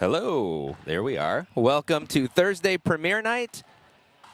Hello, there we are. Welcome to Thursday premiere night.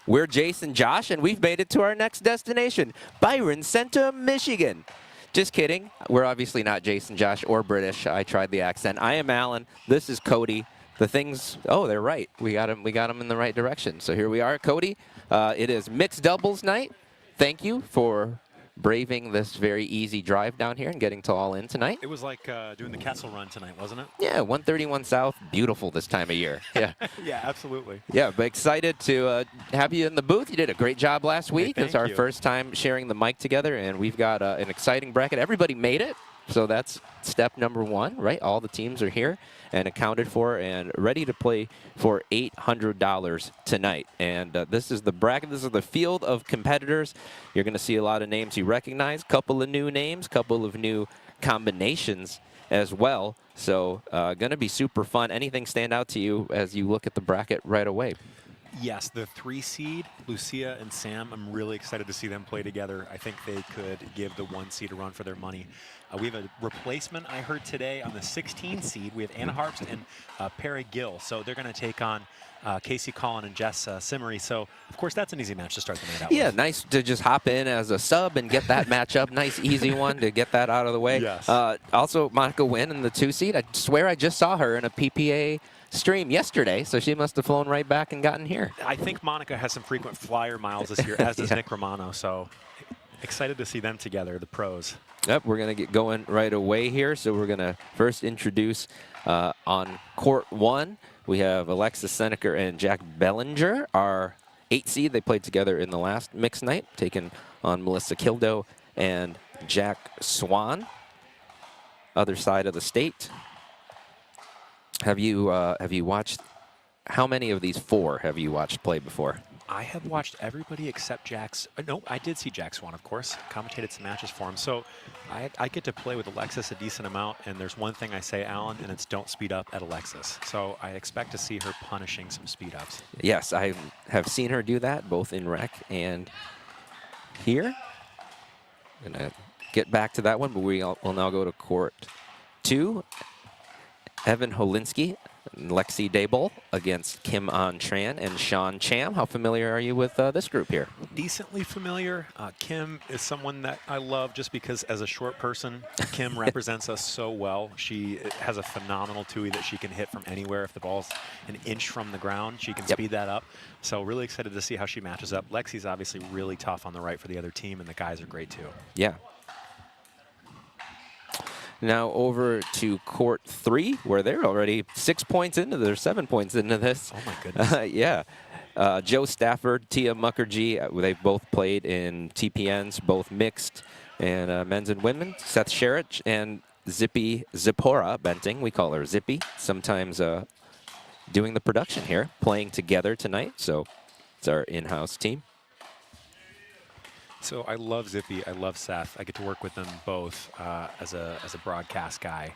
We're Jason Josh, and we've made it to our next destination, Byron Center, Michigan. Just kidding. We're obviously not Jason Josh or British. I tried the accent. I am Alan. This is Cody. The things, oh, they're right. We got them in the right direction. So here we are, Cody. It is mixed doubles night. Thank you for braving this very easy drive down here and getting to all in tonight. It was like doing the Kessel Run tonight, wasn't it? Yeah, 131 South, beautiful this time of year. Yeah. Yeah, absolutely. Yeah, but excited to have you in the booth. You did a great job last week. Hey, It's our you. first time sharing the mic together, and we've got an exciting bracket. Everybody made it, so that's step number one, right? All the teams are here and accounted for and ready to play for $800 tonight. And this is the bracket. This is the field of competitors. You're going to see a lot of names you recognize, couple of new names, couple of new combinations as well. So going to be super fun. Anything stand out to you as you look at the bracket right away? Yes, the 3 seed, Lucia and Sam, I'm really excited to see them play together. I think they could give the 1 seed a run for their money. We have a replacement I heard today on the 16 seed. We have Anna Harpst and Perry Gill. So they're going to take on Casey Collin and Jess Simmery. So, of course, that's an easy match to start the night out Yeah, with. nice to just hop in as a sub and get that matchup. Nice, easy one to get that out of the way. Yes. Also, Monica Wynn in the 2 seed. I swear I just saw her in a PPA stream yesterday, so she must have flown right back and gotten here. I think Monica has some frequent flyer miles this year, as does Yeah. Nick Romano. So excited to see them together, the pros. Yep, we're going to get going right away here. So we're going to first introduce on court 1, we have Alexis Seneker and Jack Bellinger, our 8 seed. They played together in the last mixed night, taking on Melissa Kildo and Jack Swan. Other side of the state. Have you watched, how many of these 4 have you watched play before? I have watched everybody except Jack's. No, I did see Jack Swan, of course. Commentated some matches for him. So I get to play with Alexis a decent amount. And there's one thing I say, Alan, and it's don't speed up at Alexis. So I expect to see her punishing some speed ups. Yes, I have seen her do that both in rec and here. Gonna get back to that one, but we'll now go to court 2. Evan Holinsky and Lexi Daybol against Kim An Tran and Sean Cham. How familiar are you with this group here? Decently familiar. Kim is someone that I love just because as a short person, Kim represents us so well. She has a phenomenal two-way that she can hit from anywhere. If the ball's an inch from the ground, she can speed that up. So really excited to see how she matches up. Lexi's obviously really tough on the right for the other team, and the guys are great too. Yeah. Now over to court 3, where they're already 6 points into this, 7 points into this. Oh my goodness. Yeah. Joe Stafford, Tia Mukherjee, they've both played in TPNs, both mixed and men's and women. Seth Sherrich and Zipporah Benting, we call her Zippy, sometimes doing the production here, playing together tonight. So it's our in-house team. So I love Zippy. I love Seth. I get to work with them both as a broadcast guy,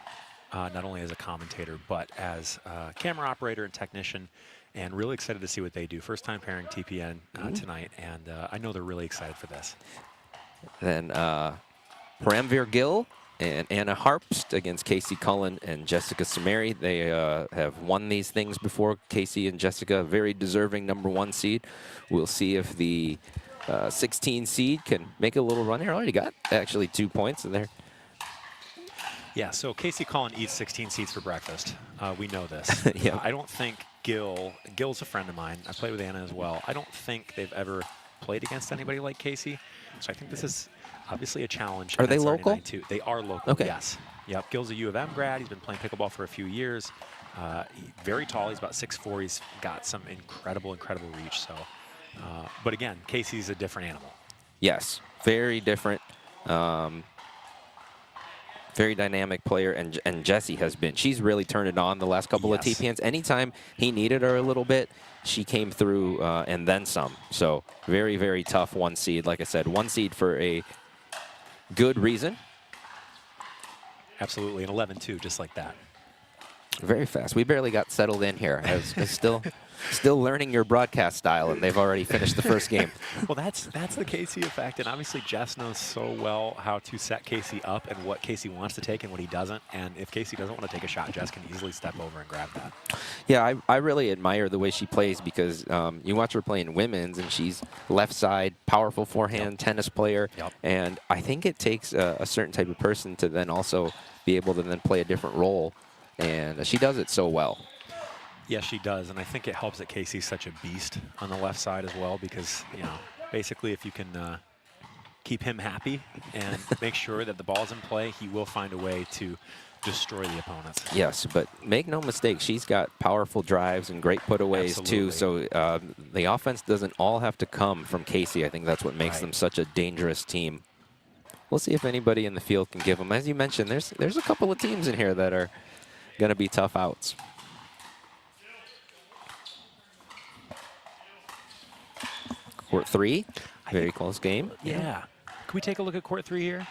not only as a commentator, but as a camera operator and technician, and really excited to see what they do. First time pairing TPN tonight, and I know they're really excited for this. Then Paramveer Gill and Anna Harpst against Casey Cullen and Jessica Samari. They have won these things before. Casey and Jessica, very deserving #1 seed. We'll see if the 16 seed can make a little run here. Already got actually 2 points in there. Yeah, so Casey Cullen eats 16 seeds for breakfast. We know this. Yeah. I don't think Gill's a friend of mine. I played with Anna as well. I don't think they've ever played against anybody like Casey. So I think this is obviously a challenge. Are they local? Too. They are local, Okay. yes. Yep, Gill's a U of M grad. He's been playing pickleball for a few years. Very tall. He's about 6'4". He's got some incredible reach. So, but again, Casey's a different animal. Yes, very different. Very dynamic player, and Jessie has been. She's really turned it on the last couple of TPNs. Anytime he needed her a little bit, she came through and then some. So very, very tough 1 seed. Like I said, 1 seed for a good reason. Absolutely, and 11-2, just like that. Very fast. We barely got settled in here. I was still learning your broadcast style, and they've already finished the first game. Well, that's the Casey effect, and obviously Jess knows so well how to set Casey up and what Casey wants to take and what he doesn't. And if Casey doesn't want to take a shot, Jess can easily step over and grab that. Yeah, I really admire the way she plays because you watch her playing women's, and she's left side, powerful forehand tennis player. And I think it takes a certain type of person to then also be able to then play a different role. And she does it so well. Yes, she does, and I think it helps that Casey's such a beast on the left side as well because, basically if you can keep him happy and make sure that the ball's in play, he will find a way to destroy the opponents. Yes, but make no mistake, she's got powerful drives and great putaways too, so the offense doesn't all have to come from Casey. I think that's what makes them such a dangerous team. We'll see if anybody in the field can give them. As you mentioned, there's a couple of teams in here that are going to be tough outs. Court 3, very close game. Yeah. Can we take a look at court 3 here?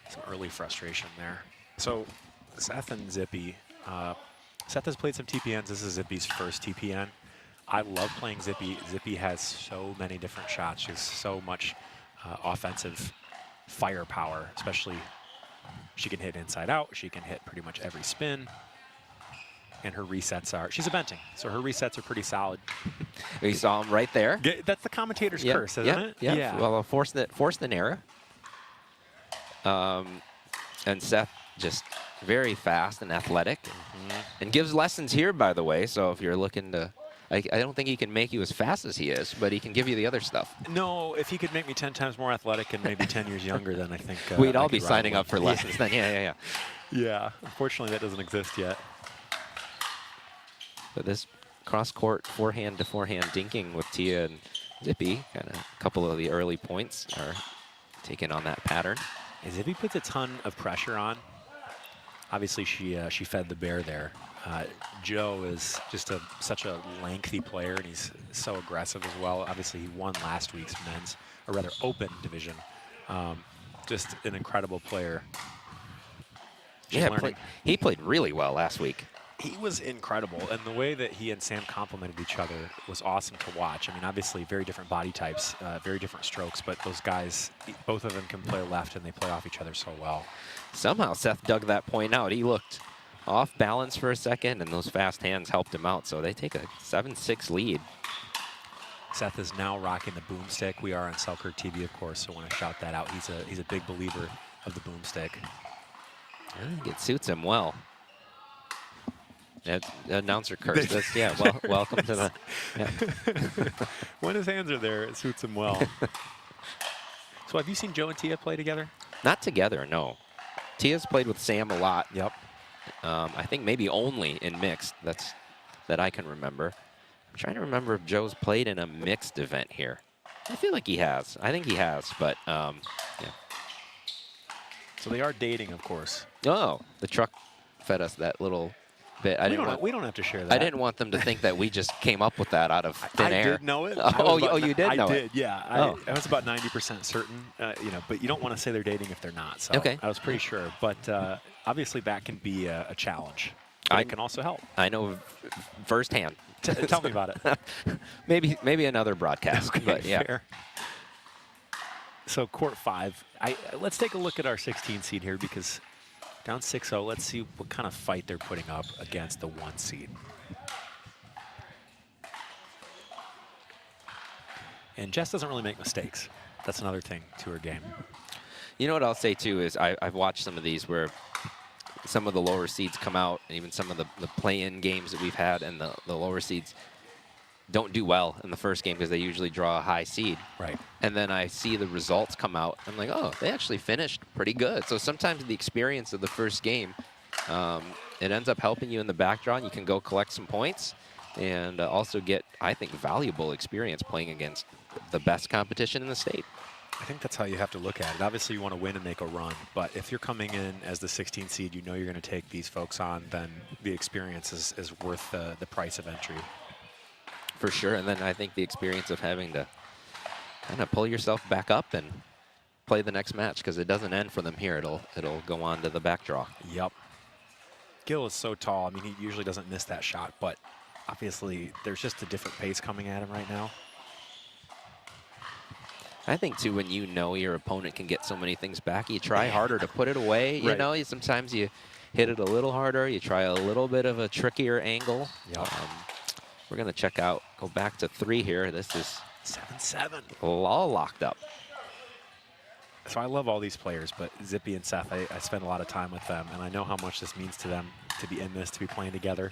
Some early frustration there. So Seth and Zippy. Seth has played some TPNs. This is Zippy's first TPN. I love playing Zippy. Zippy has so many different shots. She has so much offensive firepower, especially she can hit inside out. She can hit pretty much every spin. And her resets are, she's a Benting, so her resets are pretty solid. We saw him right there. That's the commentator's curse, isn't it? Yeah. Well, forced an error. And Seth just very fast and athletic. And gives lessons here, by the way, so if you're looking to, I don't think he can make you as fast as he is, but he can give you the other stuff. No, if he could make me 10 times more athletic and maybe 10 years younger, then I think we'd all be signing up for lessons then. Yeah. Yeah, unfortunately that doesn't exist yet. But this cross-court forehand to forehand dinking with Tia and Zippy, kind of a couple of the early points are taking on that pattern. And Zippy puts a ton of pressure on. Obviously, she fed the bear there. Joe is just such a lengthy player, and he's so aggressive as well. Obviously, he won last week's men's, or rather open division. Just an incredible player. He played really well last week. He was incredible, and the way that he and Sam complemented each other was awesome to watch. I mean, obviously, very different body types, very different strokes, but those guys, both of them can play left, and they play off each other so well. Somehow, Seth dug that point out. He looked off balance for a second, and those fast hands helped him out, so they take a 7-6 lead. Seth is now rocking the boomstick. We are on Selkirk TV, of course, so I want to shout that out. He's a big believer of the boomstick. I think it suits him well. Announcer curse. Welcome to the. Yeah. When his hands are there, it suits him well. So have you seen Joe and Tia play together? Not together, no. Tia's played with Sam a lot. Yep. I think maybe only in mixed. That I can remember. I'm trying to remember if Joe's played in a mixed event here. I feel like he has. I think he has, but yeah. So they are dating, of course. Oh, the truck fed us that little bit. We don't have to share that. I didn't want them to think that we just came up with that out of thin air. I did know it. You did know it? I did, yeah. I was about 90% certain, but you don't want to say they're dating if they're not. So I was pretty sure. But obviously that can be a challenge. It can also help. I know firsthand. Tell me about it. maybe another broadcast. Okay, but yeah. Fair. So court 5. Let's take a look at our 16 seed here because down 6-0. Let's see what kind of fight they're putting up against the 1 seed. And Jess doesn't really make mistakes. That's another thing to her game. You know what I'll say too is I've watched some of these where some of the lower seeds come out, and even some of the play-in games that we've had, and the lower seeds don't do well in the first game because they usually draw a high seed. Right. And then I see the results come out. I'm like, oh, they actually finished pretty good. So sometimes the experience of the first game, it ends up helping you in the back draw, and you can go collect some points and also get, I think, valuable experience playing against the best competition in the state. I think that's how you have to look at it. Obviously, you want to win and make a run, but if you're coming in as the 16th seed, you know you're going to take these folks on, then the experience is worth the price of entry. For sure. And then I think the experience of having to kind of pull yourself back up and play the next match, because it doesn't end for them here. It'll go on to the back draw. Yep. Gill is so tall. I mean, he usually doesn't miss that shot, but obviously there's just a different pace coming at him right now. I think, too, when you know your opponent can get so many things back, you try harder to put it away. You know, sometimes you hit it a little harder. You try a little bit of a trickier angle. Yep. We're going to go back to 3 here. This is 7-7. all locked up. So I love all these players, but Zippy and Seth, I spend a lot of time with them, and I know how much this means to them to be in this, to be playing together.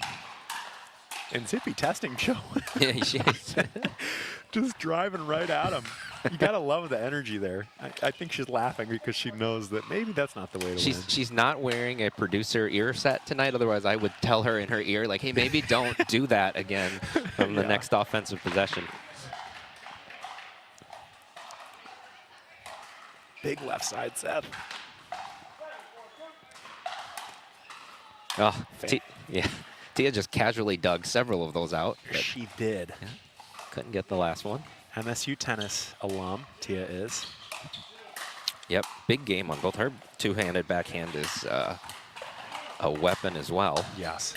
And Zippy testing Joe. Yeah, she's just driving right at him. You got to love the energy there. I think she's laughing because she knows that maybe that's not the way to win. She's not wearing a producer ear set tonight. Otherwise, I would tell her in her ear, like, hey, maybe don't do that again from the next offensive possession. Big left side, Seth. Oh, Tia just casually dug several of those out. She did. Yeah, couldn't get the last one. MSU tennis alum, Tia is. Yep, big game on both. Her two-handed backhand is a weapon as well. Yes.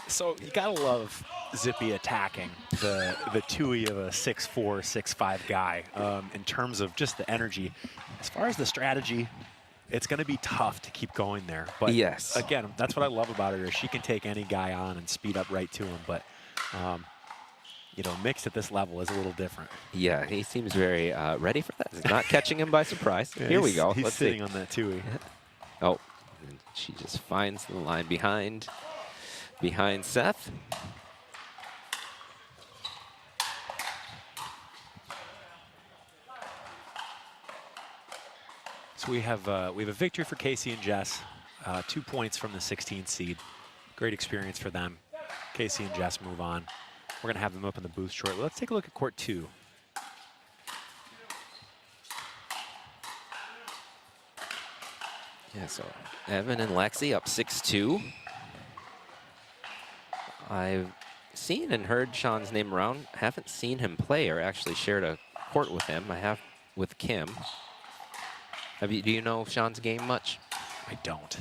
So you gotta love Zippy attacking the Tui of a 6'4", 6'5" guy in terms of just the energy. As far as the strategy, it's going to be tough to keep going there. But yes, again, that's what I love about her is she can take any guy on and speed up right to him. But you know, mixed at this level is a little different. Yeah, he seems very ready for that. It's not catching him by surprise. Yeah, here we go. He's Let's sitting see. on that Tui. Oh, and she just finds the line behind Seth. So we have a victory for Casey and Jess, 2 points from the 16th seed. Great experience for them. Casey and Jess move on. We're going to have them up in the booth shortly. Let's take a look at court 2. Yeah, so Evan and Lexi up 6-2. I've seen and heard Sean's name around. Haven't seen him play or actually shared a court with him. I have with Kim. Do you know Sean's game much? I don't.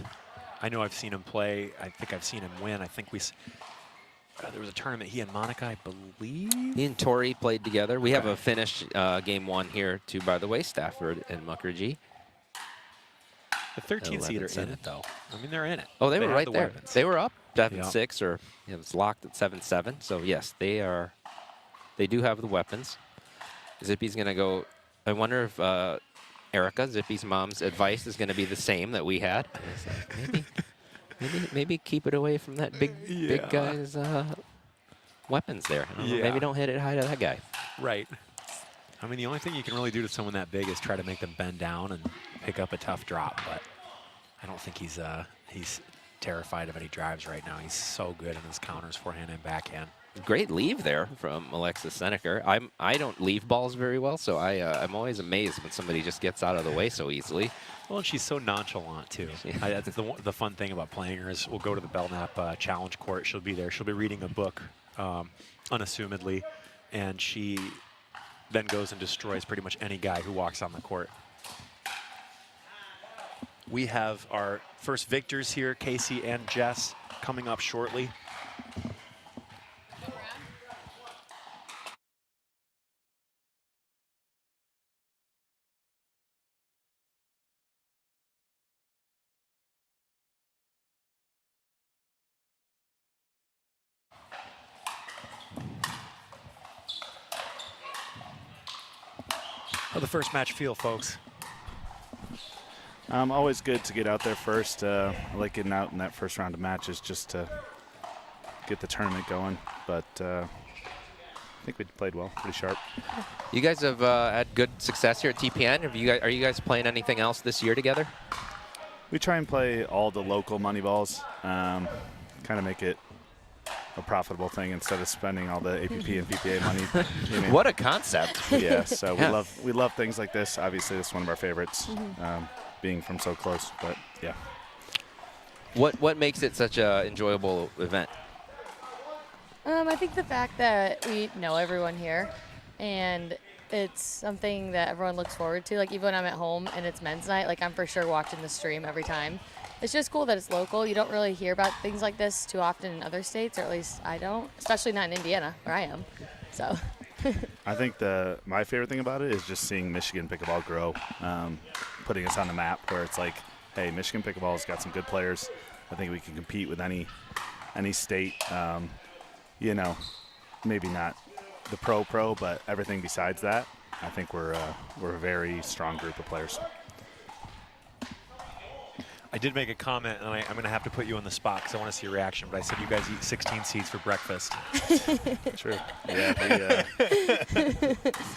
I know I've seen him play. I think I've seen him win. I think there was a tournament, he and Monica, I believe. He and Tori played together. We have a finished game 1 here, too, by the way, Stafford and Mukherjee. The 13th seed are in it, though. I mean, they're in it. Oh, they were right there. Weapons. They were up 7-6, or it was locked at 7-7. So, yes, they do have the weapons. Zippy's going to go. I wonder if Erica, Zippy's mom's advice is going to be the same that we had. Maybe keep it away from that big guy's weapons there. Maybe don't hit it high to that guy. Right. I mean, the only thing you can really do to someone that big is try to make them bend down and pick up a tough drop. But I don't think he's terrified of any drives right now. He's so good in his counters, forehand and backhand. Great leave there from Alexis Seneker. I don't leave balls very well, so I'm always amazed when somebody just gets out of the way so easily. Well, and she's so nonchalant, too. That's the fun thing about playing her is we'll go to the Belknap Challenge Court. She'll be there. She'll be reading a book, unassumedly, and she then goes and destroys pretty much any guy who walks on the court. We have our first victors here, Casey and Jess, coming up shortly. How'd the first match feel, folks? Always good to get out there first. I like getting out in that first round of matches just to get the tournament going. But I think we played well, pretty sharp. You guys have had good success here at TPN. Are you guys playing anything else this year together? We try and play all the local money balls, kind of make it a profitable thing instead of spending all the APP and PPA money. You know. What a concept! Yeah, so we love things like this. Obviously, this is one of our favorites, being from so close. But yeah. What makes it such an enjoyable event? I think the fact that we know everyone here, and it's something that everyone looks forward to. Like, even when I'm at home and it's men's night, like, I'm for sure watching the stream every time. It's just cool that it's local. You don't really hear about things like this too often in other states, or at least I don't, especially not in Indiana, where I am. So. I think my favorite thing about it is just seeing Michigan pickleball grow, putting us on the map where it's like, hey, Michigan pickleball's got some good players. I think we can compete with any state. You know, maybe not the pro, but everything besides that. I think we're a very strong group of players. I did make a comment, and I'm going to have to put you on the spot because I want to see your reaction, but I said you guys eat 16 seeds for breakfast. True. Yeah,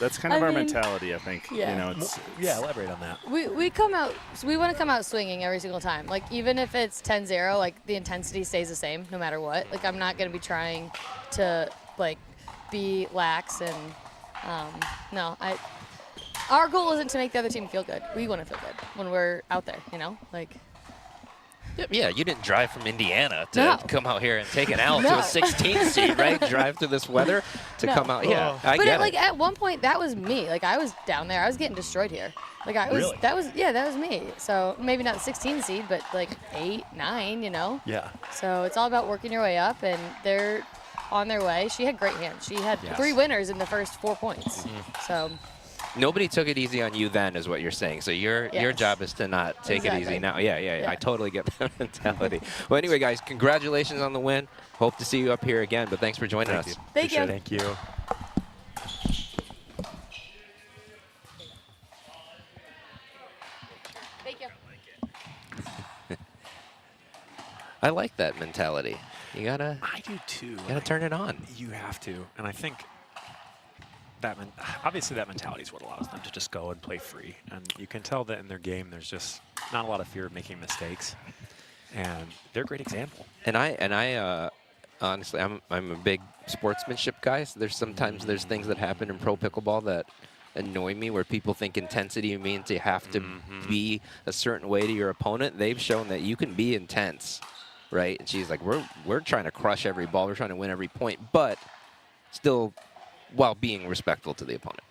that's kind of our mentality, I think. Yeah. You know, it's Elaborate on that. We come out, we want to come out swinging every single time. Like, even if it's 10-0, like, the intensity stays the same no matter what. Like, I'm not going to be trying to, like, be lax and, no. Our goal isn't to make the other team feel good. We want to feel good when we're out there, you know? Like. Yeah, you didn't drive from Indiana to come out here and take an L to a 16 seed, right? Drive through this weather to come out. Yeah, I get it. At one point, that was me. Like, I was down there. I was getting destroyed here. Like, I was. Really? That was me. So maybe not the 16 seed, but like 8, 9. You know. Yeah. So it's all about working your way up, and they're on their way. She had great hands. She had 3 winners in the first 4 points. So. Nobody took it easy on you then, is what you're saying. So your job is to not take it easy now. Yeah. I totally get that mentality. Well, anyway, guys, congratulations on the win. Hope to see you up here again, but thanks for joining us. Thank you. Thank you. Thank you. I like that mentality. You gotta. I do too. You gotta turn it on. You have to, and I think that obviously that mentality is what allows them to just go and play free. And you can tell that in their game, there's just not a lot of fear of making mistakes, and they're a great example. And I honestly, I'm a big sportsmanship guy. So there's things that happen in pro pickleball that annoy me, where people think intensity means you have to be a certain way to your opponent. They've shown that you can be intense, right? And she's like, we're trying to crush every ball, we're trying to win every point, but still while being respectful to the opponent.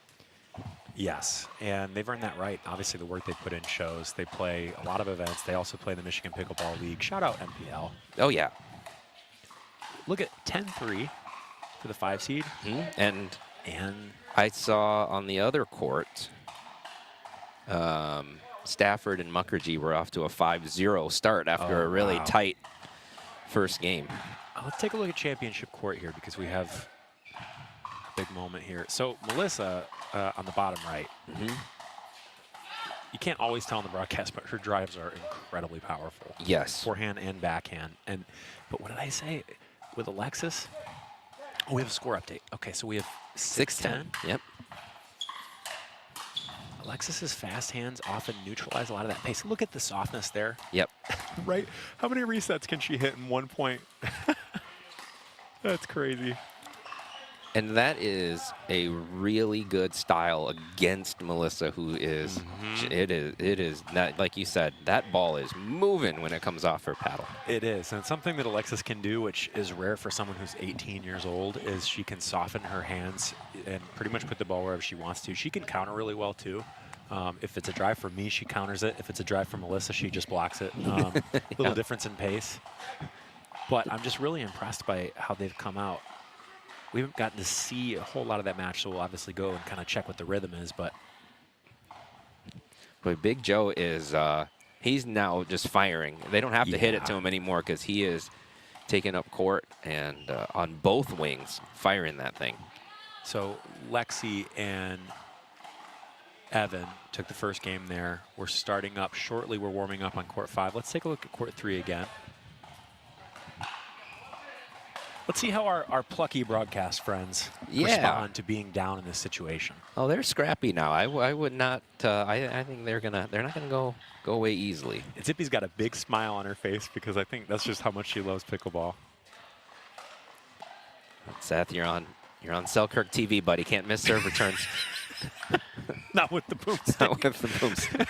Yes, and they've earned that right. Obviously, the work they put in shows. They play a lot of events. They also play the Michigan Pickleball League. Shout out MPL. Oh, yeah. Look at 10-3 for the 5 seed. And I saw on the other court, Stafford and Mukherjee were off to a 5-0 start after a really tight first game. Let's take a look at championship court here, because we have a big moment here. So Melissa on the bottom right, you can't always tell on the broadcast, but her drives are incredibly powerful. Yes. Forehand and backhand. But what did I say? With Alexis, we have a score update. Okay, so we have 6-10. Yep. Alexis's fast hands often neutralize a lot of that pace. Look at the softness there. Yep. Right? How many resets can she hit in 1 point? That's crazy. And that is a really good style against Melissa, who is, it is not, like you said, that ball is moving when it comes off her paddle. It is, and something that Alexis can do, which is rare for someone who's 18 years old, is she can soften her hands and pretty much put the ball wherever she wants to. She can counter really well too. If it's a drive for me, she counters it. If it's a drive for Melissa, she just blocks it. Little difference in pace. But I'm just really impressed by how they've come out. We haven't gotten to see a whole lot of that match, so we'll obviously go and kind of check what the rhythm is. But Big Joe is, he's now just firing. They don't have to hit it to him anymore, because he is taking up court and on both wings, firing that thing. So Lexi and Evan took the first game there. We're starting up shortly. We're warming up on court 5. Let's take a look at court 3 again. Let's see how our plucky broadcast friends respond to being down in this situation. Oh, they're scrappy now. I would not. I think they're not gonna go away easily. And Zippy's got a big smile on her face, because I think that's just how much she loves pickleball. Seth, you're on Selkirk TV, buddy. Can't miss serve returns. Not with the boomstick. Not with the boomstick.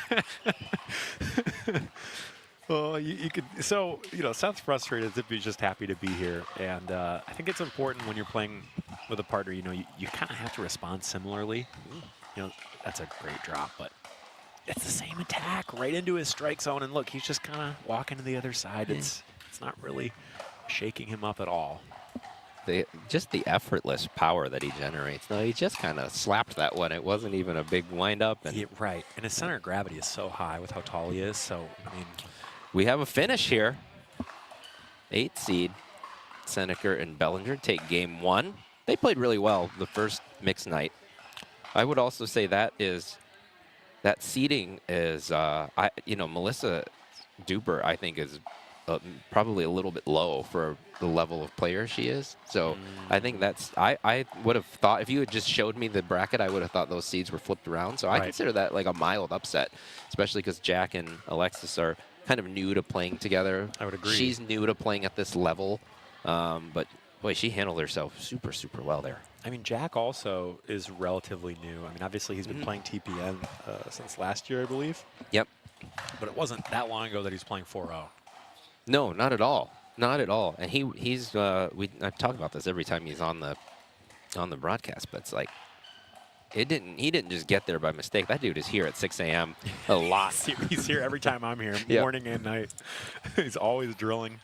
Well, you could. So sounds frustrated as if he's just happy to be here, and I think it's important when you're playing with a partner. You kind of have to respond similarly. That's a great drop, but it's the same attack right into his strike zone, and look, he's just kind of walking to the other side. It's not really shaking him up at all. Just the effortless power that he generates. No, he just kind of slapped that one. It wasn't even a big wind-up. Right, and his center of gravity is so high with how tall he is, so, I mean... We have a finish here. 8th seed, Seneca and Bellinger take game 1. They played really well the first mixed night. I would also say that seeding is, Melissa Duper, I think, is probably a little bit low for the level of player she is. So I think I would have thought, if you had just showed me the bracket, I would have thought those seeds were flipped around. So I consider that like a mild upset, especially because Jack and Alexis are kind of new to playing together. I would agree. She's new to playing at this level, but boy, she handled herself super, super well there. I mean, Jack also is relatively new. I mean, obviously he's been playing TPN since last year, I believe. Yep. But it wasn't that long ago that he's playing 4-0. No, not at all. Not at all. And I talk about this every time he's on the broadcast, but it's like he didn't just get there by mistake. That dude is here at 6 a.m. a lot. He's here every time I'm here, morning and night. He's always drilling.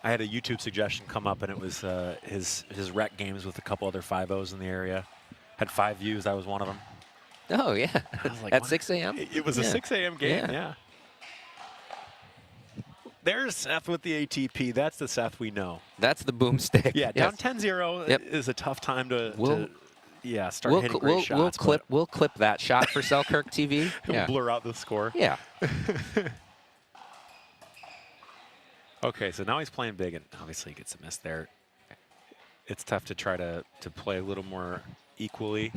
I had a YouTube suggestion come up, and it was his rec games with a couple other 5-0s in the area. Had 5 views. I was one of them. Oh, yeah. Like, at 6 a.m.? It was a 6 a.m. game, yeah. There's Seth with the ATP. That's the Seth we know. That's the boomstick. Yeah, down 10-0 is a tough time to start hitting great shots. We'll clip that shot for Selkirk TV. We'll blur out the score. Yeah. Okay, so now he's playing big, and obviously he gets a miss there. It's tough to try to play a little more equally,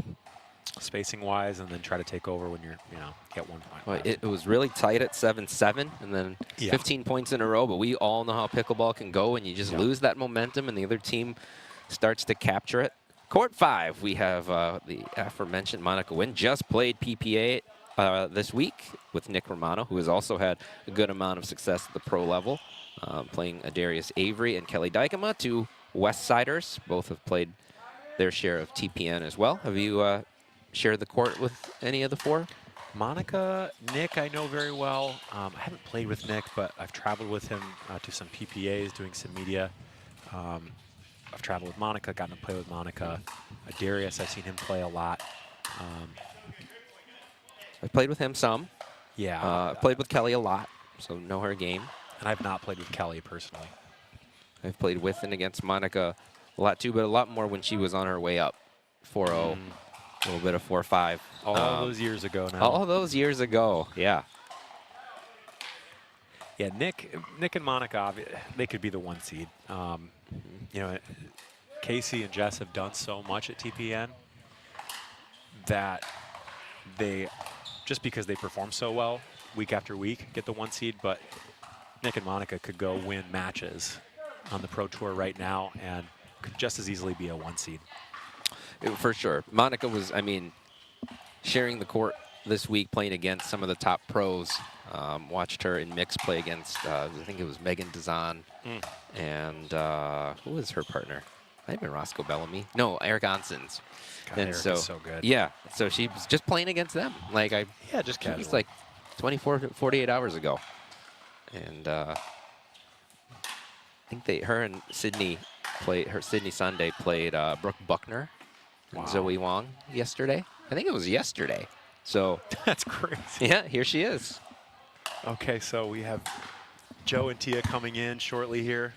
spacing-wise, and then try to take over when you're, get 1 point. Well, it was really tight at 7-7, and then 15 points in a row, but we all know how pickleball can go, and you just lose that momentum, and the other team starts to capture it. Court 5, we have the aforementioned Monica Wynn, just played PPA this week with Nick Romano, who has also had a good amount of success at the pro level, playing Adarius Avery and Kelly Dykema, 2 West Siders. Both have played their share of TPN as well. Have you shared the court with any of the 4? Monica, Nick, I know very well. I haven't played with Nick, but I've traveled with him to some PPAs, doing some media. I've traveled with Monica, gotten to play with Monica. Darius, I've seen him play a lot. I played with him some. Yeah. I played with Kelly a lot, so know her game. And I've not played with Kelly personally. I've played with and against Monica a lot too, but a lot more when she was on her way up. 4-0, a little bit of 4-5. All those years ago now. All those years ago, yeah. Yeah, Nick and Monica, they could be the 1 seed. Casey and Jess have done so much at TPN that they, just because they perform so well week after week, get the 1 seed, but Nick and Monica could go win matches on the Pro Tour right now and could just as easily be a 1 seed. For sure. Monica was, sharing the court this week, playing against some of the top pros. Watched her in mix play against, I think it was Megan Dazan. And who was her partner? Might have been Roscoe Bellamy. No, Eric Onsens. God, Eric is so good. Yeah, so she was just playing against them. Just casual. It was like 24 to 48 hours ago. And I think her and Sydney Sunday played Brooke Buckner and Zoe Wong yesterday. I think it was yesterday. So that's crazy. Yeah, here she is. Okay, so we have Joe and Tia coming in shortly here.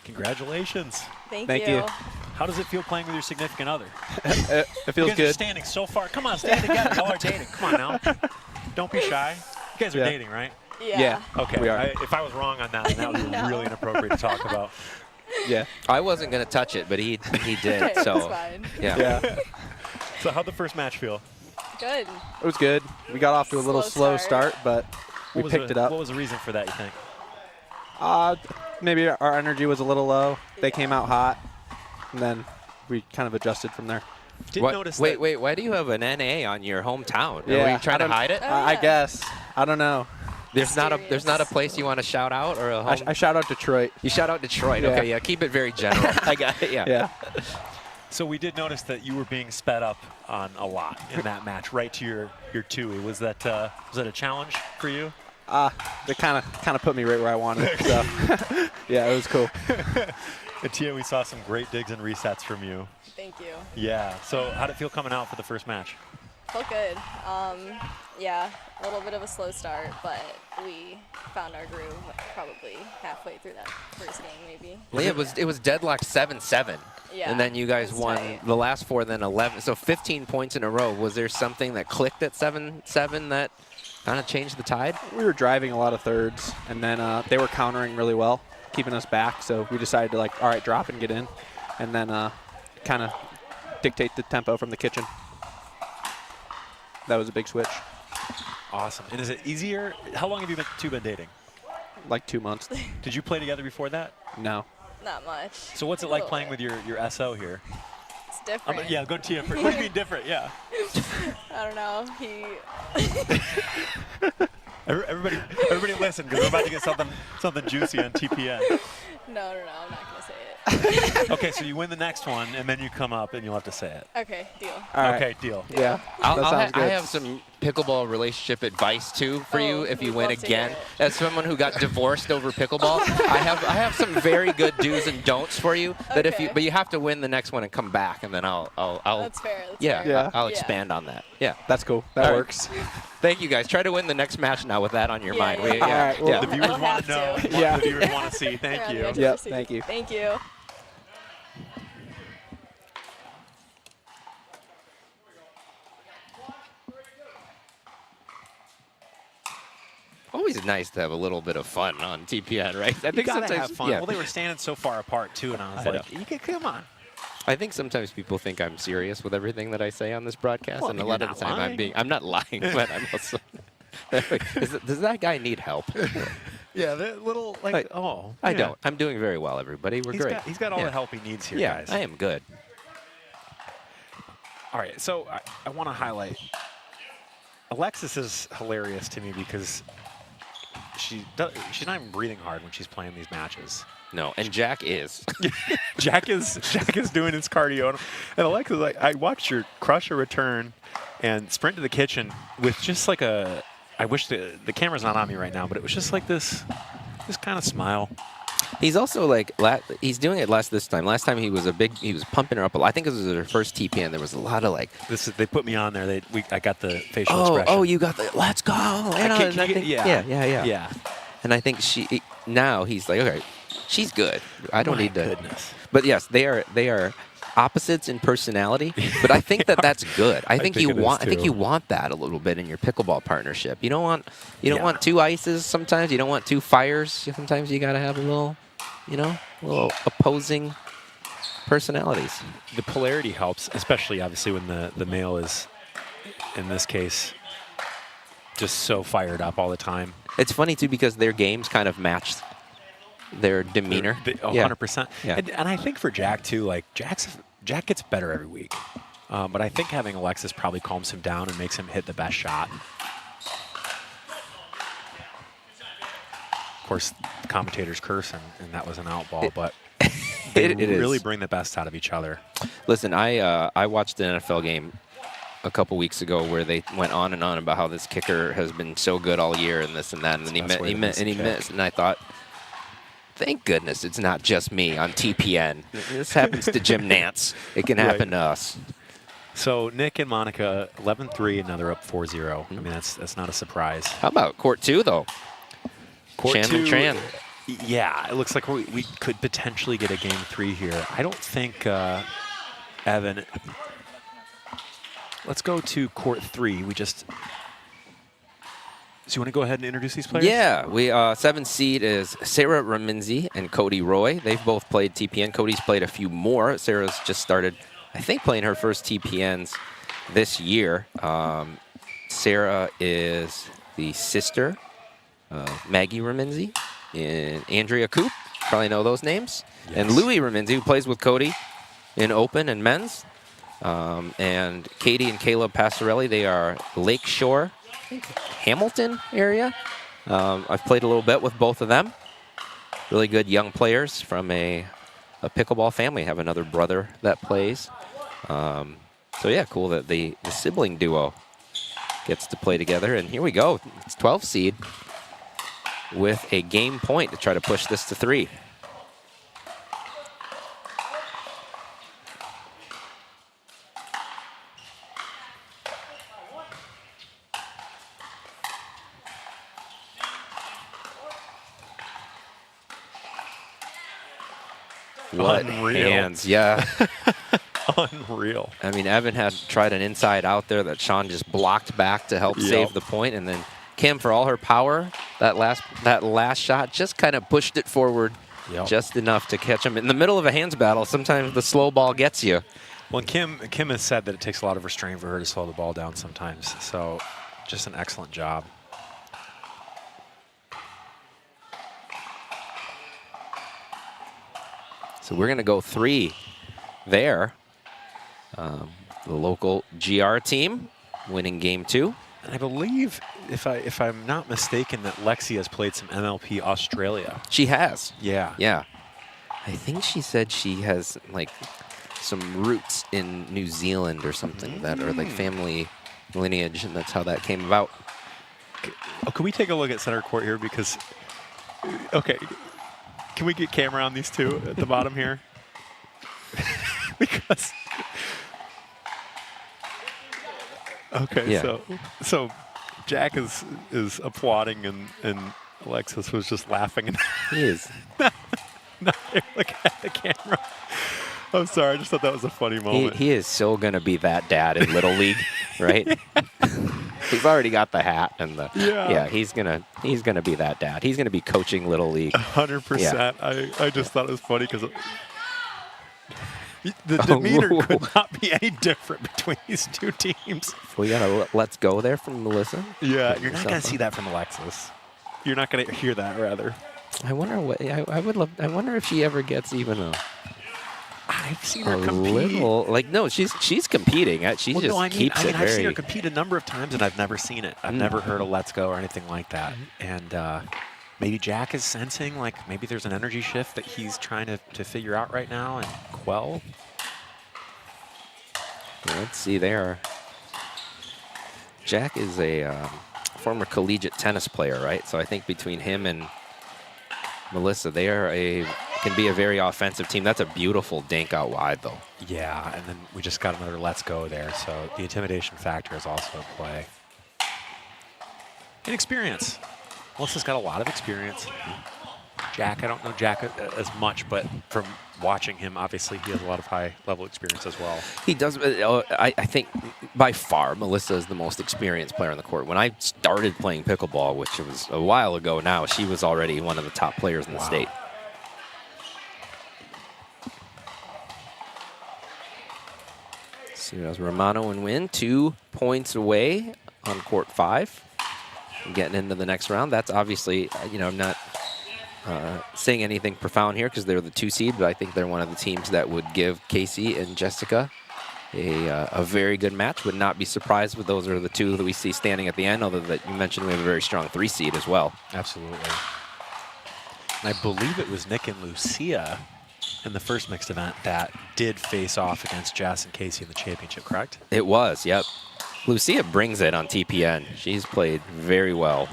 Congratulations. Thank you. How does it feel playing with your significant other? It feels you guys good. are standing so far. Come on, stand together. Y'all are dating. Come on now. Don't be shy. You guys are dating, right? Yeah. Okay. We are. If I was wrong on that, then that would be really inappropriate to talk about. Yeah. I wasn't going to touch it, but he did. Okay, So that's fine. yeah. So how'd the first match feel? Good. It was good. We got off to a little slow start, but we picked it up. What was the reason for that, you think? Maybe our energy was a little low. They came out hot, and then we kind of adjusted from there. Did notice wait, that wait. Why do you have an NA on your hometown? Yeah, Were you trying to hide it? Oh, I yeah. guess. I don't know. There's not a place you want to shout out or a home. I shout out Detroit. You shout out Detroit. Yeah. Okay, yeah. Keep it very general. I got it. Yeah. Yeah. So we did notice that you were being sped up on a lot in that match, right to your Tui. Was that a challenge for you? They kind of put me right where I wanted. So yeah, it was cool. And Tia, we saw some great digs and resets from you. Thank you. Yeah. So how did it feel coming out for the first match? Felt good. Yeah, a little bit of a slow start, but we found our groove probably halfway through that first game, maybe. Well, it was deadlocked 7-7. Yeah, And then you guys it was won tight. the last 4, then 11. So 15 points in a row. Was there something that clicked at 7-7 that kind of changed the tide? We were driving a lot of thirds, and then they were countering really well, keeping us back. So we decided to all right, drop and get in, and then kind of dictate the tempo from the kitchen. That was a big switch. Awesome. And is it easier? How long have you two been dating? Like 2 months. Did you play together before that? No. Not much. So what's it like playing with your SO here? It's different. Yeah, go Tia first. What do you mean different? Yeah. I don't know. Everybody listen, because we're about to get something juicy on TPN. No, I'm not gonna say it. Okay, so you win the next one, and then you come up, and you'll have to say it. Okay, deal. All right. Okay, deal. Yeah. That sounds I good. have some pickleball relationship advice too for you Oh, if you we'd win love to again. hear it. As someone who got divorced over pickleball, I have some very good do's and don'ts for you. That if you Okay. but you have to win the next one and come back, and then I'll That's fair. That's yeah, fair. Yeah. I'll Yeah. expand on that. Yeah. That's cool. That All right. works. Thank you guys. Try to win the next match now with that on your Yeah, mind. yeah, We- yeah. All right, well, yeah. The viewers I'll want to know. have to. Yeah. The viewers want to see. Thank Around the you. edge of Yep, the seat. thank you. Thank you. Always nice to have a little bit of fun on TPN, right? I You gotta have fun. Yeah. Well, they were standing so far apart too, and I was I like, "You can come on." I think sometimes people think I'm serious with everything that I say on this broadcast, Well, and a you're lot of not the time lying. I'm not lying, but I'm also. Does that guy need help? Yeah, the little I yeah. don't. I'm doing very well, everybody. We're great. He's got all Yeah. the help he needs here, Yeah, guys. I am good. All right, so I want to highlight. Alexis is hilarious to me because she's not even breathing hard when she's playing these matches. No, and Jack is. Jack is doing his cardio, and Alexis, like, I watched her crush a return and sprint to the kitchen with just like a. I wish the camera's not on me right now, but it was just like this kind of smile. He's also like he's doing it less this time. Last time he was pumping her up a lot. I think it was her first TPN. There was a lot of like. They put me on there. I got the facial expression. Oh, you got the let's go. Yeah. And I think he's like, okay, she's good. I don't My need to. goodness. But yes, they are opposites in personality. But I think that's good. I think think it is, I think too. you want that a little bit in your pickleball partnership. You don't want Yeah. want two ices sometimes. You don't want two fires. Sometimes you got to have a little opposing personalities. The polarity helps, especially obviously when the male is, in this case, just so fired up all the time. It's funny too because their games kind of match their demeanor. 100%. Yeah. And I think for Jack too, like Jack gets better every week. But I think having Alexis probably calms him down and makes him hit the best shot. Of course, the commentators curse, and that was an out ball, but they it is. really bring the best out of each other. Listen, I watched an NFL game a couple weeks ago where they went on and on about how this kicker has been so good all year and this and that, and then he missed, and I thought, thank goodness it's not just me on TPN. This happens to Jim Nance. It can happen to us. So Nick and Monica, 11-3, and now they're up 4-0. I mean, that's not a surprise. How about court 2 though? Court Shannon 2, Tran. Yeah, it looks like we could potentially get a game 3 here. I don't think Evan. Let's go to court 3. So you want to go ahead and introduce these players? Yeah, we 7th seed is Sarah Raminzi and Cody Roy. They've both played TPN. Cody's played a few more. Sarah's just started, I think, playing her first TPNs this year. Sarah is the sister of Maggie Reminzi and Andrea Coop. Probably know those names. Yes. And Louis Reminzi, who plays with Cody in Open and Men's. And Katie and Caleb Passarelli, they are Lakeshore, I think Hamilton area. I've played a little bit with both of them. Really good young players from a pickleball family. Have another brother that plays. So yeah, cool that the sibling duo gets to play together. And here we go. It's 12 seed with a game point to try to push this to 3. What Unreal. hands, yeah. Unreal. I mean, Evan had tried an inside out there that Sean just blocked back to help save the point, and then Kim, for all her power, that last shot just kind of pushed it forward just enough to catch him. In the middle of a hands battle, sometimes the slow ball gets you. Well, Kim has said that it takes a lot of restraint for her to slow the ball down sometimes, so just an excellent job. So we're going to go 3 there. The local GR team winning game 2. And I believe, if I'm not mistaken, that Lexi has played some MLP Australia. She has. Yeah. Yeah. I think she said she has like some roots in New Zealand or something that are like family lineage, and that's how that came about. Oh, can we take a look at center court here? Because, okay, can we get camera on these two at the bottom here? Because, okay, Yeah. so Jack is applauding, and Alexis was just laughing. And He is. not looking at the camera. I'm sorry, I just thought that was a funny moment. He is so going to be that dad in Little League, right? He's already got the hat and the he's gonna be that dad. He's gonna be coaching Little League. 100%. I just thought it was funny because the demeanor could not be any different between these two teams. We got a let's go there from Melissa. Yeah, you're not going to see that from Alexis. You're not going to hear that, rather. I wonder what I would love. I wonder if she ever gets even I've seen her a compete. little like keeps competing. She just keeps it I've seen very. her compete a number of times, and I've never seen it. I've never heard a let's go or anything like that. And maybe Jack is sensing like maybe there's an energy shift that he's trying to figure out right now and quell. Let's see there. Jack is a former collegiate tennis player, right? So I think between him and Melissa, they can be a very offensive team. That's a beautiful dink out wide, though. Yeah, and then we just got another let's go there. So the intimidation factor is also at play. And experience. Melissa's got a lot of experience. Jack, I don't know Jack as much, but from watching him, obviously he has a lot of high-level experience as well. He does. I think by far Melissa is the most experienced player on the court. When I started playing pickleball, which was a while ago now, she was already one of the top players in the state. So as Romano and Wynn, 2 points away on court 5. Getting into the next round. That's obviously, I'm not saying anything profound here because they're the 2 seed, but I think they're one of the teams that would give Casey and Jessica a very good match. Would not be surprised if those are the 2 that we see standing at the end, although that you mentioned we have a very strong 3 seed as well. Absolutely. And I believe it was Nick and Lucia in the first mixed event that did face off against Jess and Casey in the championship, correct? It was, yep. Lucia brings it on TPN. She's played very well.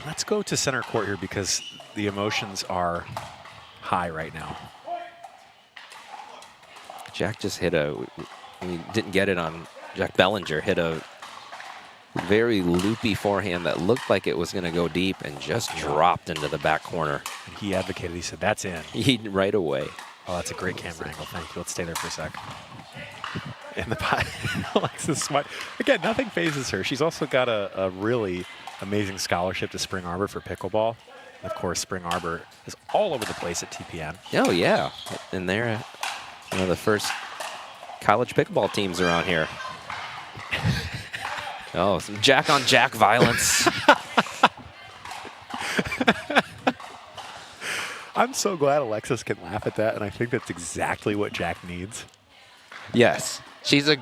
Let's go to center court here because the emotions are high right now. Jack just hit didn't get it on, Jack Bellinger hit a very loopy forehand that looked like it was going to go deep and just dropped into the back corner. And he advocated, he said, that's in. Right away. Oh, that's a great camera angle. Thank you. Let's stay there for a sec. In the pot. Alexis smart. Again, nothing phases her. She's also got a really amazing scholarship to Spring Arbor for pickleball. And of course, Spring Arbor is all over the place at TPN. Oh, yeah. And they're one of the first college pickleball teams around here. Oh, some jack-on-jack violence. I'm so glad Alexis can laugh at that, and I think that's exactly what Jack needs. Yes. She's a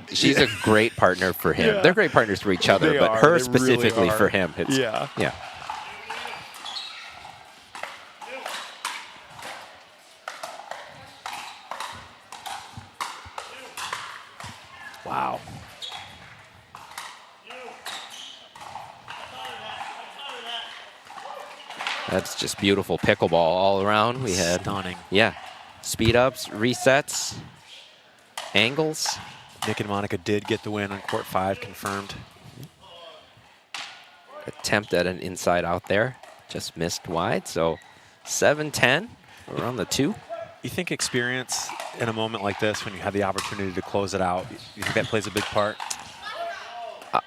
great partner for him. Yeah. They're great partners for each other, They but are. her They specifically really are. for him. It's, Yeah. Yeah. Wow. That's just beautiful pickleball all around. We had Stunning. Yeah. Speed ups, resets, angles. Nick and Monica did get the win on court 5, confirmed. Attempt at an inside out there. Just missed wide. So 7-10. We're on the 2. You think experience in a moment like this, when you have the opportunity to close it out, you think that plays a big part?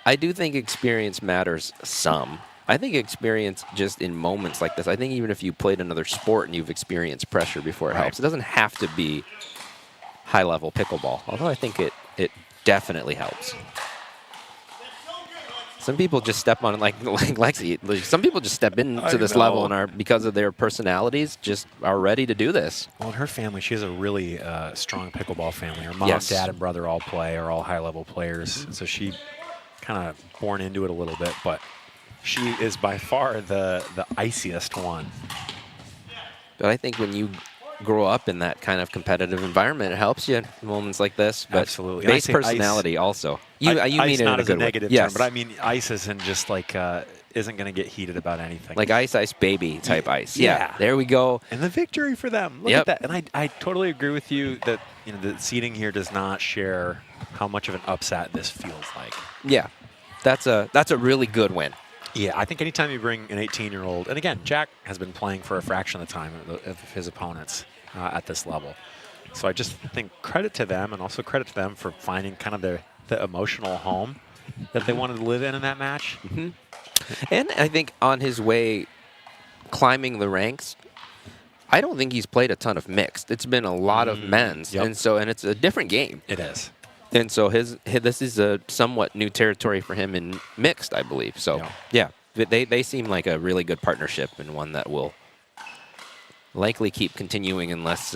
I do think experience matters some. I think experience just in moments like this. I think even if you played another sport and you've experienced pressure before, it helps. It doesn't have to be high-level pickleball, although I think it definitely helps. Some people just step on it like Lexi. Some people just step into this level and are, because of their personalities, just are ready to do this. Well, in her family, she has a really strong pickleball family. Her mom, Yes. dad, and brother all play, are all high-level players. So she kind of born into it a little bit, but she is by far the iciest one. But I think when you grow up in that kind of competitive environment, it helps you in moments like this. But Absolutely. And I base say personality also. You ice mean it not in a as good a negative way. term, Yes. but I mean ice isn't just like isn't going to get heated about anything. Like ice baby type ice. Yeah. Yeah. There we go. And the victory for them. Look Yep. at that. And I totally agree with you that the seating here does not share how much of an upset this feels like. Yeah. That's a really good win. Yeah, I think anytime you bring an 18-year-old, and again, Jack has been playing for a fraction of the time of his opponents at this level. So I just think credit to them, and also credit to them for finding kind of the emotional home that they wanted to live in that match. Mm-hmm. And I think on his way climbing the ranks, I don't think he's played a ton of mixed. It's been a lot of men's, yep. and it's a different game. It is. And so this is a somewhat new territory for him in mixed, I believe. So yeah, they seem like a really good partnership, and one that will likely keep continuing unless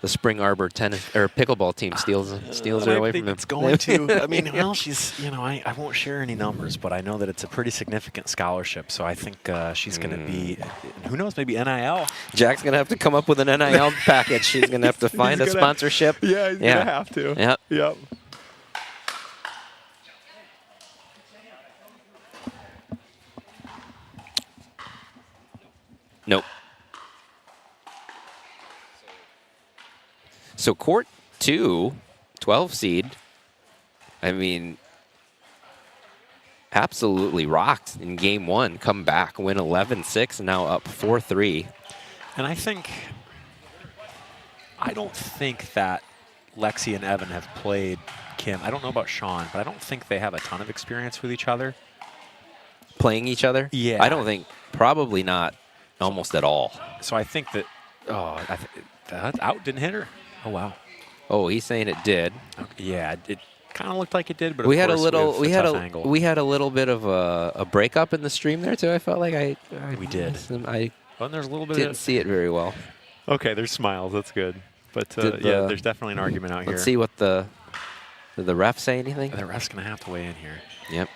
the Spring Arbor tennis or pickleball team steals her away from him. It's going to. I mean, well, she's, I won't share any numbers, but I know that it's a pretty significant scholarship. So I think she's going to be, who knows, maybe NIL. Jack's going to have to come up with an NIL package. She's going to have to find a sponsorship. Yeah, he's going to have to. Yep. Yep. Nope. So court 2, 12 seed, I mean, absolutely rocked in game 1, come back, win 11-6, now up 4-3. And I don't think that Lexi and Evan have played Kim. I don't know about Sean, but I don't think they have a ton of experience with each other. Playing each other? Yeah. I don't think, probably not almost at all. So I think that, that out didn't hit her. Oh, wow. Oh, he's saying it did. Okay, yeah, it kind of looked like it did, but we of had a course little, with we the had tough a, angle. we had a little bit of a breakup in the stream there too. I felt like We did. I Well, there's a little bit didn't of, see it very well. okay, there's smiles. That's good. But yeah, there's definitely an argument out here. Let's see what did the ref say anything? The ref's going to have to weigh in here. Yep.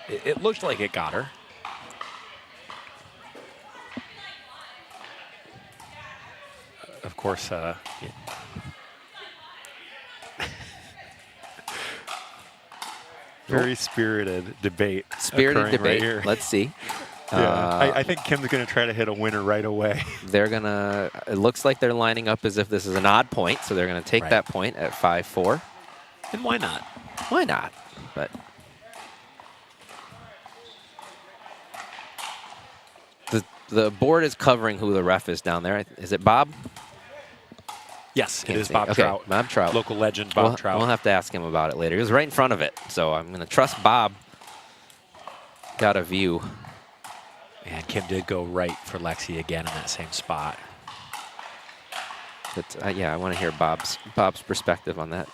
It looked like it got her. Of course, very spirited debate. Spirited occurring debate. Right here. Let's see. Yeah, I think Kim's going to try to hit a winner right away. They're going to, it looks like they're lining up as if this is an odd point, so they're going to take Right. that point at 5-4. And why not? Why not? But the board is covering who the ref is down there. Is it Bob? Yes, it Can't is see. Bob Okay, Trout. Bob Trout. Local legend Bob Trout. We'll have to ask him about it later. He was right in front of it, so I'm going to trust Bob. Got a view. And Kim did go right for Lexi again in that same spot. But yeah, I want to hear Bob's perspective on that.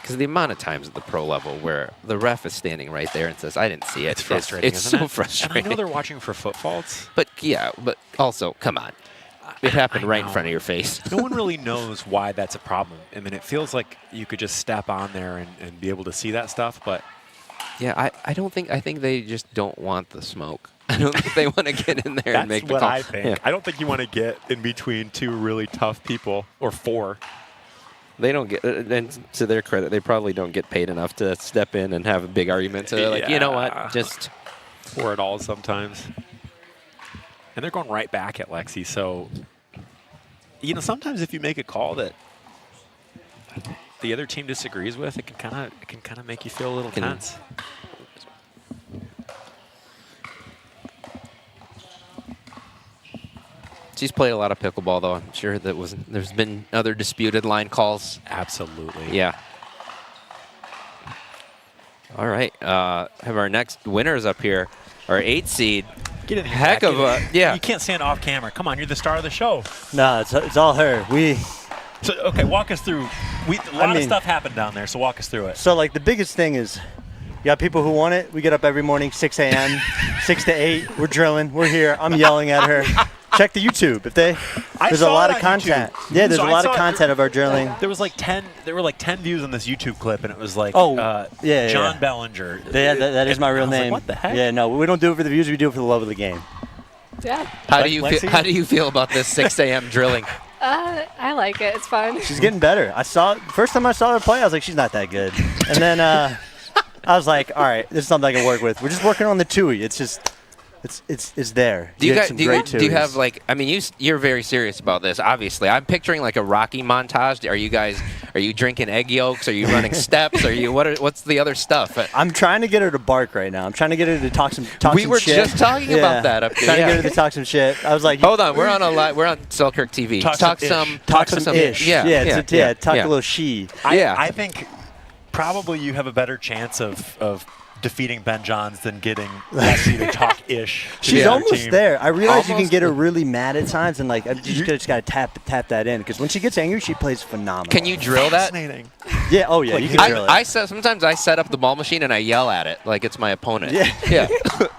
Because the amount of times at the pro level where the ref is standing right there and says, I didn't see it. It's frustrating, It's isn't so it? frustrating. And I know they're watching for foot faults. But yeah, but also, come on. It happened I right in know. front of your face. No one really knows why that's a problem. I mean, it feels like you could just step on there and be able to see that stuff, but Yeah, I don't think, I think they just don't want the smoke. I don't think they want to get in there and make the what call. I think. Yeah. I don't think you want to get in between two really tough people, or four. They don't get, and to their credit, they probably don't get paid enough to step in and have a big argument. So they're like, you know Yeah. what, just Or at all sometimes. And they're going right back at Lexi, so, you know, sometimes if you make a call that the other team disagrees with, it can kind of make you feel a little tense. she's played a lot of pickleball, though. I'm sure there's been other disputed line calls. Absolutely. Yeah. All right, have our next winners up here. Our 8 seed. Get in here. Heck Zach, of get a, in. yeah. You can't stand off camera. Come on, you're the star of the show. No, it's all her. So, okay, walk us through. A lot of stuff happened down there, so walk us through it. So like the biggest thing is, you got people who want it. We get up every morning, 6 a.m., 6 to 8. We're drilling. We're here. I'm yelling at her. Check the YouTube. There's a saw lot it of on content. YouTube. Yeah, there's So a I lot of saw it. content of our drilling. There were like 10 views on this YouTube clip, and it was like, yeah, John yeah. Bellinger. That is my real I was like, name. what the heck? Yeah, no, we don't do it for the views. We do it for the love of the game. Yeah. How do you Lexi? feel? How do you feel about this 6 a.m. drilling? I like it. It's fun. She's getting better. First time I saw her play, I was like, she's not that good. And then I was like, all right, this is something I can work with. We're just working on the TUI. It's just, it's there. Do you get guys some do great you have TUIs. like? I mean, you're very serious about this. Obviously, I'm picturing like a Rocky montage. Are you drinking egg yolks? Are you running steps? What's the other stuff? I'm trying to get her to bark right now. I'm trying to get her to talk some We were shit. just talking about that up there. Trying Yeah. to get her to talk some shit. I was like, Hold on, we're on Selkirk TV. Talk some ish. Talk a little she. I think probably you have a better chance of defeating Ben Johns than getting Lexi to talk ish. to She's the other almost team. there. I realize you can Almost. get her really mad at times, and like you just gotta tap that in, because when she gets angry, she plays phenomenal. Can you drill that? Fascinating. Yeah. Oh yeah. You can drill it. Sometimes I set up the ball machine and I yell at it like it's my opponent. Yeah.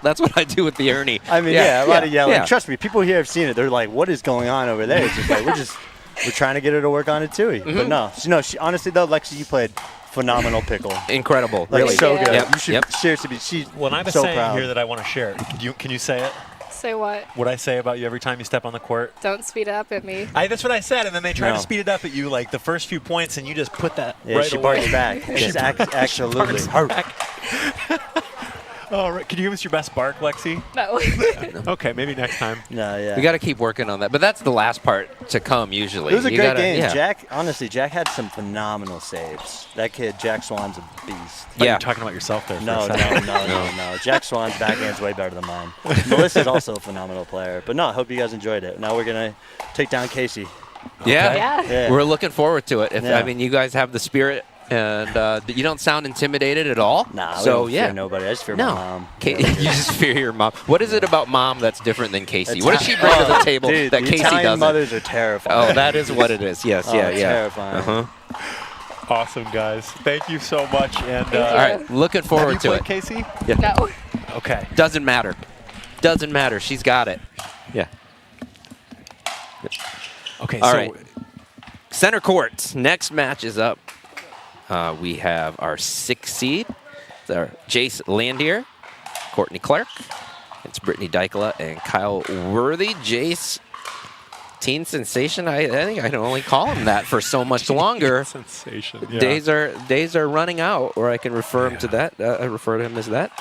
That's what I do with the Ernie. I mean, a lot of yelling. Yeah. Trust me, people here have seen it. They're like, "What is going on over there?" It's just like we're trying to get her to work on it too. But no, she honestly though, Lexi, you played phenomenal pickle. Incredible. Like Really. so Yeah. good. Yep, You should yep. seriously be. She's When I have a so saying proud. here that I want to share, can you say it? Say what? What I say about you every time you step on the court? Don't speed up at me. That's what I said, and then they try No. to speed it up at you like the first few points, and you just put that Yeah, right she away. barks back. It's absolutely. Oh, right. Can you give us your best bark, Lexi? No. Okay, maybe next time. No, yeah. We got to keep working on that. But that's the last part to come usually. It was a You great gotta- game. yeah. Jack had some phenomenal saves. That kid, Jack Swan's a beast. You're Yeah. talking about yourself there. No, for a second. no. Jack Swan's backhand's way better than mine. Melissa's also a phenomenal player. But no, I hope you guys enjoyed it. Now we're going to take down Casey. Yeah. Yeah. Yeah. We're looking forward to it. Yeah. I mean, you guys have the spirit, and you don't sound intimidated at all. Nah, we so don't yeah. fear nobody. I just fear No. my mom. You Yeah. just fear your mom. What is it about mom that's different than Casey? What does she bring to the table Dude, that the Casey Italian doesn't? mothers are terrifying. Oh, that is what it is. Yes, Oh, yeah. terrifying. Uh-huh. Awesome, guys. Thank you so much. And Thank you. All right, looking have forward you to played it. Casey? No. Okay. Doesn't matter. Doesn't matter. She's got it. Yeah. Okay. All so right. Center court. Next match is up. We have our 6th seed. It's our Jace Landier, Courtney Clark. It's Brittany Dykela and Kyle Worthy. Jace, teen sensation. I think I can only call him that for so much longer. Sensation. Yeah. Days are running out, or I can refer him to that. I refer to him as that.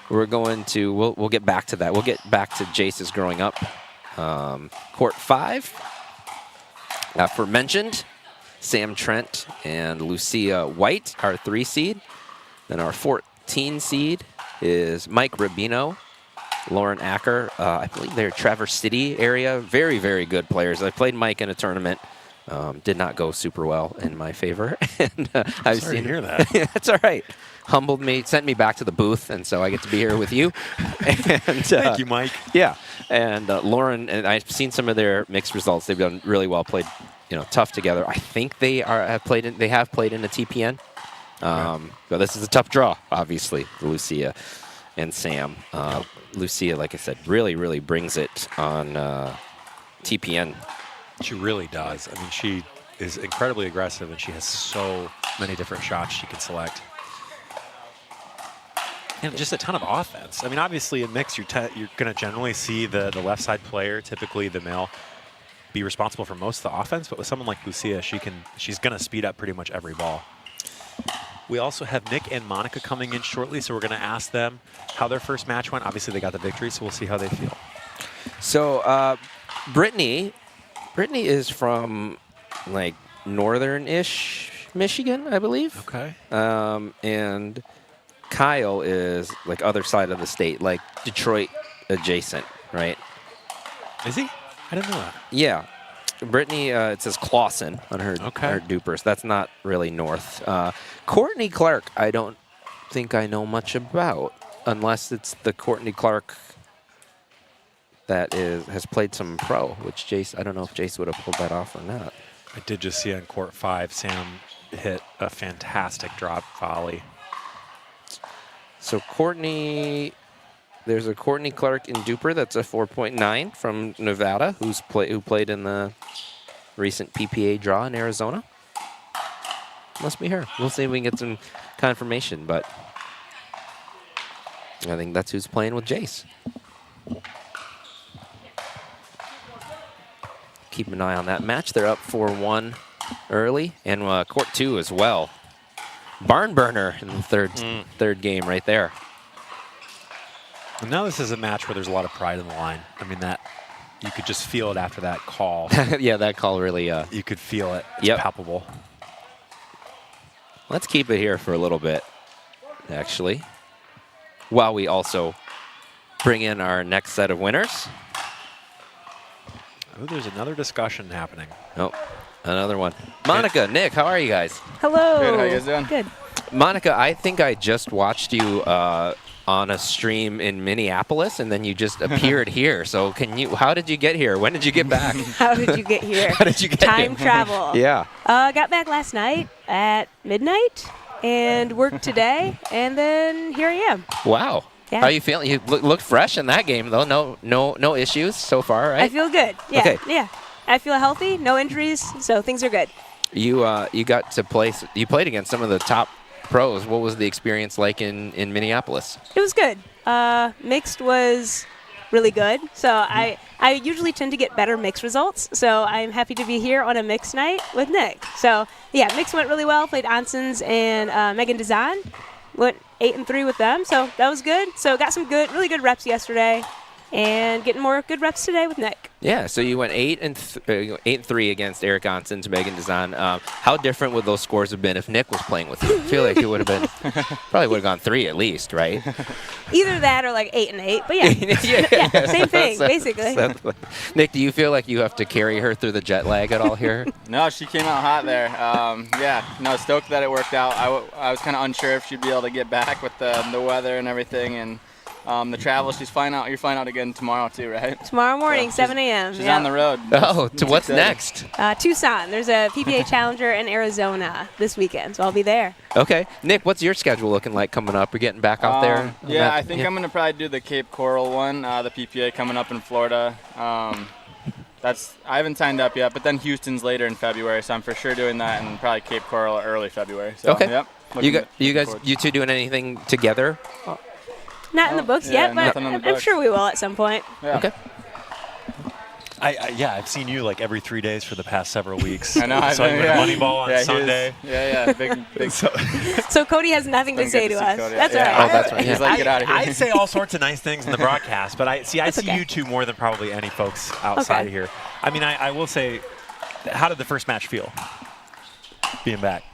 We're going to. We'll get back to that. We'll get back to Jace's growing up. Court 5. Aforementioned, Sam Trent and Lucia White, our 3 seed. Then our 14 seed is Mike Rubino, Lauren Acker. I believe they're Traverse City area. Very, very good players. I played Mike in a tournament. Did not go super well in my favor. And I've Sorry to seen hear that. That's all right. Humbled me, sent me back to the booth, and so I get to be here with you. And, Thank you, Mike. Yeah, and Lauren, and I've seen some of their mixed results. They've done really well, played, tough together. I think they have played in the TPN. But this is a tough draw, obviously, Lucia and Sam. Lucia, like I said, really, really brings it on TPN. She really does. I mean, she is incredibly aggressive, and she has so many different shots she can select. And just a ton of offense. I mean, obviously in mix, you're going to generally see the left side player, typically the male, be responsible for most of the offense. But with someone like Lucia, she's going to speed up pretty much every ball. We also have Nick and Monica coming in shortly, so we're going to ask them how their first match went. Obviously, they got the victory, so we'll see how they feel. So Brittany is from like northern-ish Michigan, I believe. Okay. And Kyle is like other side of the state, like Detroit adjacent, right? Is he? I didn't know that. Yeah. Brittany, it says Clawson on her dupers. That's not really north. Courtney Clark, I don't think I know much about, unless it's the Courtney Clark that has played some pro, which Jace, I don't know if Jace would have pulled that off or not. I did just see on court 5, Sam hit a fantastic drop volley. So Courtney, there's a Courtney Clark in duper that's a 4.9 from Nevada, who played in the recent PPA draw in Arizona. Must be her. We'll see if we can get some confirmation, but I think that's who's playing with Jace. Keep an eye on that match. They're up 4-1 early, and court 2 as well. Barn burner in the third game right there. And now this is a match where there's a lot of pride in the line. I mean, that you could just feel it after that call. Yeah, that call really... you could feel it. It's palpable. Let's keep it here for a little bit, actually, while we also bring in our next set of winners. Oh, there's another discussion happening. Oh, another one. Monica, Nick, how are you guys? Hello. Good, how you guys doing? Good. Monica, I think I just watched you on a stream in Minneapolis, and then you just appeared here. So how did you get here? When did you get back? How did you get here? How did you get Time here? travel. Yeah. Got back last night at midnight and worked today, and then here I am. Wow. Yeah. How are you feeling? You looked fresh in that game, though. No issues so far, right? I feel good. Yeah. Okay. Yeah. I feel healthy, no injuries, so things are good. You got to play. You played against some of the top pros. What was the experience like in Minneapolis? It was good. Mixed was really good. So I usually tend to get better mixed results. So I'm happy to be here on a mixed night with Nick. So yeah, mixed went really well. Played Ansons and Megan Dezan. Went 8-3 with them. So that was good. So got some really good reps yesterday, and getting more good reps today with Nick. Yeah, so you went 8-3 against Eric Onson's, Megan Dezan. How different would those scores have been if Nick was playing with you? I feel like it would have been, probably would have gone 3 at least, right? Either that or like 8-8, but yeah, yeah, same thing, basically. Nick, do you feel like you have to carry her through the jet lag at all here? No, she came out hot there. Yeah, no, stoked that it worked out. I was kind of unsure if she'd be able to get back with the weather and everything, and the travel. She's flying out. You're flying out again tomorrow too, right? Tomorrow morning, So 7 a.m. She's on the road. Oh, to what's next? Tucson. There's a PPA Challenger in Arizona this weekend, so I'll be there. Okay. Nick, what's your schedule looking like coming up? You're getting back out there? Yeah, I think I'm going to probably do the Cape Coral one, the PPA coming up in Florida. I haven't signed up yet, but then Houston's later in February, so I'm for sure doing that, and probably Cape Coral early February. So, Okay. Yep, you two doing anything together? Not in the books yet, but I'm sure we will at some point. Yeah. Okay. I've seen you like every 3 days for the past several weeks. I know. So I went Moneyball on Sunday. Big. So Cody has nothing to say to us. Cody. That's Yeah. all right. Oh, that's right. He's like, get out of here. I'd say all sorts of nice things in the broadcast, but I see okay. you two more than probably any folks outside of here. I mean, I will say, how did the first match feel? Being back.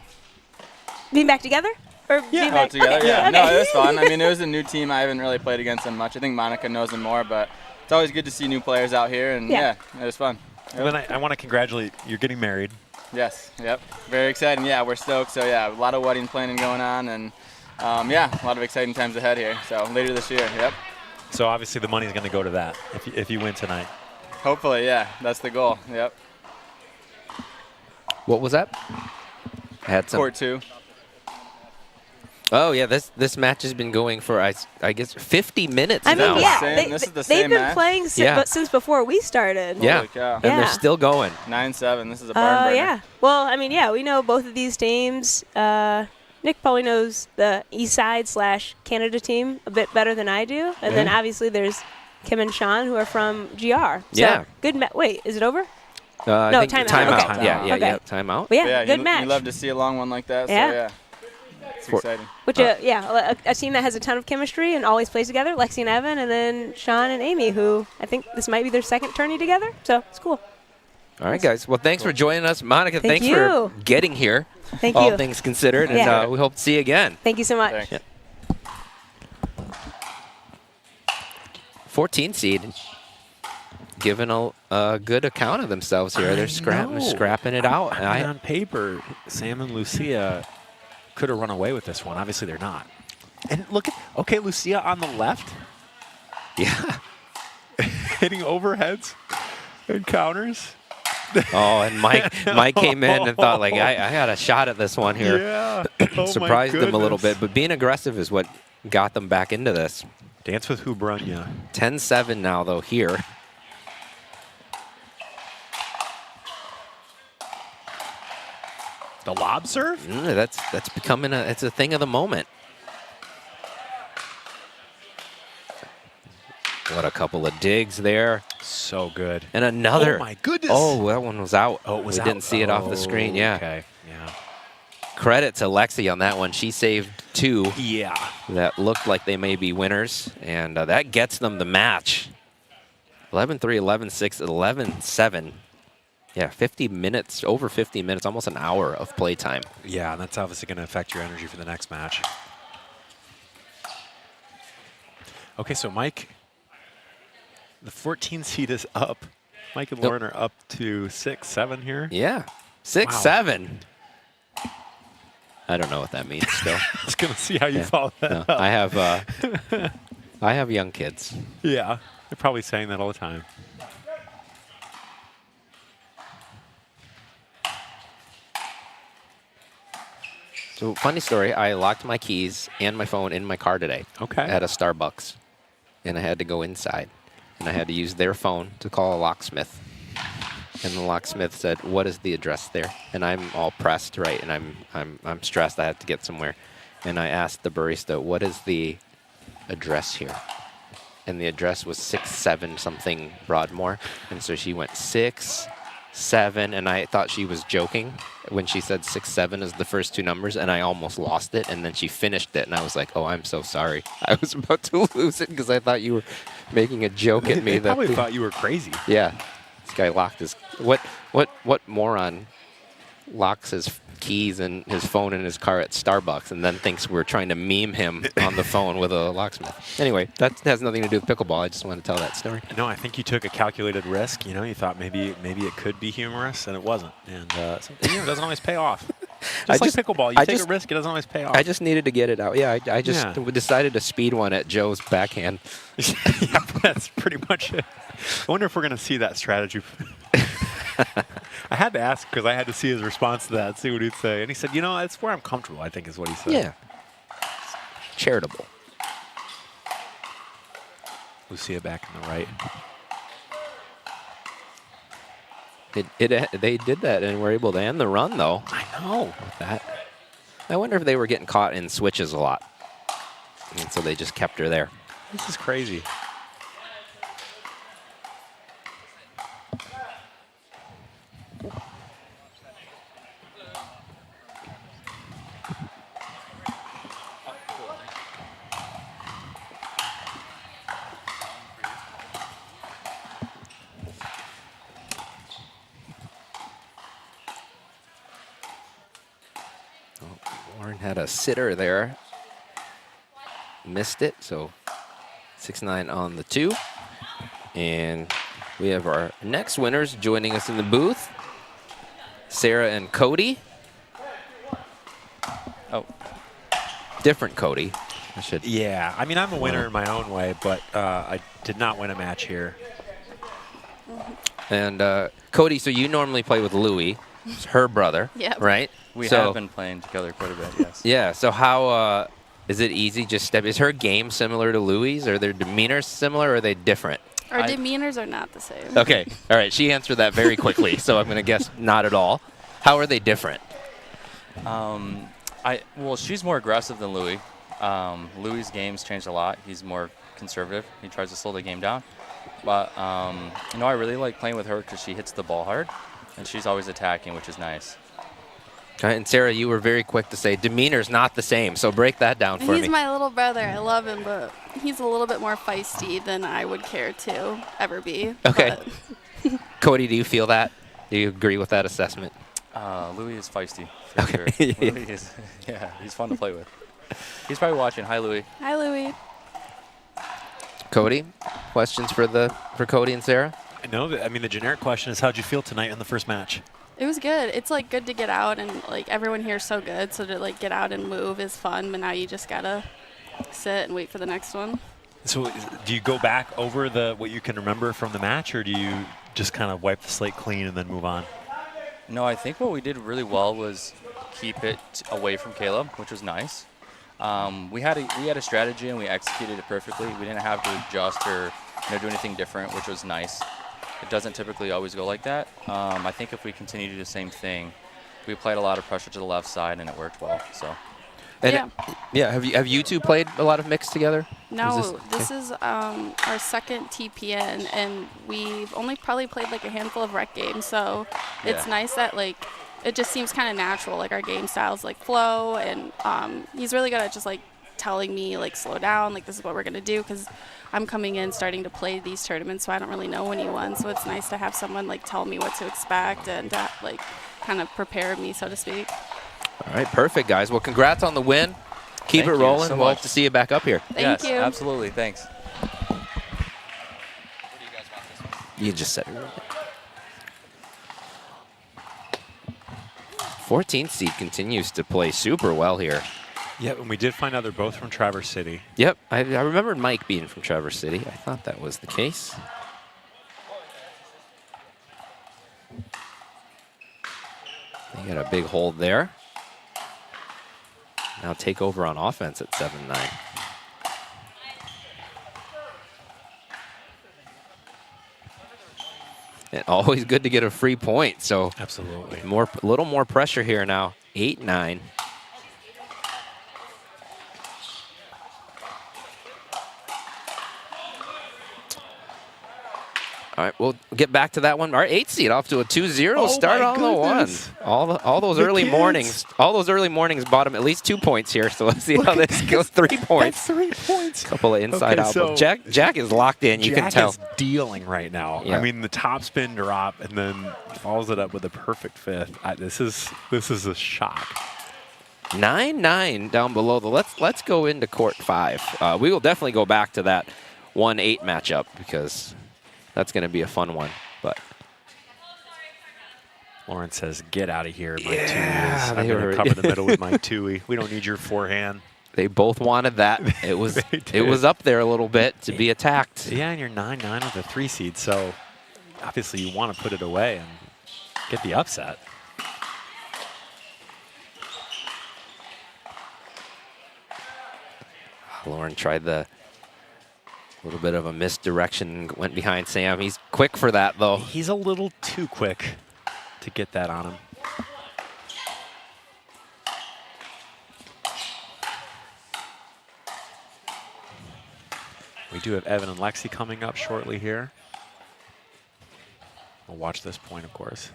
Being back together? Or being back together. Okay. Yeah. Okay. No, it was fun. I mean, it was a new team. I haven't really played against them much. I think Monica knows them more, but it's always good to see new players out here, and yeah it was fun. Yep. Well, then I want to congratulate you're getting married. Yes. Yep. Very exciting. Yeah, we're stoked. So yeah, a lot of wedding planning going on, and a lot of exciting times ahead here. So later this year. Yep. So obviously the money's going to go to that if you win tonight. Hopefully, yeah. That's the goal. Yep. What was that? I had some. Court 2. Oh yeah, this match has been going for I guess 50 minutes I now. mean, yeah, This is the they've same been match? playing since before we started. Yeah, Holy cow. and Yeah. they're still going. 9-7. This is a barn burner. Yeah. Well, I mean, yeah, we know both of these teams. Nick probably knows the East Side / Canada team a bit better than I do, and then obviously there's Kim and Sean who are from GR. So Yeah. Good. Wait, is it over? I No, think timeout. timeout. Okay. Yeah, Okay. timeout. But yeah, Yeah, good you match. love to see a long one like that. Yeah. So yeah, it's For- exciting. Which, a team that has a ton of chemistry and always plays together, Lexi and Evan, and then Sean and Amy, who I think this might be their second tourney together. So it's cool. All right, guys. Well, thanks for joining us. Monica, Thank thanks you. for getting here. Thank all you. things considered, and Yeah. we hope to see you again. Thank you so much. Thanks. Yeah. 14 seed, giving a good account of themselves here. They're scrapping it out. I mean, on paper, Sam and Lucia could have run away with this one. Obviously, they're not. And look at Lucia on the left, Yeah. hitting overheads and counters. Oh, and Mike came in and thought, like, I got a shot at this one here. Yeah. Oh, my Surprised them a little goodness. bit, but being aggressive is what got them back into this. Dance with Hubrunya. 10-7 now, though, here. The lob serve? That's becoming it's a thing of the moment. What a couple of digs there. So good. And another. Oh, my goodness. Oh, that one was out. Oh, it was we out. didn't see it off the screen. Yeah. Okay. Yeah. Credit to Lexi on that one. She saved two Yeah. that looked like they may be winners, and that gets them the match. 11-3, 11-6, 11-7. Yeah, 50 minutes, over 50 minutes, almost an hour of play time. Yeah, and that's obviously going to affect your energy for the next match. Okay, so Mike, the 14 seed is up. Mike and Lauren are up to 6-7 here. Yeah, 6-7. I don't know what that means still. I was going to see how you follow that No, up. I have young kids. Yeah, they're probably saying that all the time. So, funny story, I locked my keys and my phone in my car today. Okay. At a Starbucks. And I had to go inside. And I had to use their phone to call a locksmith. And the locksmith said, "What is the address there?" And I'm all pressed, right? And I'm stressed. I have to get somewhere. And I asked the barista, "What is the address here?" And the address was 67 something Broadmoor. And so she went 6, 7, and I thought she was joking when she said 6-7 is the first two numbers, and I almost lost it. And then she finished it, and I was like, "Oh, I'm so sorry." I was about to lose it because I thought you were making a joke at me. They probably thought you were crazy. Yeah, this guy locked his what moron locks his keys and his phone in his car at Starbucks and then thinks we're trying to meme him on the phone with a locksmith. Anyway, that has nothing to do with pickleball. I just want to tell that story. No, I think you took a calculated risk. You know, you thought maybe it could be humorous, and it wasn't. And something it doesn't always pay off. Just like pickleball, you take a risk, it doesn't always pay off. I just needed to get it out. Yeah, I just decided to speed one at Joe's backhand. Yeah, that's pretty much it. I wonder if we're going to see that strategy. I had to ask because I had to see his response to that, see what he'd say. And he said, it's where I'm comfortable, I think is what he said. Yeah. Charitable. Lucia back in the right. They did that and were able to end the run, though. I know. With that. I wonder if they were getting caught in switches a lot. And so they just kept her there. This is crazy. Lauren had a sitter there. Missed it, so 6-9 on the 2. And we have our next winners joining us in the booth. Sarah and Cody. Oh, different Cody. Yeah, I mean, I'm a winner in my own way, but I did not win a match here. And Cody, so you normally play with Louie, her brother, Yep. right? We So- have been playing together quite a bit, yes. Yeah, so how Is it easy? Just step. Is her game similar to Louis? Are their demeanors similar, or are they different? Our demeanors are not the same. Okay. All right. She answered that very quickly, so I'm going to guess not at all. How are they different? Well, she's more aggressive than Louis. Louis' game's changed a lot. He's more conservative. He tries to slow the game down. But, I really like playing with her because she hits the ball hard, and she's always attacking, which is nice. All right, and Sarah, you were very quick to say demeanor's not the same, so break that down for me. He's my little brother. I love him, but he's a little bit more feisty than I would care to ever be. Okay. Cody, do you feel that? Do you agree with that assessment? Louis is feisty, for sure. Louis is, he's fun to play with. He's probably watching. Hi, Louis. Hi, Louis. Cody, questions for Cody and Sarah? No, I mean, the generic question is, how'd you feel tonight in the first match? It was good. It's like good to get out, and like everyone here is so good, so to like get out and move is fun, but now you just gotta sit and wait for the next one. So do you go back over what you can remember from the match, or do you just kind of wipe the slate clean and then move on? No, I think what we did really well was keep it away from Caleb, which was nice. We had a strategy and we executed it perfectly. We didn't have to adjust or do anything different, which was nice. It doesn't typically always go like that. I think if we continue to do the same thing, we applied a lot of pressure to the left side and it worked well. So. And have you two played a lot of mix together? No, this is our second TPN, and we've only probably played like a handful of rec games. So it's nice that like it just seems kind of natural. Like our game styles like flow, and he's really good at just like telling me like slow down, like this is what we're gonna do, because I'm coming in starting to play these tournaments, so I don't really know anyone. So it's nice to have someone like tell me what to expect and like kind of prepare me, so to speak. All right, perfect, guys. Well, congrats on the win. Keep it rolling. We'll hope to see you back up here. Thank you. Absolutely. Thanks. You just said it. 14th seed continues to play super well here. Yeah, and we did find out they're both from Traverse City. Yep, I remembered Mike being from Traverse City. I thought that was the case. They got a big hold there. Now take over on offense at 7-9. And always good to get a free point. So absolutely, a little more pressure here now. 8-9. All right, we'll get back to that one. Our 8th seed off to a 2-0 start on the one. All those early mornings bought him at least 2 points here. So let's see how this goes. 3 points. That's 3 points. Couple of inside out. So Jack is locked in. You can tell. Jack is dealing right now. Yeah. I mean, the top spin drop and then follows it up with a perfect fifth. This is a shock. 9-9 down below. Let's go into court 5. We will definitely go back to that 1-8 matchup because that's going to be a fun one. But Lauren says, "Get out of here, my yeah, I'm going to cover the middle with my Tui. We don't need your forehand." They both wanted that. It was up there a little bit to be attacked. Yeah, and you're 9-9 with a 3 seed, so obviously you want to put it away and get the upset. Lauren tried the little bit of a misdirection, went behind Sam. He's quick for that, though. He's a little too quick to get that on him. We do have Evan and Lexi coming up shortly here. We'll watch this point, of course.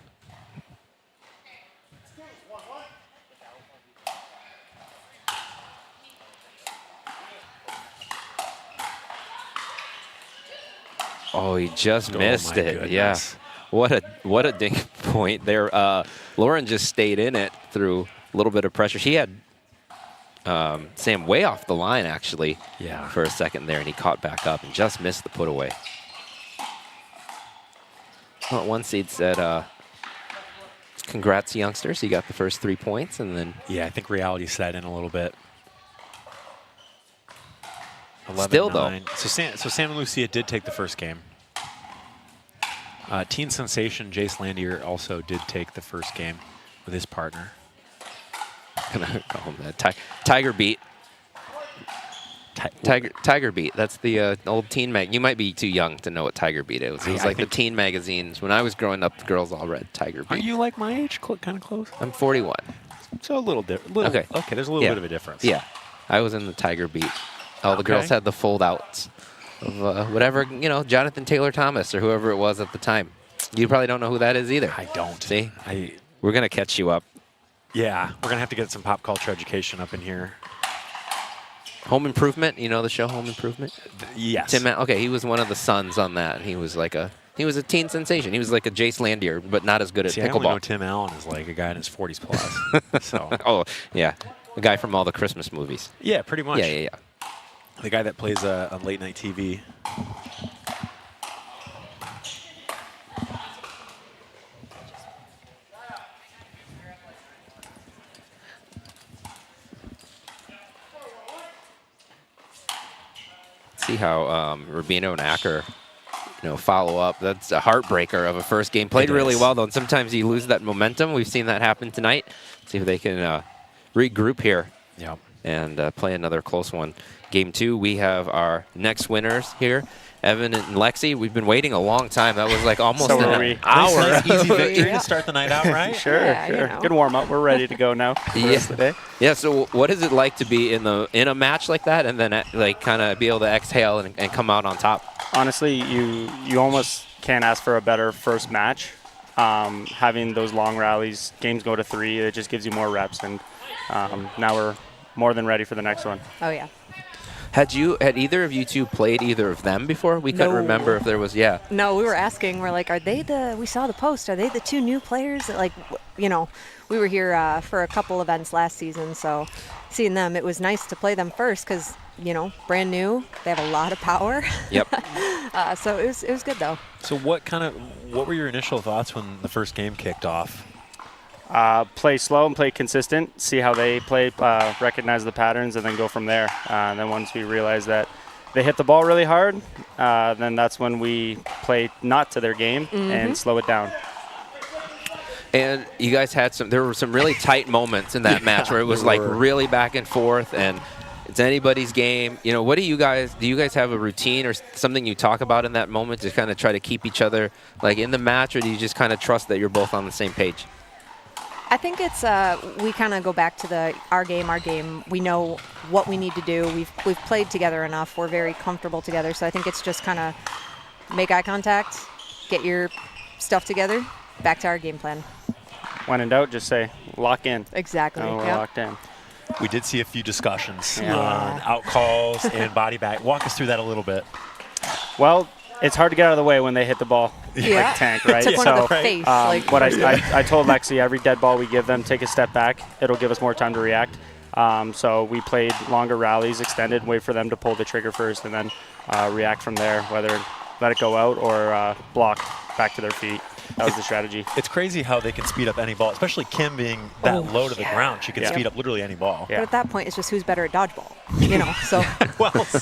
Oh, he just missed it. Goodness. Yeah. What a dink point there. Lauren just stayed in it through a little bit of pressure. She had Sam way off the line, actually, for a second there, and he caught back up and just missed the put away. Well, one seed said, congrats, youngsters. You got the first 3 points, and then... Yeah, I think reality set in a little bit. Still, though. So Sam and Lucia did take the first game. Teen Sensation Jace Landier also did take the first game with his partner. Gonna call him that. Tiger beat. Tiger Beat. That's the old teen mag. You might be too young to know what Tiger Beat is. It was like the teen magazines. When I was growing up, the girls all read Tiger Beat. Are you like my age? Kind of close? I'm 41. So a little different. Okay. Okay, there's a little bit of a difference. Yeah. I was in the Tiger Beat. All the girls had the fold-outs of whatever, Jonathan Taylor Thomas or whoever it was at the time. You probably don't know who that is either. I don't. See? We're going to catch you up. Yeah, we're going to have to get some pop culture education up in here. Home Improvement, you know the show Home Improvement? Yes. Okay, he was one of the sons on that. He was a teen sensation. He was like a Jace Landier, but not as good at pickleball. I only know Tim Allen is like a guy in his 40s plus. So. Oh, yeah. The guy from all the Christmas movies. Yeah, pretty much. Yeah. The guy that plays on late night TV. See how Rubino and Acker, follow up. That's a heartbreaker of a first game. Played really well, though, and sometimes you lose that momentum. We've seen that happen tonight. See if they can regroup here and play another close one. Game 2, we have our next winners here, Evan and Lexi. We've been waiting a long time. That was like almost an hour. Nice, easy victory to start the night out, right? Sure. Good warm-up. We're ready to go now for the rest of the day. Yeah, so what is it like to be in a match like that and then kind of be able to exhale and come out on top? Honestly, you almost can't ask for a better first match. Having those long rallies, games go to 3, it just gives you more reps, and now we're more than ready for the next one. Oh, yeah. Had either of you two played either of them before? We couldn't remember if there was, No, we were asking. We're like, we saw the post. Are they the 2 new players? That, we were here for a couple events last season, so seeing them, it was nice to play them first because, brand new. They have a lot of power. Yep. So it was good, though. So what were your initial thoughts when the first game kicked off? Play slow and play consistent, see how they play, recognize the patterns, and then go from there. And then once we realize that they hit the ball really hard, then that's when we play not to their game and slow it down. And you guys there were some really tight moments in that match where it was like really back and forth, and it's anybody's game. What do you guys have a routine or something you talk about in that moment to kind of try to keep each other like in the match, or do you just kind of trust that you're both on the same page? I think it's we kind of go back to our game. We know what we need to do. We've played together enough. We're very comfortable together. So I think it's just kind of make eye contact, get your stuff together, back to our game plan. When in doubt, just say lock in. Exactly. We're locked in. We did see a few discussions on out calls and body back. Walk us through that a little bit. Well, it's hard to get out of the way when they hit the ball like a tank, right? Took one to the face. What I told Lexi, every dead ball we give them, take a step back. It'll give us more time to react. So we played longer rallies, extended, wait for them to pull the trigger first, and then react from there, whether let it go out or block back to their feet. That was the strategy. It's crazy how they can speed up any ball, especially Kim being that low to the ground. She can speed up literally any ball. But at that point, it's just who's better at dodgeball, So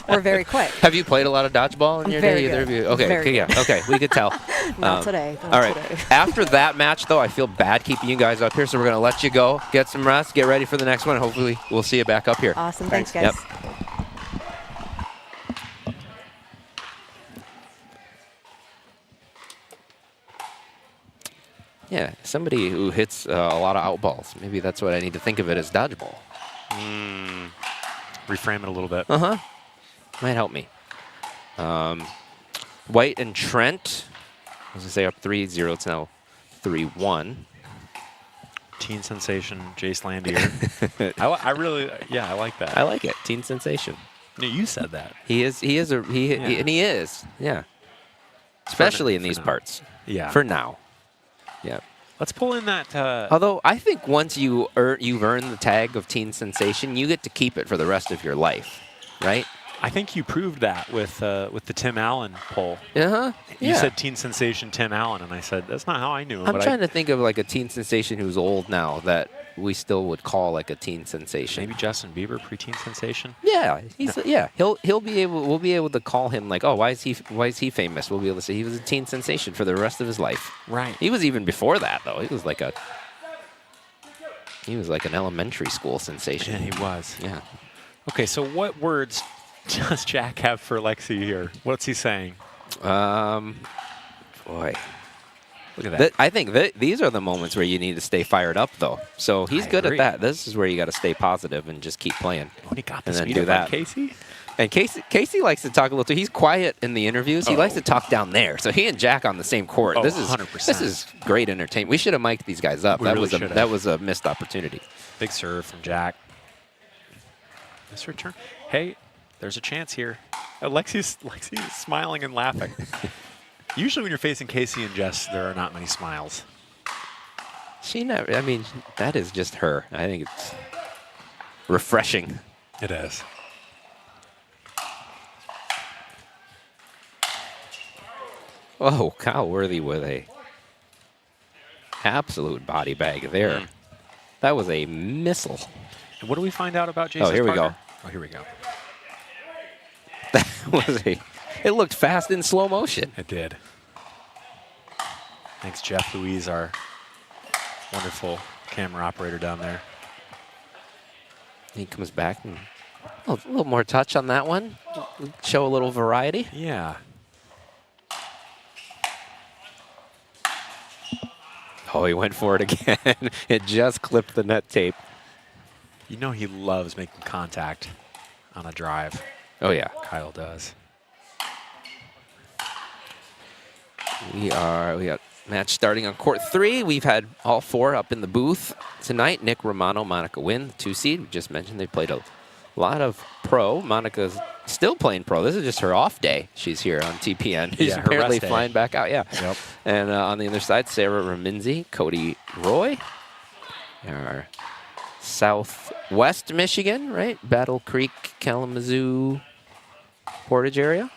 we're very quick. Have you played a lot of dodgeball in your day? Either of you? Okay, okay, we could tell. Not today. All right. After that match, though, I feel bad keeping you guys up here, so we're going to let you go, get some rest, get ready for the next one. Hopefully, we'll see you back up here. Awesome. Thanks guys. Yep. Yeah, somebody who hits a lot of outballs. Maybe that's what I need to think of it as dodgeball. Reframe it a little bit. Might help me. White and Trent, I was going to say up 3-0. It's now 3-1. Teen sensation, Jace Landier. I really, I like that. I like it. Teen sensation. No, you said that. He is, yeah. Especially in these parts. Yeah. For now. Yeah. Let's pull in that. Although I think once you've earned the tag of teen sensation, you get to keep it for the rest of your life, right? I think you proved that with the Tim Allen poll. You said teen sensation Tim Allen, and I said that's not how I knew him. I'm trying to think of like a teen sensation who's old now that we still would call like a teen sensation. Maybe Justin Bieber, preteen sensation. Yeah, We'll be able to call him like, oh, why is he famous? We'll be able to say he was a teen sensation for the rest of his life. Right. He was even before that though. He was like an elementary school sensation. Yeah, he was. Yeah. Okay, so what words does Jack have for Lexi here? What's he saying? Boy. Look at that. I think these are the moments where you need to stay fired up, though. So he's good at that. This is where you got to stay positive and just keep playing. When he got and this then meet do up that. on Casey? And Casey likes to talk a little too. He's quiet in the interviews. He likes to talk down there. So he and Jack on the same court. Oh, This is 100%. This is great entertainment. We should have mic'd these guys up. We That really was should've. that was a missed opportunity. Big serve from Jack. Nice return. Hey, there's a chance here. Lexi's smiling and laughing. Usually when you're facing Casey and Jess, there are not many smiles. She never. I mean, that is just her. I think it's refreshing. It is. Oh, Kyle Worthy with a absolute body bag there. That was a missile. And what do we find out about Jason's here we partner? go. Oh, here we go. That was a. It looked fast in slow motion. It did. Thanks, Jeff Louise, our wonderful camera operator down there. He comes back and a little more touch on that one. Show a little variety. Yeah. Oh, he went for it again. It just clipped the net tape. You know he loves making contact on a drive. Oh, yeah. Kyle does. We got match starting on court 3. We've had all 4 up in the booth tonight. Nick Romano, Monica Wynn, the 2 seed. We just mentioned they played a lot of pro. Monica's still playing pro. This is just her off day. She's here on TPN. She's her apparently rest day. flying back out. Yeah. Yep. And on the other side, Sarah Raminzi, Cody Roy. Our Southwest Michigan, right? Battle Creek, Kalamazoo, Portage area.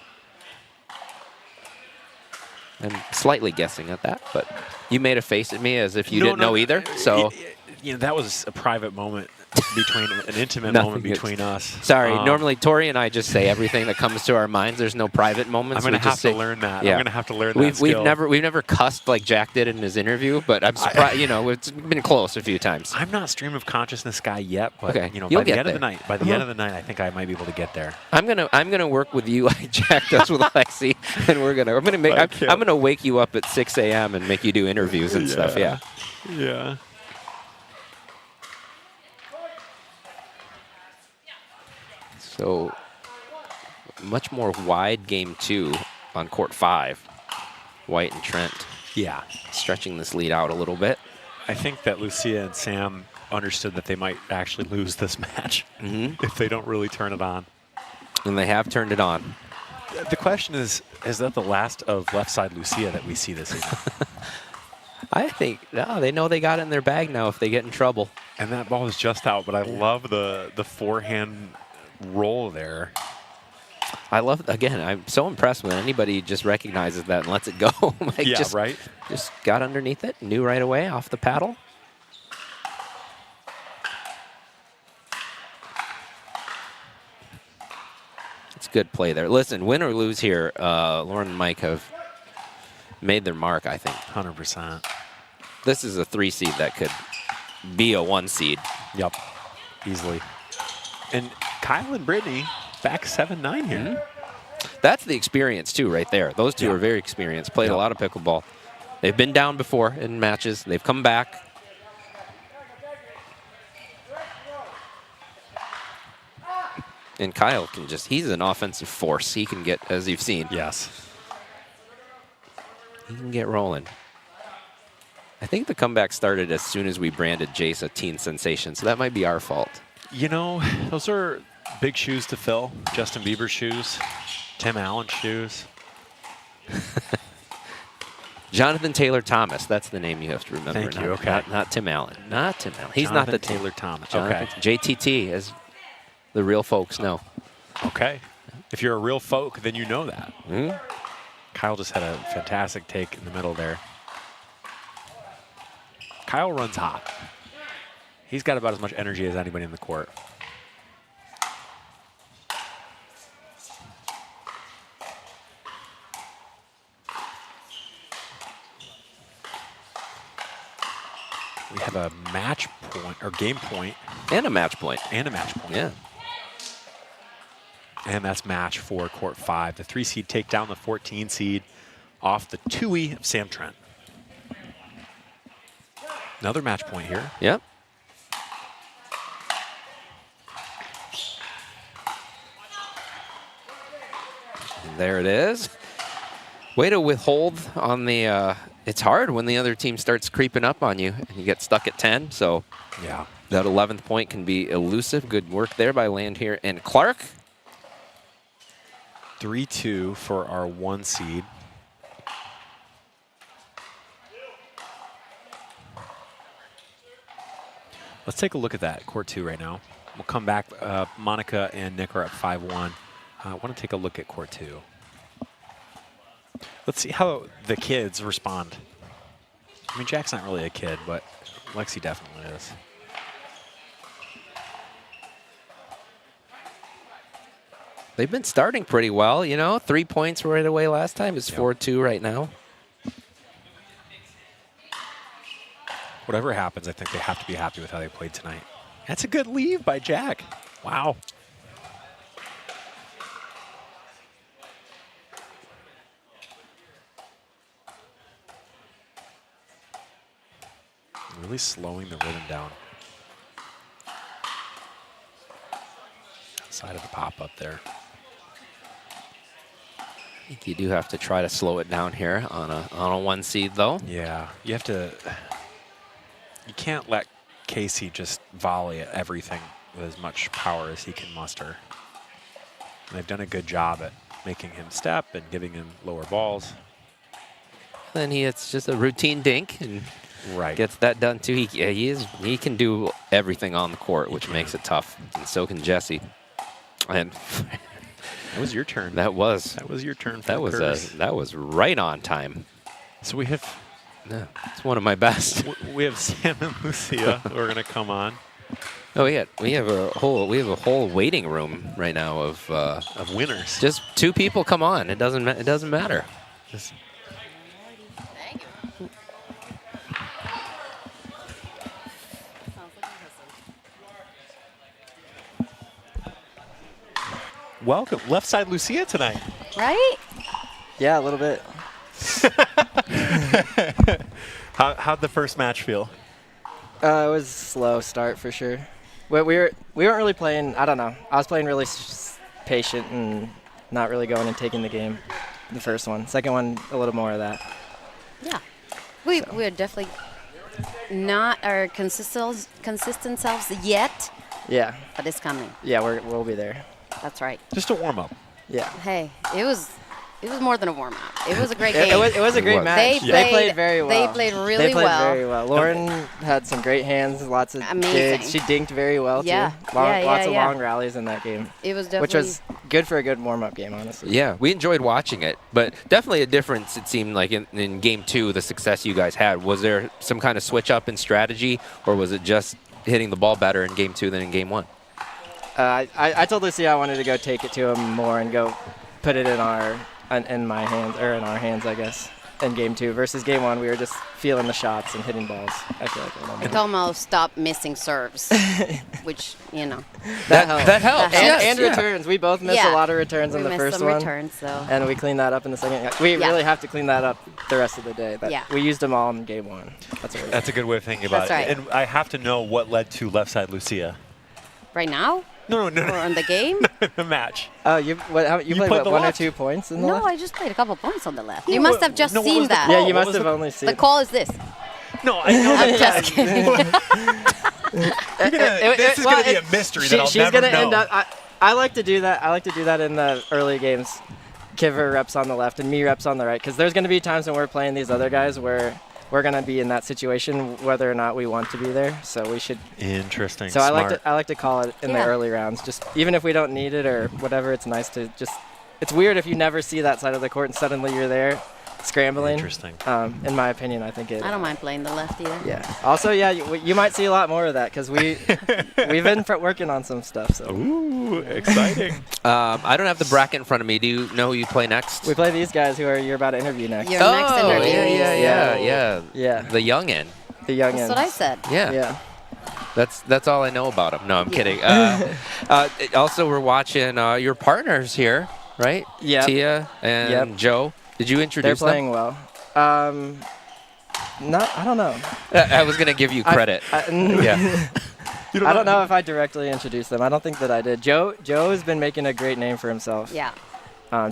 I'm slightly guessing at that, but you made a face at me as if you didn't know either. So You know, that was a private moment between an intimate Nothing moment between us. Sorry, normally Tori and I just say everything that comes to our minds. There's no private moments. I'm going We to have just to say- learn that. Yeah. I'm going to have to learn that We've skill. never cussed like Jack did in his interview, but I'm surprised. You know, it's been close a few times. I'm not stream of consciousness guy yet, but Okay, you know, you'll by the get end of there. the night, I think I might be able to get there. I'm gonna work with you like Jack does with Lexi, and I'm gonna wake you up at 6 a.m. and make you do interviews and stuff. Yeah. Yeah. So much more wide game 2 on court 5. White and Trent. Yeah. Stretching this lead out a little bit. I think that Lucia and Sam understood that they might actually lose this match if they don't really turn it on. And they have turned it on. The question is that the last of left side Lucia that we see this season? I think they know they got it in their bag now if they get in trouble. And that ball is just out, but I love the forehand roll there. I love, again, I'm so impressed when anybody just recognizes that and lets it go. Like Yeah, just, right? Just got underneath it, knew right away off the paddle. It's good play there. Listen, win or lose here, Lauren and Mike have made their mark, I think. 100%. This is a 3 seed that could be a 1 seed. Yep, easily. And Kyle and Brittany back 7-9 here. That's the experience, too, right there. Those two are very experienced, played a lot of pickleball. They've been down before in matches. They've come back. And Kyle can he's an offensive force. He can get, as you've seen. Yes. He can get rolling. I think the comeback started as soon as we branded Jace a teen sensation, so that might be our fault. You know, those are big shoes to fill. Justin Bieber's shoes, Tim Allen's shoes. Jonathan Taylor Thomas, that's the name you have to remember. Thank you, okay. Not Tim Allen. Not Tim Allen. He's not the Taylor Thomas. Jonathan, Okay. JTT, as the real folks know. Okay. If you're a real folk, then you know that. Kyle just had a fantastic take in the middle there. Kyle runs hot. He's got about as much energy as anybody in the court. We have a match point, or game point. And a match point. And a match point. Yeah. And that's match for court 5. The 3 seed take down the 14 seed off the 2E of Sam Trent. Another match point here. Yep. And there it is. Way to withhold on the, it's hard when the other team starts creeping up on you and you get stuck at 10. So yeah, that 11th point can be elusive. Good work there by Landhier and Clark. 3-2 for our 1 seed. Let's take a look at that, court 2 right now. We'll come back. Monica and Nick are at 5-1. I want to take a look at court 2. Let's see how the kids respond. I mean, Jack's not really a kid, but Lexi definitely is. They've been starting pretty well, you know. 3 points right away last time. It's 4-2 right now. Whatever happens, I think they have to be happy with how they played tonight. That's a good leave by Jack. Wow. Really slowing the rhythm down. Side of the pop-up there. I think you do have to try to slow it down here on a 1 seed, though. Yeah, you have to. You can't let Casey just volley at everything with as much power as he can muster. And they've done a good job at making him step and giving him lower balls. Then it's just a routine dink and gets that done too. He can do everything on the court, which makes it tough. And so can Jesse. And that was your turn. That was your turn. That was right on time. So we have. Yeah, it's one of my best. We have Sam and Lucia who are going to come on. Oh yeah, we have a whole waiting room right now of winners. Just 2 people come on. It doesn't matter. Welcome, left side Lucia tonight. Right? Yeah, a little bit. How'd the first match feel? It was a slow start for sure. We weren't really playing. I don't know. I was playing really patient and not really going and taking the game. The first one, second one, a little more of that. Yeah, we're definitely not our consistent selves yet. Yeah. But it's coming. Yeah, we'll be there. That's right. Just a warm up. Yeah. Hey, it was more than a warm up. It was a great game. It was a great match. They played very well. They played really well. They played very well. Lauren had some great hands, lots of digs. She dinked very well too. Lots of long rallies in that game. It was definitely, which was good for a good warm up game, honestly. Yeah, we enjoyed watching it, but definitely a difference. It seemed like in game 2, the success you guys had. Was there some kind of switch up in strategy, or was it just hitting the ball better in game 2 than in game 1? I told Lucia I wanted to go take it to him more and go put it in our hands, I guess, in game 2 versus game 1. We were just feeling the shots and hitting balls. I feel like a little more. Tomo stopped missing serves, which that helps. That And returns. We both missed a lot of returns in the first one. Returns, so. And we cleaned that up in the second. We really have to clean that up the rest of the day. We used them all in game 1. That's a good way of thinking about That's it. right. And I have to know what led to left side Lucia. Right now? No. Or in the game? The match. Oh, you played what, 1 or 2 points in the left? No, I just played a couple points on the left. You must have just seen that. Yeah, you must have only seen. The call is this. No, I know I'm just kidding. This is going to be a mystery that I'll she's never gonna know. end up. I like to do that. I like to do that in the early games. Give her reps on the left and me reps on the right, because there's going to be times when we're playing these other guys where we're going to be in that situation whether or not we want to be there. So we should. Interesting. So Smart. I like to call it in the early rounds. Just even if we don't need it or whatever, it's nice to just. It's weird if you never see that side of the court and suddenly you're there, scrambling. Interesting. In my opinion, I think it. I don't mind playing the left either. Yeah. Also, you might see a lot more of that because we've been working on some stuff. So. Ooh, exciting. I don't have the bracket in front of me. Do you know who you play next? We play these guys who you're about to interview next. Your next interview. Yeah. Yeah. The youngin. The youngins. That's what I said. Yeah. Yeah. That's all I know about him. No, I'm kidding. Also, we're watching your partners here, right? Yep. Tia and Joe. Did you introduce They're playing well. No, I don't know. I was going to give you credit. Yeah. I don't know if I directly introduced them. I don't think that I did. Joe has been making a great name for himself. Yeah.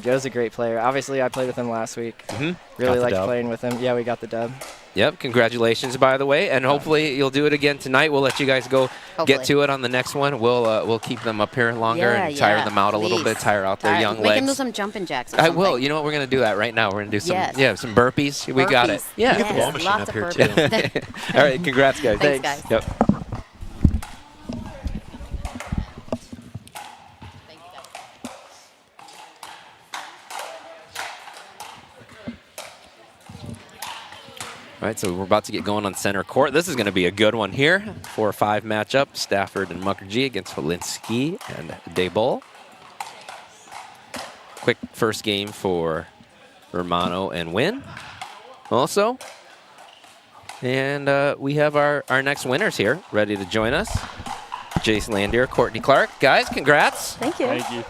Joe's a great player. Obviously, I played with him last week. Mm-hmm. Really liked playing with him. Yeah, we got the dub. Yep, congratulations, by the way, and hopefully you'll do it again tonight. We'll let you guys go get to it on the next one. We'll keep them up here longer and tire them out a little bit, tire out their young legs. Make them do some jumping jacks or I something. will. You know what? We're going to do that right now. We're going to do some burpees. We got it. Yeah. Get the ball machine up here, too. All right, congrats, guys. Thanks, guys. Yep. All right, so we're about to get going on center court. This is going to be a good one here. 4-5 matchup, Stafford and Mukherjee against Holinsky and Daybol. Quick first game for Romano and Wynn also. And we have our next winners here ready to join us. Jason Landier, Courtney Clark. Guys, congrats. Thank you. Thank you.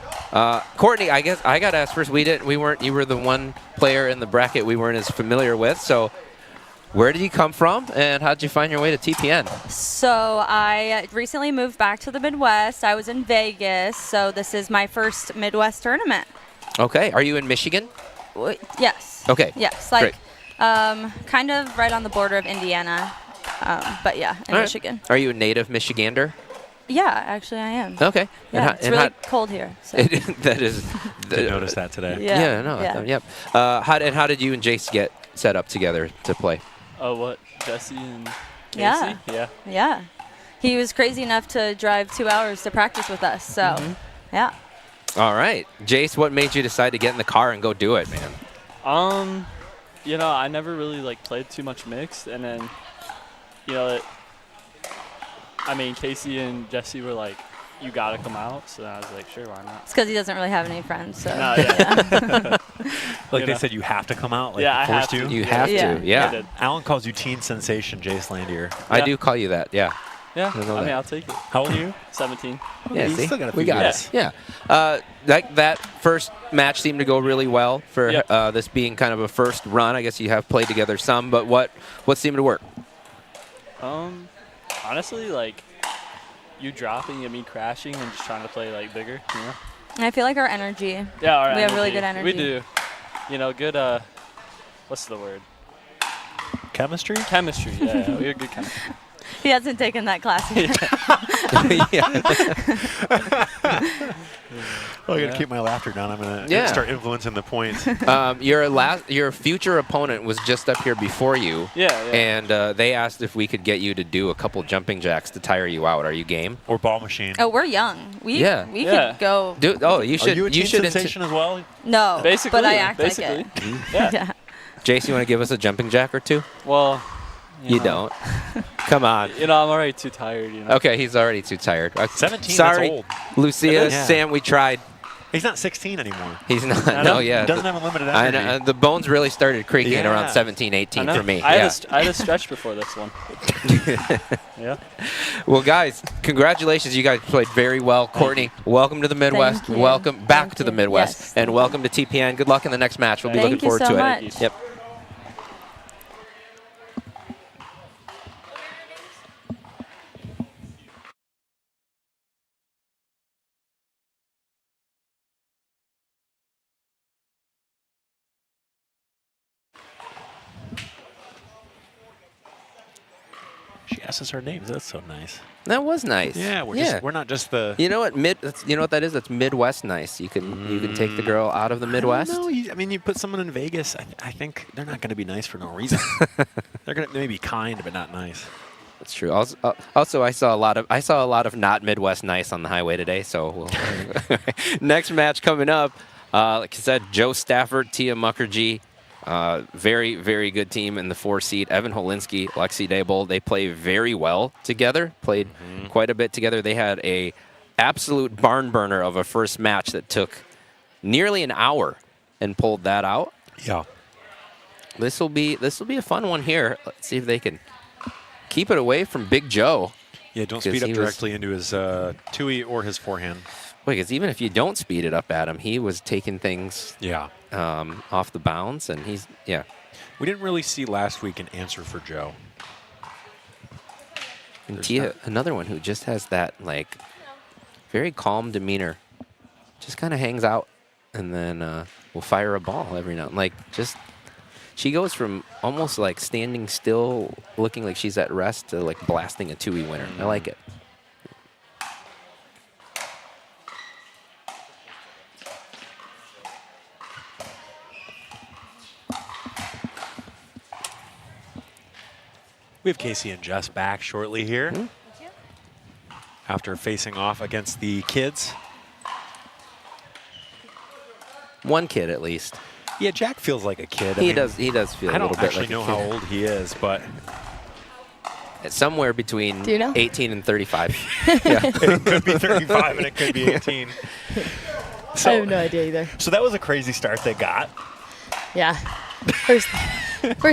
Courtney, I guess I got to ask first. You were the one player in the bracket we weren't as familiar with, so where did you come from, and how did you find your way to TPN? So I recently moved back to the Midwest. I was in Vegas, so this is my first Midwest tournament. Okay. Are you in Michigan? Yes. Okay. Yes, like kind of right on the border of Indiana, but yeah, in Michigan. Are you a native Michigander? Yeah, actually I am. Okay. Yeah, it's really cold here. So. That is. Did notice that today. Yeah. Yep. How did you and Jace get set up together to play? Oh, what? Jesse and Casey? Yeah. Yeah. He was crazy enough to drive 2 hours to practice with us. So, yeah. All right. Jace, what made you decide to get in the car and go do it, man? You know, I never really played too much mixed, and then, Casey and Jesse were like, you gotta come out, so I was like, sure, why not? It's because he doesn't really have any friends. So. No, yeah. They said you have to come out. Yeah, I forced have to. You have to. Yeah. Alan calls you teen sensation, Jace Landier. Yeah. I do call you that. Yeah. Yeah. I'll take it. How old are you? 17. Yeah. You see? still got a few we got years. it. Yeah. That first match seemed to go really well for this being kind of a first run. I guess you have played together some, but what seemed to work? Honestly, you dropping and me crashing and just trying to play bigger, you know? And I feel like our energy. Yeah, we have really good energy. We do. Good, what's the word? Chemistry? Chemistry, yeah. We have good chemistry. He hasn't taken that class yet. Well, I got to keep my laughter down. I'm going to start influencing the points. Your future opponent was just up here before you. Yeah. And they asked if we could get you to do a couple jumping jacks to tire you out. Are you game? Or ball machine. Oh, we're young. We could go. You should. Are you a teen sensation as well? No, basically, but I act like it. Yeah. Jace, you want to give us a jumping jack or two? Well, you don't. Come on. I'm already too tired. Okay, he's already too tired. 17. Sorry, that's old. Lucia, Sam, we tried. He's not 16 anymore. He's not. No, yeah. Doesn't have unlimited energy. I know, the bones really started creaking around 17, 18 for me. I had a stretch before this one. Yeah. Well, guys, congratulations. You guys played very well. Courtney, welcome to the Midwest. Welcome back to the Midwest. Yes. And welcome to TPN. Good luck in the next match. We'll be looking forward to much. it. Yep. She asked us our names. That's so nice. That was nice. Yeah, we're not just the. You know what you know what that is? That's Midwest nice. You can take the girl out of the Midwest. No, you put someone in Vegas. I think they're not going to be nice for no reason. They're going to maybe kind, but not nice. That's true. Also, I saw a lot of not Midwest nice on the highway today. So next match coming up, like I said, Joe Stafford, Tia Mukherjee. Very, very good team in the 4 seed. Evan Holinsky, Lexi Daybol, they play very well together, played quite a bit together. They had a absolute barn burner of a first match that took nearly an hour and pulled that out. Yeah. This will be a fun one here. Let's see if they can keep it away from Big Joe. Yeah, don't speed up directly into his two-y or his forehand. Because even if you don't speed it up at him, he was taking things off the bounds, and he's, We didn't really see last week an answer for Joe. And Tia, another one who just has that, like, very calm demeanor. Just kind of hangs out and then will fire a ball every now and then. Like, just, she goes from almost like standing still, looking like she's at rest, to like blasting a 2-y winner. I like it. We have Casey and Jess back shortly here after facing off against the kids. One kid at least. Yeah, Jack feels like a kid. He does feel a little bit like a kid. I don't actually know how old he is, but it's somewhere between Do you know? 18 and 35. It could be 35 and it could be 18. I have no idea either. So that was a crazy start they got. Yeah. First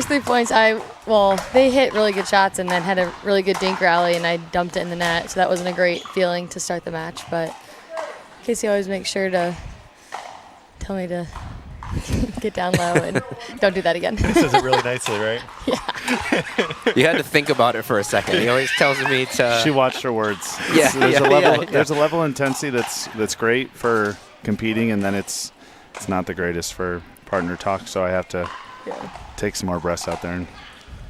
3 points, they hit really good shots and then had a really good dink rally, and I dumped it in the net, so that wasn't a great feeling to start the match. But Casey always makes sure to tell me to get down low and don't do that again. He says it really nicely, right? Yeah. You had to think about it for a second. He always tells me to. She watched her words. Yeah, There's a level of intensity that's great for competing, and then it's not the greatest for partner talk. So I have to take some more breaths out there and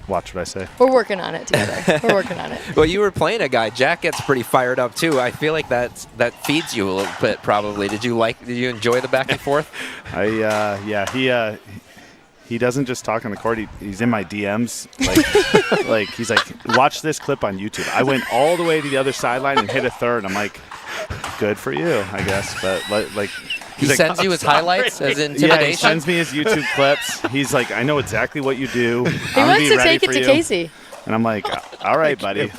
watch what I say. We're working on it together. We're working on it. Well, you were playing a guy. Jack gets pretty fired up too. I feel like that feeds you a little bit. Probably. Did you enjoy the back and forth? He doesn't just talk on the court. He's in my DMs. Like he's like, watch this clip on YouTube. I went all the way to the other sideline and hit a third. I'm like, good for you, I guess. But like. He sends you his highlights as intimidation? Yeah, he sends me his YouTube clips. He's like, I know exactly what you do. He wants to take it to Casey. And I'm like, all right, buddy.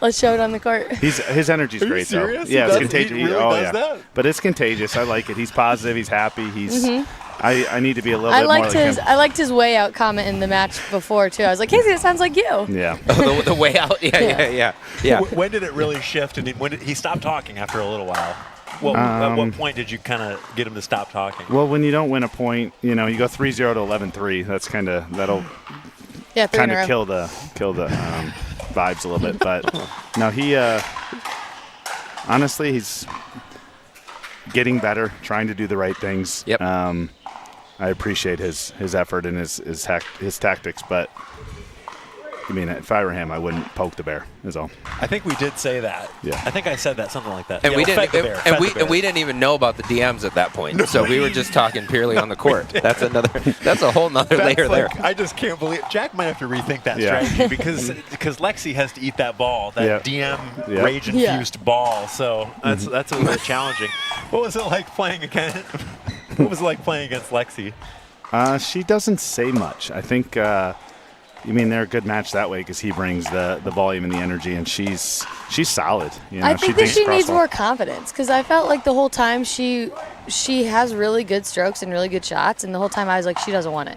Let's show it on the court. His energy's great, serious? though. Yeah, it's contagious. He really does that? But it's contagious. I like it. He's positive. He's happy. He's. I need to be a little bit more like him. I liked his way out comment in the match before too. I was like, Casey, it sounds like you. Yeah. The way out. Yeah. When did it really shift? And when did he stop talking after a little while? Well, at what point did you kind of get him to stop talking? Well, when you don't win a point, you go 3-0 to 11-3. That's that'll kind of kill the vibes a little bit. But no, he honestly, he's getting better, trying to do the right things. Yep. I appreciate his effort and his tactics, but I mean, if I were him, I wouldn't poke the bear. Is all. I think we did say that. Yeah. I think I said that, something like that. And we didn't. And we didn't even know about the DMs at that point. So we were just talking purely on the court. That's a whole nother layer there. I just can't believe Jack might have to rethink that strategy because Lexi has to eat that ball, that DM rage infused ball. So that's a little bit challenging. What was it like playing against? What was it like playing against Lexi? She doesn't say much. I think. They're a good match that way because he brings the volume and the energy, and she's solid. I think that she needs more confidence because I felt like the whole time she has really good strokes and really good shots, and the whole time I was like, she doesn't want it,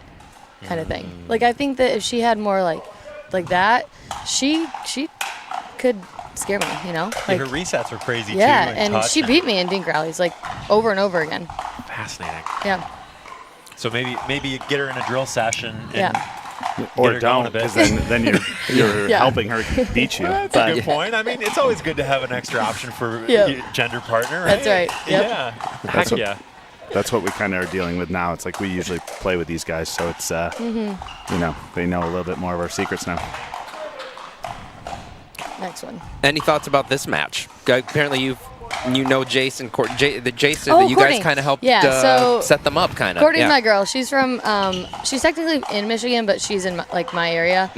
kind of thing. Like I think that if she had more like that, she could scare me. Like, her resets were crazy too. Yeah, and she beat me in dink rallies like over and over again. Fascinating. Yeah. So maybe you get her in a drill session. And or don't, because then you're helping her beat you. That's a good point. I mean, it's always good to have an extra option for your gender partner, right? That's right. Yep. Yeah. That's what we kind of are dealing with now. It's like we usually play with these guys, so it's they know a little bit more of our secrets now. Next one. Any thoughts about this match? Apparently Jason, Jason, Oh, you Courtney. guys kind of helped so set them up, kind of. Courtney's my girl. She's from, she's technically in Michigan, but she's in my area.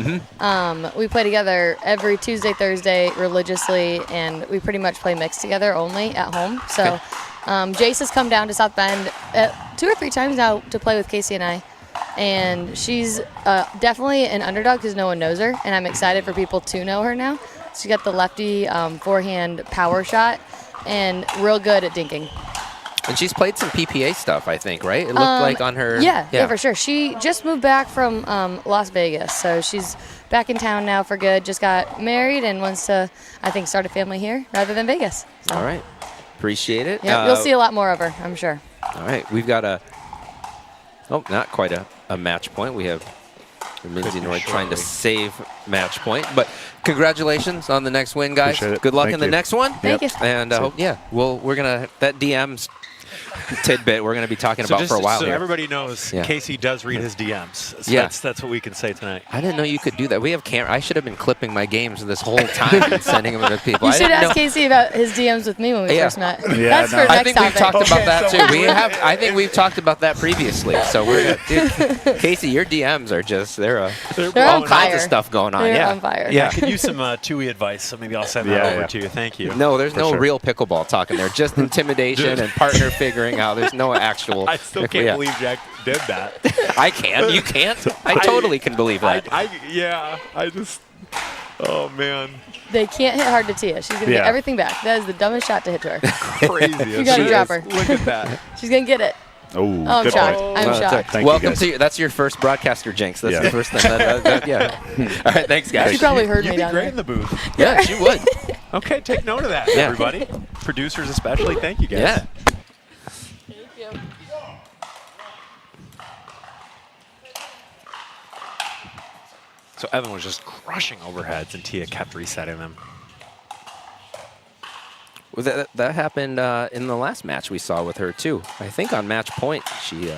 We play together every Tuesday, Thursday religiously, and we pretty much play mixed together only at home. So Jace has come down to South Bend 2 or 3 times now to play with Casey and I. And she's definitely an underdog because no one knows her, and I'm excited for people to know her now. She got the lefty forehand power shot and real good at dinking. And she's played some PPA stuff, I think, right? It looked like on her. Yeah, for sure. She just moved back from Las Vegas, so she's back in town now for good. Just got married and wants to, I think, start a family here rather than Vegas. So. All right. Appreciate it. Yeah, you'll see a lot more of her, I'm sure. All right. We've got not quite a match point. We have Minzy Nord trying to save match point. But congratulations on the next win, guys. Good luck in the next one. Thank you. And we're going to, that DM's tidbit we're going to be talking about for a while so here. everybody knows Casey does read his DMs. So that's what we can say tonight. I didn't know you could do that. We have camera. I should have been clipping my games this whole time and sending them to people. You should ask Casey about his DMs with me when we first met. That's for I next think topic. we've talked about that too. I think we've talked about that previously. So Casey, your DMs are just they're all kinds of stuff going on. They're on fire. Yeah, I could use some TUI advice, so maybe I'll send that over to you. Thank you. No, there's no real pickleball talking there. Just intimidation and partner figuring out. There's no actual. I still can't believe Jack did that. I can. You can't. I totally can believe that. I just. Oh man. They can't hit hard to Tia. She's gonna get everything back. That is the dumbest shot to hit to her. Crazy. You gotta drop her. Look at that. She's gonna get it. Oh, I'm shocked. I'm shocked. Welcome to that's your first broadcaster jinx. That's the first thing. All right, thanks guys. She probably heard me You'd be down great there. in the booth. Yeah, she would. Okay, take note of that, everybody. Producers especially. Thank you guys. Yeah. Thank you. So Evan was just crushing overheads, and Tia kept resetting them. Well, that happened in the last match we saw with her too. I think on match point she,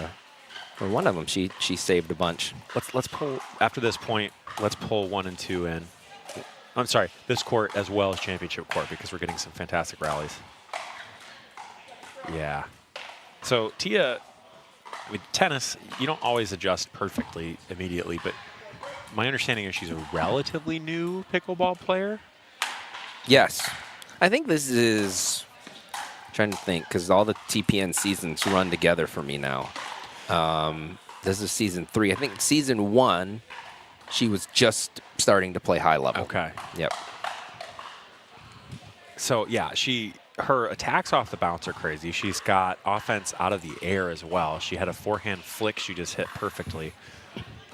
or one of them, she saved a bunch. Let's pull after this point. Let's pull 1 and 2 in. I'm sorry, this court as well as championship court because we're getting some fantastic rallies. Yeah. So Tia, with tennis, you don't always adjust perfectly immediately, but my understanding is she's a relatively new pickleball player. Yes. I think this is, I'm trying to think, because all the TPN seasons run together for me now. This is season 3. I think season 1, she was just starting to play high level. Okay. Yep. So yeah, her attacks off the bounce are crazy. She's got offense out of the air as well. She had a forehand flick she just hit perfectly.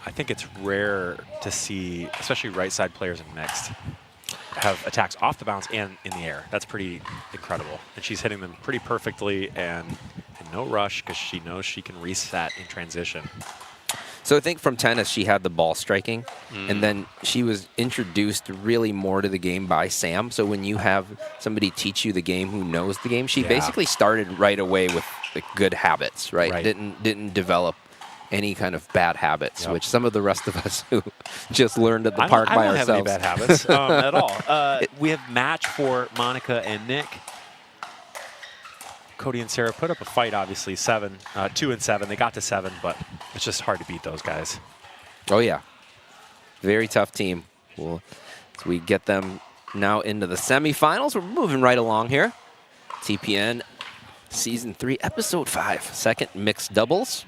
I think it's rare to see, especially right side players in mixed, have attacks off the bounce and in the air. That's pretty incredible. And she's hitting them pretty perfectly and in no rush because she knows she can reset in transition. So I think from tennis, she had the ball striking, and then she was introduced really more to the game by Sam. So when you have somebody teach you the game who knows the game, she basically started right away with the good habits, right? Didn't develop any kind of bad habits, which some of the rest of us who just learned at the park by ourselves. I don't have any bad habits at all. We have match for Monica and Nick. Cody and Sarah put up a fight, obviously, 2 and 7. They got to 7, but it's just hard to beat those guys. Oh, yeah. Very tough team. Well, as we get them now into the semifinals, we're moving right along here. TPN Season 3, Episode 5, second mixed doubles.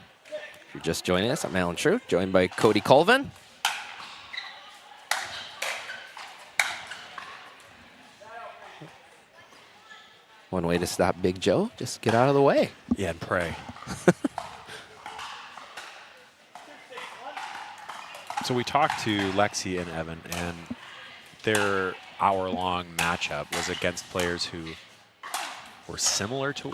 If you're just joining us, I'm Alan True, joined by Cody Colvin. One way to stop Big Joe, just get out of the way. Yeah, and pray. So we talked to Lexi and Evan, and their hour-long matchup was against players who were similar to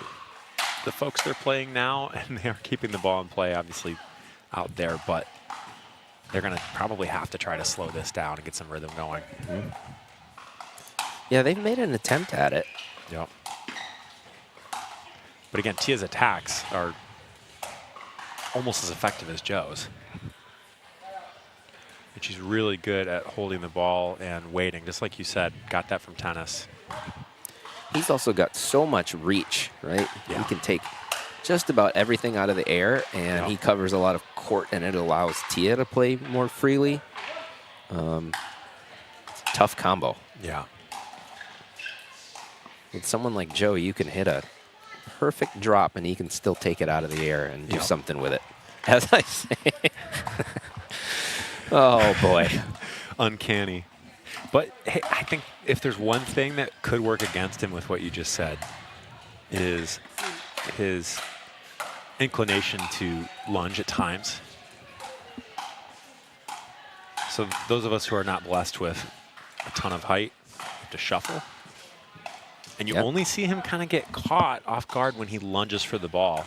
the folks they're playing now, and they are keeping the ball in play, obviously, out there, but they're going to probably have to try to slow this down and get some rhythm going. Yeah, they've made an attempt at it. Yep. But again, Tia's attacks are almost as effective as Joe's. And she's really good at holding the ball and waiting, just like you said, got that from tennis. He's also got so much reach, right? Yeah. He can take just about everything out of the air, and he covers a lot of court, and it allows Tia to play more freely. It's a tough combo. Yeah. With someone like Joe, you can hit a perfect drop, and he can still take it out of the air and do something with it. As I say. Oh, boy. Uncanny. But hey, I think if there's one thing that could work against him with what you just said is his inclination to lunge at times. So those of us who are not blessed with a ton of height have to shuffle. And you only see him kind of get caught off guard when he lunges for the ball.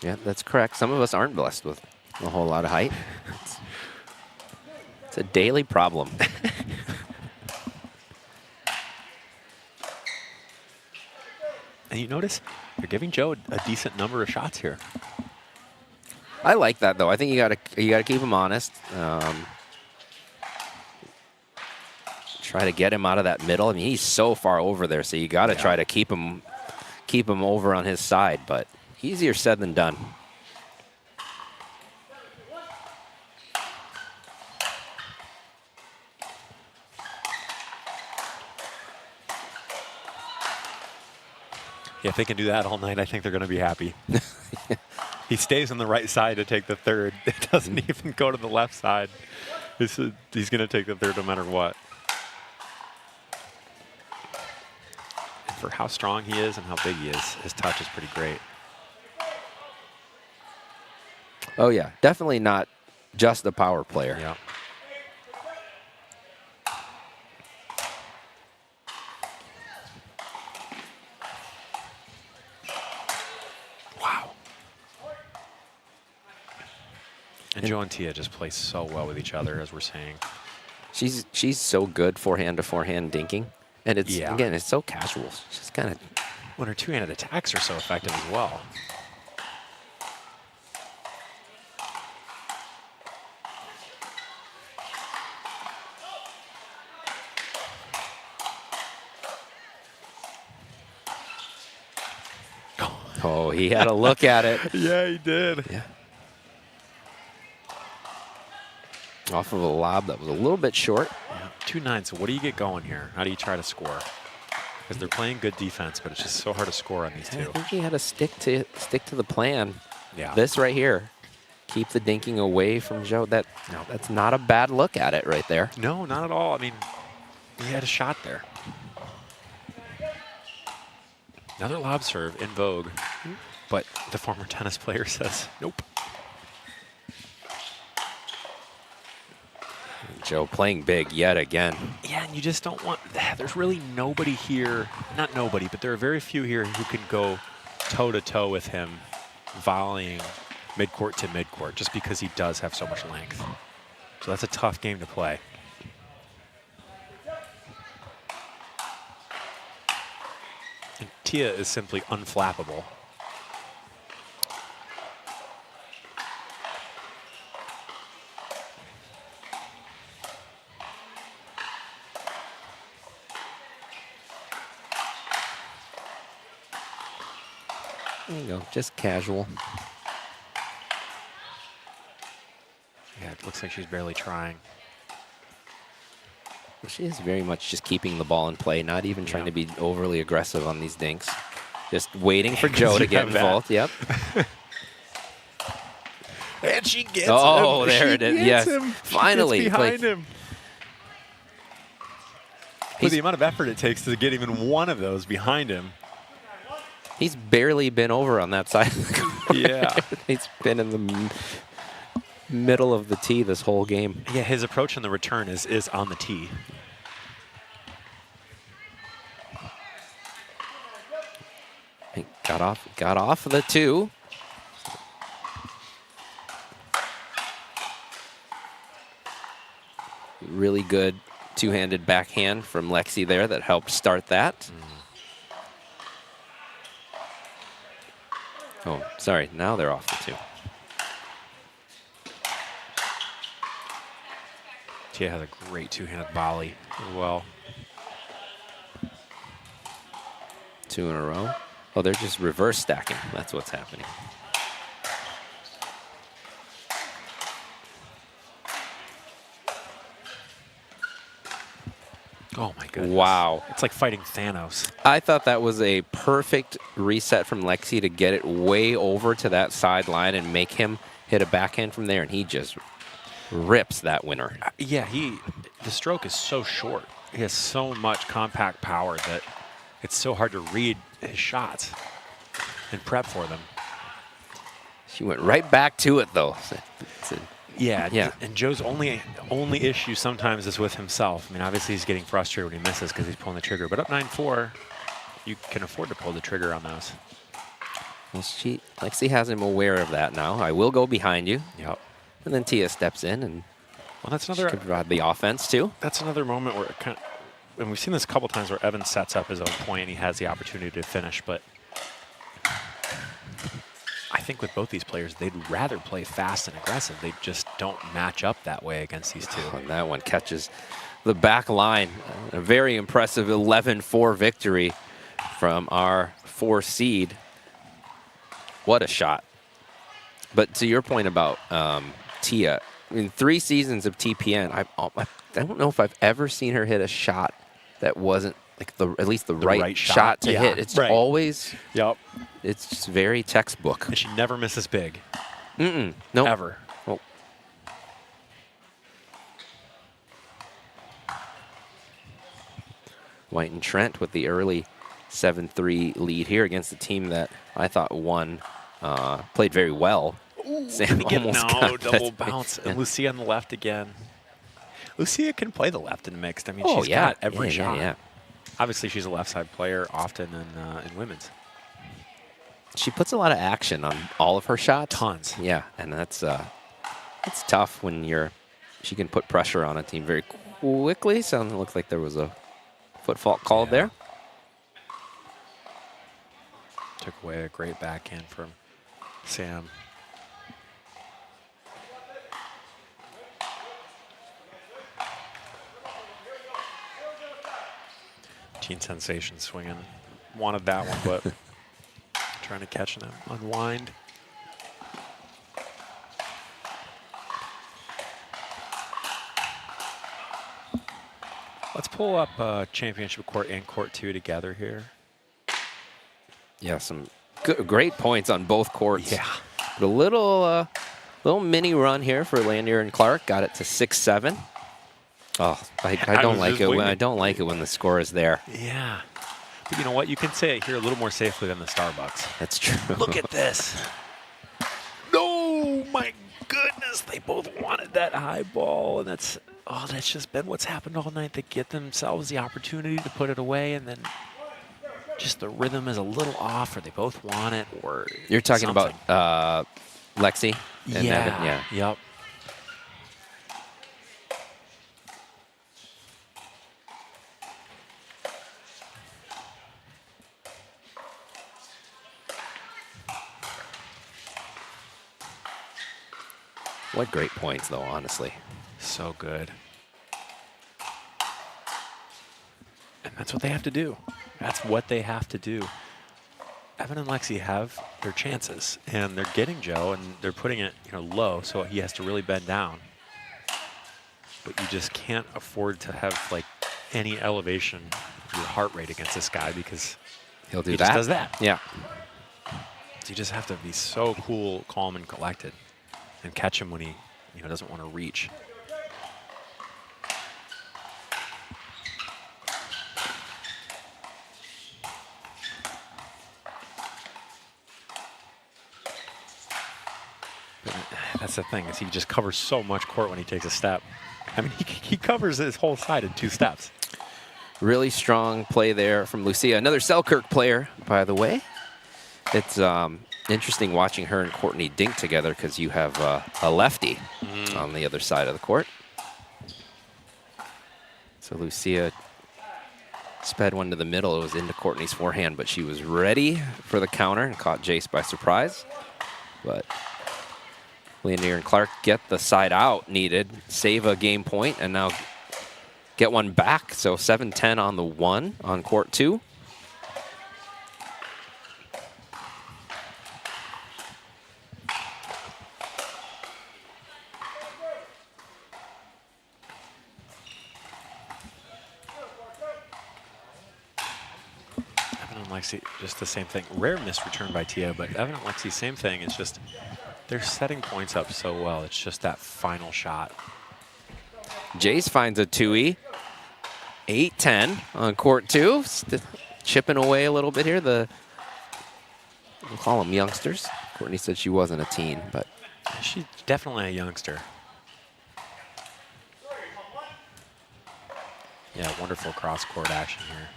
Yeah, that's correct. Some of us aren't blessed with a whole lot of height. It's a daily problem. And you notice you're giving Joe a decent number of shots here. I like that though. I think you gotta keep him honest. Try to get him out of that middle. I mean, he's so far over there, so you gotta try to keep him over on his side. But easier said than done. Yeah, if they can do that all night, I think they're going to be happy. He stays on the right side to take the third. It doesn't even go to the left side. He's going to take the third no matter what. And for how strong he is and how big he is, his touch is pretty great. Oh yeah, definitely not just the power player. Yeah. And Joe and Tia just play so well with each other, as we're saying. She's so good forehand to forehand dinking, and it's again it's so casual. She's kind of when her two-handed attacks are so effective as well. Oh, he had a look at it. Yeah, he did. Yeah. Off of a lob that was a little bit short. Yeah. 2-9, so what do you get going here? How do you try to score? Because they're playing good defense, but it's just so hard to score on these two. I think he had to stick to the plan. Yeah. This right here. Keep the dinking away from Joe. That's not a bad look at it right there. No, not at all. I mean, he had a shot there. Another lob serve in vogue, but the former tennis player says, nope. Joe playing big yet again. Yeah, and you just don't want, there's really nobody here, not nobody, but there are very few here who can go toe-to-toe with him, volleying midcourt to midcourt, just because he does have so much length. So that's a tough game to play. And Tia is simply unflappable. There you go, just casual. Yeah, it looks like she's barely trying. She is very much just keeping the ball in play, not even trying to be overly aggressive on these dinks. Just waiting for Joe to get involved. Yep. And she gets him. Oh, there it is. Yes, Him. finally. She gets behind him. With the amount of effort it takes to get even one of those behind him. He's barely been over on that side of the court. Yeah. He's been in the middle of the tee this whole game. Yeah, his approach on the return is on the tee. He got off the two. Really good two-handed backhand from Lexi there that helped start that. Oh, sorry. Now they're off the two. Tia has a great two-handed volley as well. Two in a row. Oh, they're just reverse stacking. That's what's happening. Oh, my goodness. Wow. It's like fighting Thanos. I thought that was a perfect reset from Lexi to get it way over to that sideline and make him hit a backhand from there, and he just rips that winner. Yeah, the stroke is so short. He has so much compact power that It's so hard to read his shots and prep for them. She went right back to it, though. Yeah. And Joe's only issue sometimes is with himself. I mean, obviously he's getting frustrated when he misses because he's pulling the trigger. But up 9-4, you can afford to pull the trigger on those. Well, Lexi has him aware of that now. I will go behind you. Yep. And then Tia steps in, and that's another. She could provide the offense too. That's another moment where, and we've seen this a couple times where Evan sets up his own point and he has the opportunity to finish. But I think with both these players, they'd rather play fast and aggressive. They just don't match up that way against these two. And that one catches the back line. A very impressive 11-4 victory from our 4 seed. What a shot. But to your point about Tia, in 3 seasons of TPN, I don't know if I've ever seen her hit a shot that wasn't like at least the right shot to hit. It's always, it's just very textbook. And she never misses big. No. Ever. Oh. White and Trent with the early 7-3 lead here against the team that I thought won, played very well. Sam almost got double bounce. And Lucia on the left again. Lucia can play the left in mixed. I mean, she's got every shot. Yeah. Obviously, she's a left side player often in women's. She puts a lot of action on all of her shots. Tons. Yeah, and that's tough when she can put pressure on a team very quickly. So it looked like there was a foot fault called there. Took away a great backhand from Sam. Teen Sensation swinging. Wanted that one, but trying to catch them. Unwind. Let's pull up championship court and court 2 together here. Yeah, some great points on both courts. Yeah. But a little mini run here for Lanier and Clark. Got it to 6-7. Oh, I don't like it. I don't like it when the score is there. Yeah. But you know what? You can say it here a little more safely than the Starbucks. That's true. Look at this. No, my goodness. They both wanted that high ball, and that's just been what's happened all night. They get themselves the opportunity to put it away, and then just the rhythm is a little off, or they both want it, or You're talking something. about Lexi and Evan? Yeah. Yep. What great points, though, honestly. So good. And that's what they have to do. That's what they have to do. Evan and Lexi have their chances, and they're getting Joe, and they're putting it low, so he has to really bend down. But you just can't afford to have like any elevation of your heart rate against this guy because he just does that. Yeah. So you just have to be so cool, calm, and collected, and catch him when he doesn't want to reach. But that's the thing, is he just covers so much court when he takes a step. I mean, he covers his whole side in 2 steps. Really strong play there from Lucia. Another Selkirk player, by the way. It's interesting watching her and Courtney dink together because you have a lefty on the other side of the court. So Lucia sped one to the middle. It was into Courtney's forehand, but she was ready for the counter and caught Jace by surprise. But Lanier and Clark get the side out needed, save a game point, and now get one back. So 7-10 on the 1 on court 2. Evan and Lexi, just the same thing. Rare miss return by Tia, but Evan and Lexi, same thing. It's just they're setting points up so well. It's just that final shot. Jace finds a 2E. 8-10 on court 2. chipping away a little bit here. We'll call them youngsters. Courtney said she wasn't a teen, but she's definitely a youngster. Yeah, wonderful cross-court action here.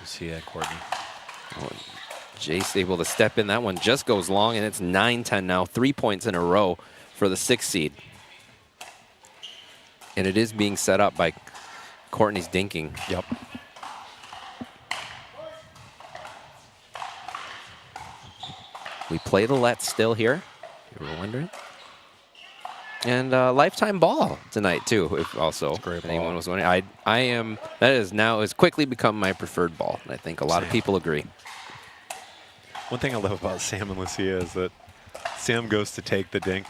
Lucia, Courtney. Oh, Jace able to step in. That one just goes long, and it's 9-10 now. 3 points in a row for the 6th seed. And it is being set up by Courtney's dinking. Yep. We play the Let's still here, if you were wondering. And lifetime ball tonight too, if also anyone was wondering. That has quickly become my preferred ball. And I think a lot of people agree. One thing I love about Sam and Lucia is that Sam goes to take the dink,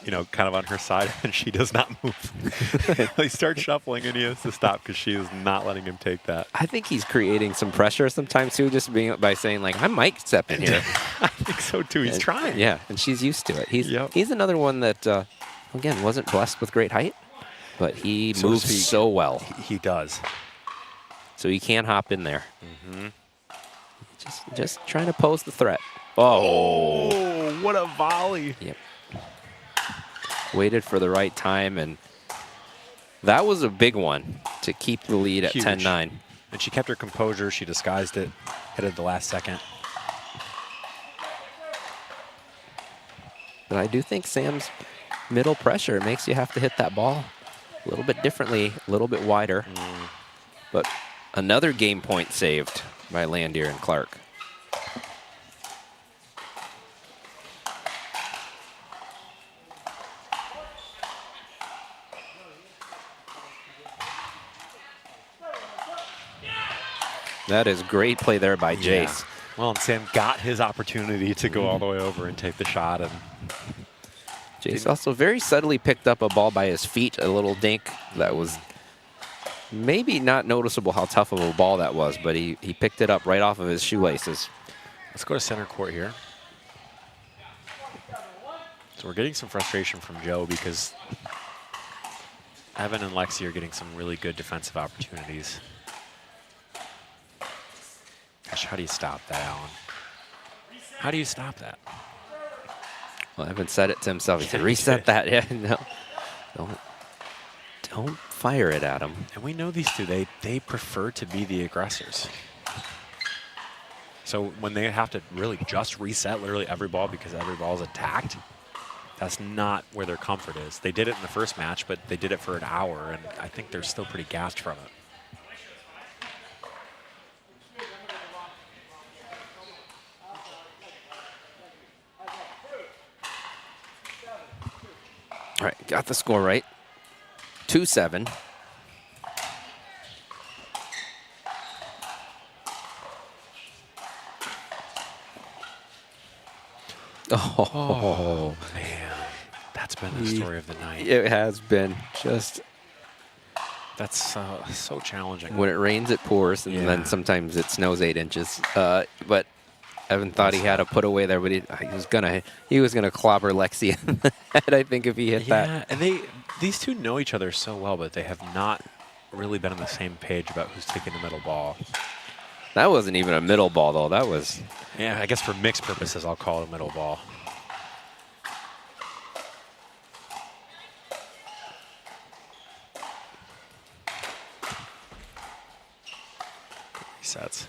you know, kind of on her side, and she does not move. He starts shuffling, and he has to stop because she is not letting him take that. I think he's creating some pressure sometimes too, just by saying like, I might step in here. I think so too. He's trying. Yeah, and she's used to it. He's another one that, again, wasn't blessed with great height, but he moves so well. He does. So he can hop in there. Just trying to pose the threat. Oh, what a volley. Yep. Waited for the right time, and that was a big one to keep the lead at 10-9. And she kept her composure. She disguised it, hit it the last second. But I do think Sam's middle pressure makes you have to hit that ball a little bit differently, a little bit wider. But another game point saved by Landier and Clark. That is great play there by Jace. Well, and Sam got his opportunity to go all the way over and take the shot. And Jace also very subtly picked up a ball by his feet, a little dink that was maybe not noticeable how tough of a ball that was, but he picked it up right off of his shoelaces. Let's go to center court here. So we're getting some frustration from Joe because Evan and Lexi are getting some really good defensive opportunities. Gosh, how do you stop that, Alan? How do you stop that? Well, Evan said it to himself. He said, reset that. Yeah, no. Don't fire it at him. And we know these two, they prefer to be the aggressors. So when they have to really just reset literally every ball because every ball is attacked, that's not where their comfort is. They did it in the first match, but they did it for an hour, and I think they're still pretty gassed from it. All right, got the score right. 2-7. Oh, man. That's been the story of the night. It has been just... That's so challenging. When it rains, it pours, and then sometimes it snows 8 inches. But Evan thought he had a put away there, but he was gonna clobber Lexi in the head, I think, if he hit that. Yeah, and these two know each other so well, but they have not really been on the same page about who's taking the middle ball. That wasn't even a middle ball, though. That was... Yeah, I guess for mixed purposes, I'll call it a middle ball. Resets.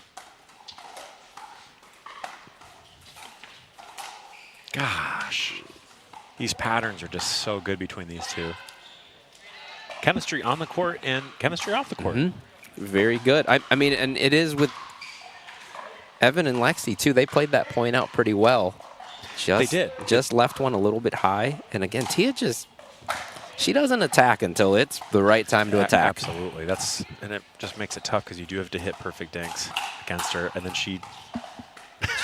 Gosh. These patterns are just so good between these two. Chemistry on the court and chemistry off the court. Very good. I mean, and it is with Evan and Lexi, too. They played that point out pretty well. They did. Just left one a little bit high. And again, Tia she doesn't attack until it's the right time to attack. Absolutely. And it just makes it tough because you do have to hit perfect dinks against her. And then she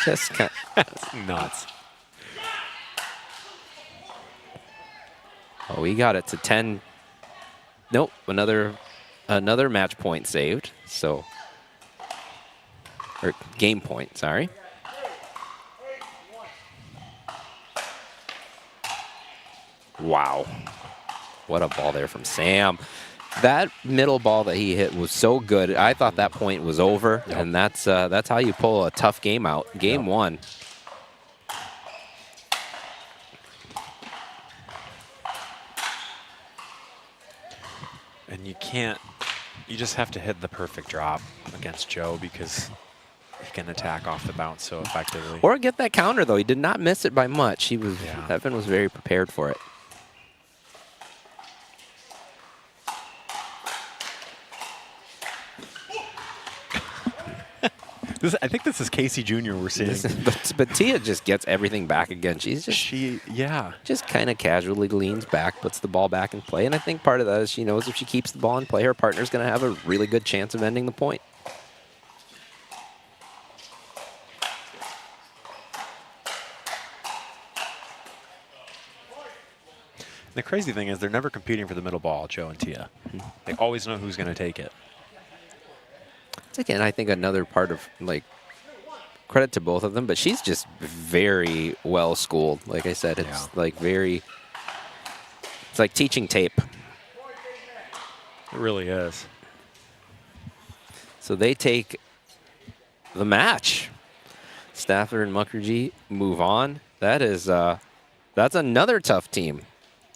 just that's nuts. Oh, we got it to 10. Nope, another match point saved. So, or game point, sorry. Wow. What a ball there from Sam. That middle ball that he hit was so good. I thought that point was over, and that's how you pull a tough game out. Game one. And you just have to hit the perfect drop against Joe because he can attack off the bounce so effectively. Or get that counter, though. He did not miss it by much. Evan was very prepared for it. I think this is Casey Jr. we're seeing. But Tia just gets everything back again. She's just just kind of casually leans back, puts the ball back in play. And I think part of that is she knows if she keeps the ball in play, her partner's going to have a really good chance of ending the point. The crazy thing is they're never competing for the middle ball, Joe and Tia. They always know who's going to take it. Again, I think another part of, like, credit to both of them, but she's just very well schooled. Like I said, it's like it's like teaching tape. It really is. So they take the match. Stafford and Mukherjee move on. That's another tough team.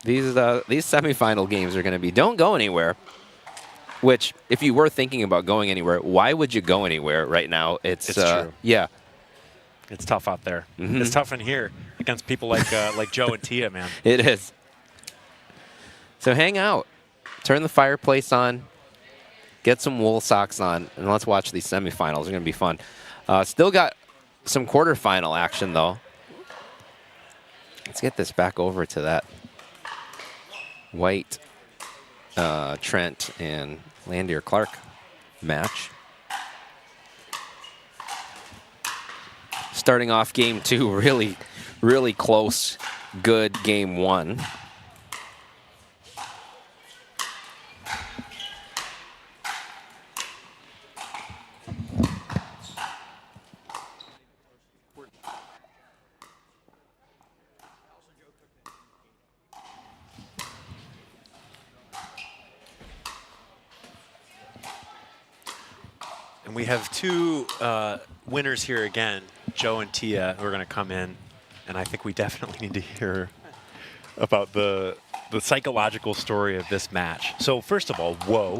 These semifinal games are going to be don't go anywhere. Which, if you were thinking about going anywhere, why would you go anywhere right now? It's true. Yeah. It's tough out there. It's tough in here against people like Joe and Tia, man. It is. So hang out. Turn the fireplace on. Get some wool socks on. And let's watch these semifinals. They're going to be fun. Still got some quarterfinal action, though. Let's get this back over to that White, Trent, and Landier Clark match. Starting off game two, really, really close, good game one. And we have two winners here again, Joe and Tia, who are going to come in. And I think we definitely need to hear about the psychological story of this match. So first of all, whoa.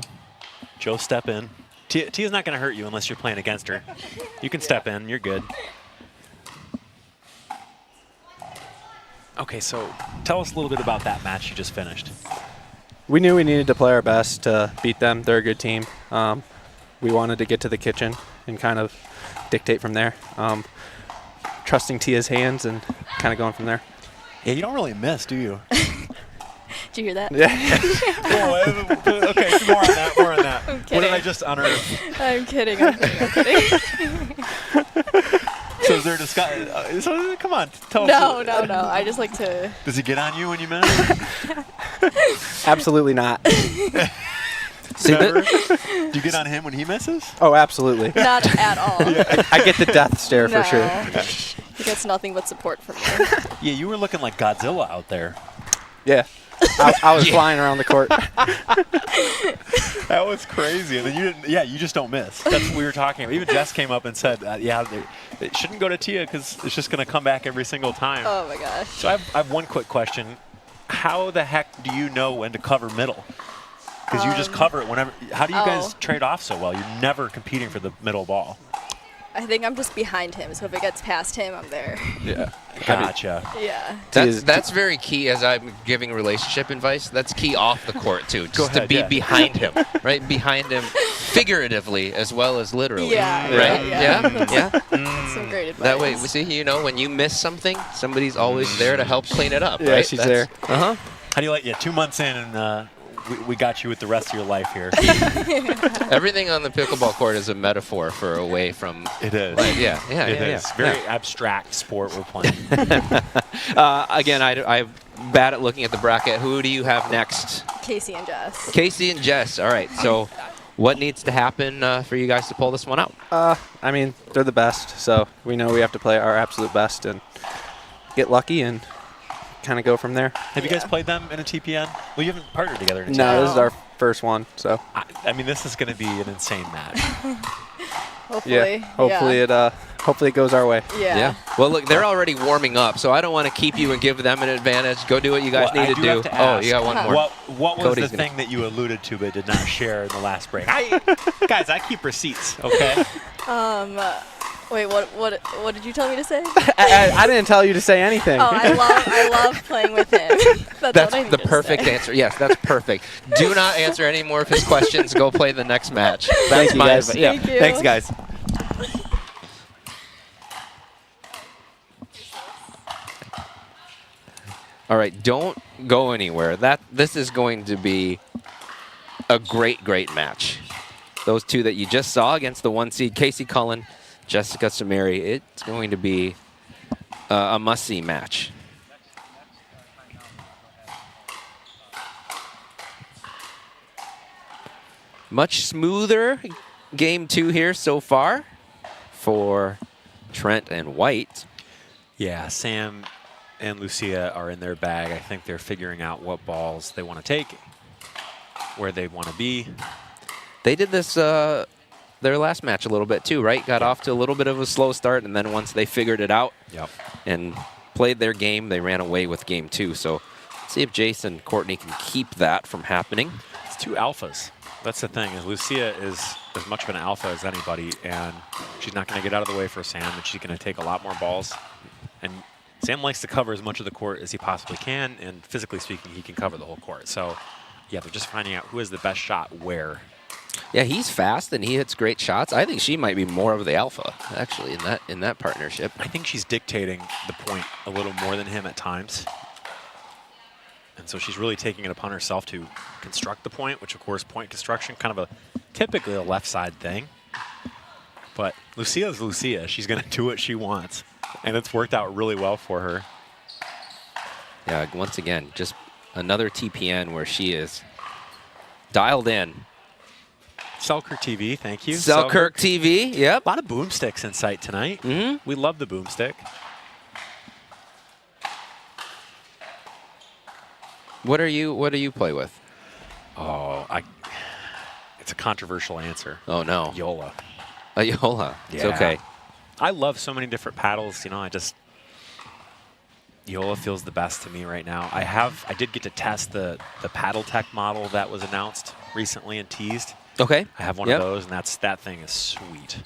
Joe, step in. Tia's not going to hurt you unless you're playing against her. You can step in. You're good. Okay, so tell us a little bit about that match you just finished. We knew we needed to play our best to beat them. They're a good team. We wanted to get to the kitchen and kind of dictate from there. Trusting Tia's hands and kind of going from there. Yeah, you don't really miss, do you? Did you hear that? Yeah. Okay, more on that. More on that. I'm What did I just unearth? I'm kidding. I'm kidding. So is there a discussion? So come on, tell us. No. I just like to. Does he get on you when you miss? Absolutely not. Never? Do you get on him when he misses? Oh, absolutely. Not at all. I get the death stare for sure. He gets nothing but support from me. Yeah, you were looking like Godzilla out there. Yeah. I was flying around the court. That was crazy. And then you didn't. Yeah, you just don't miss. That's what we were talking about. Even Jess came up and said, it shouldn't go to Tia because it's just going to come back every single time. Oh my gosh. So I have one quick question. How the heck do you know when to cover middle? Because you just cover it whenever. How do you guys trade off so well? You're never competing for the middle ball. I think I'm just behind him, so if it gets past him, I'm there. Yeah. Gotcha. Yeah. That's very key as I'm giving relationship advice. That's key off the court, too. Just to be behind him, right? Behind him figuratively as well as literally. Yeah. Right? Yeah. Yeah? Some great advice. That way, when you miss something, somebody's always there to help clean it up, Yeah, right? she's there. How do you like 2 months in and we got you with the rest of your life here? Everything on the pickleball court is a metaphor for away from. It is. Like, yeah. It is. Very abstract sport we're playing. Again, I'm bad at looking at the bracket. Who do you have next? Casey and Jess. Casey and Jess. All right. So what needs to happen for you guys to pull this one out? I mean, they're the best, so we know we have to play our absolute best and get lucky and kind of go from there. Have you guys played them in a TPN? Well, you haven't partnered together in a TPN. No, this is our first one. So I mean, this is going to be an insane match. Hopefully. Hopefully it goes our way. Yeah. Well, look, they're already warming up, so I don't want to keep you and give them an advantage. Go do what you guys need to do. Have to ask, you got one more. What was Cody's the thing that you alluded to but did not share in the last break? Guys, I keep receipts, okay? Wait, what did you tell me to say? I didn't tell you to say anything. Oh, I love playing with him. That's what I the needed to perfect say. answer. Yes, that's perfect. Do not answer any more of his questions. Go play the next match. That's Thank you, my guys. yeah. Thank you. Thanks, guys. All right, don't go anywhere. This is going to be a great match. Those two that you just saw against the 1 seed, Casey Cullen, Jessica Samari, it's going to be a must-see match. Much smoother game 2 here so far for Trent and White. Yeah, Sam and Lucia are in their bag. I think they're figuring out what balls they want to take, where they want to be. They did this their last match a little bit too, right? Got off to a little bit of a slow start, and then once they figured it out and played their game, they ran away with game 2. So let's see if Jason Courtney can keep that from happening. It's 2 alphas. That's the thing, is Lucia is as much of an alpha as anybody, and she's not going to get out of the way for Sam, and she's going to take a lot more balls. And Sam likes to cover as much of the court as he possibly can, and physically speaking, he can cover the whole court. So, yeah, they're just finding out who has the best shot where. Yeah, he's fast and he hits great shots. I think she might be more of the alpha, actually, in that partnership. I think she's dictating the point a little more than him at times. And so she's really taking it upon herself to construct the point, which, of course, point construction, kind of typically a left side thing. But Lucia's Lucia. She's going to do what she wants. And it's worked out really well for her. Yeah, once again, just another TPN where she is dialed in. Selkirk TV, thank you. Selkirk TV, yep. A lot of boomsticks in sight tonight. We love the boomstick. What do you play with? Oh, it's a controversial answer. Oh no. Yola. A Yola. It's Yeah. okay. I love so many different paddles. You know, Yola feels the best to me right now. I did get to test the Paddle Tech model that was announced recently and teased. Okay. I have one of those, and that thing is sweet.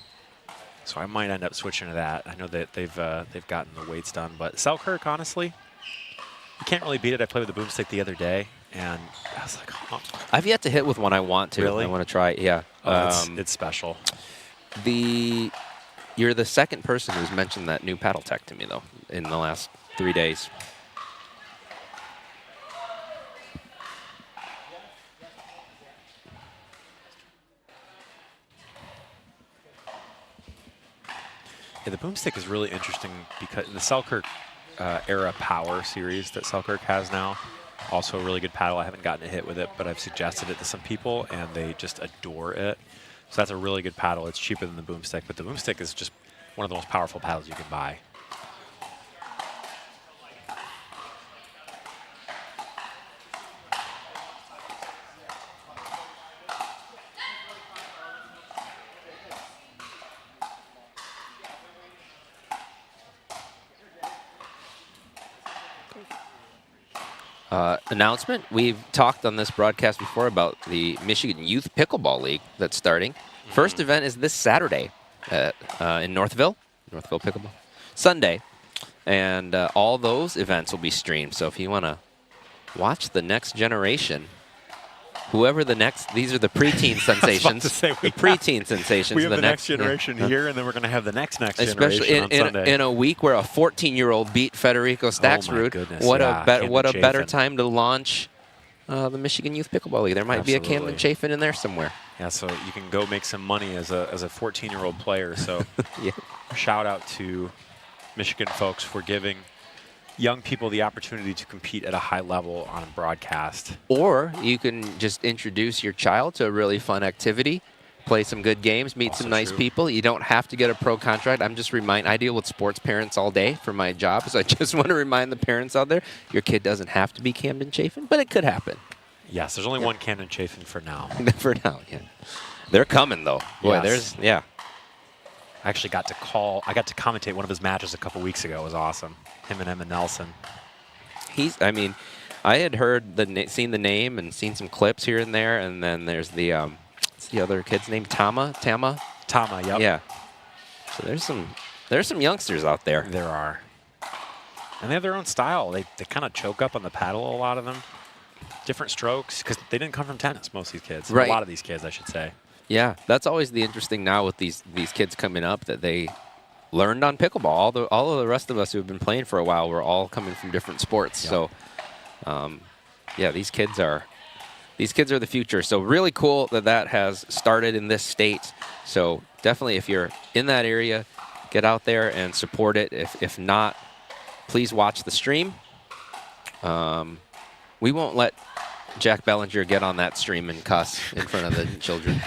So I might end up switching to that. I know that they've gotten the weights done, but Selkirk, honestly, you can't really beat it. I played with the boomstick the other day, and I was like, oh. I've yet to hit with one I want to. Really? I want to try it, yeah. Oh, it's special. You're the second person who's mentioned that new Paddle Tech to me, though, in the last 3 days. Yeah, the boomstick is really interesting because the Selkirk Era Power series that Selkirk has now, also a really good paddle. I haven't gotten a hit with it, but I've suggested it to some people, and they just adore it. So that's a really good paddle. It's cheaper than the boomstick, but the boomstick is just one of the most powerful paddles you can buy. Announcement. We've talked on this broadcast before about the Michigan Youth Pickleball League that's starting. First event is this Saturday in Northville Pickleball. Sunday. And all those events will be streamed. So if you want to watch the next generation, whoever these are the preteen sensations. I was about to say, the preteen sensations. We have the next generation here, and then we're going to have the next Especially generation on Sunday. in a week where a 14-year-old beat Federico Staxrud. goodness, What yeah, a better Chafin. time to launch the Michigan Youth Pickleball League. There might be a Camden Chafin in there somewhere. Yeah, so you can go make some money as a 14-year-old player. So yeah. Shout out to Michigan folks for giving young people the opportunity to compete at a high level on a broadcast. Or you can just introduce your child to a really fun activity, play some good games, meet some nice people. You don't have to get a pro contract. I deal with sports parents all day for my job, so I just want to remind the parents out there, your kid doesn't have to be Camden Chafin, but it could happen. Yes, there's only one cannon chafing for now. For now, yeah. They're coming, though. Boy, Yes. yeah. I actually got to commentate one of his matches a couple weeks ago. It was awesome. Him and Emma Nelson. I mean, I had heard seen the name and seen some clips here and there, and then there's the what's the other kid's name? Tama, yep. Yeah. So there's some youngsters out there. There are. And they have their own style. They kind of choke up on the paddle, a lot of them. Different strokes, because they didn't come from tennis, most of these kids. Right. A lot of these kids, I should say. Yeah, that's always the interesting now with these kids coming up, that they learned on pickleball. All of the rest of us who have been playing for a while, we're all coming from different sports. Yep. So, yeah, these kids are the future. So really cool that has started in this state. So definitely, if you're in that area, get out there and support it. If not, please watch the stream. We won't let Jack Bellinger get on that stream and cuss in front of the children.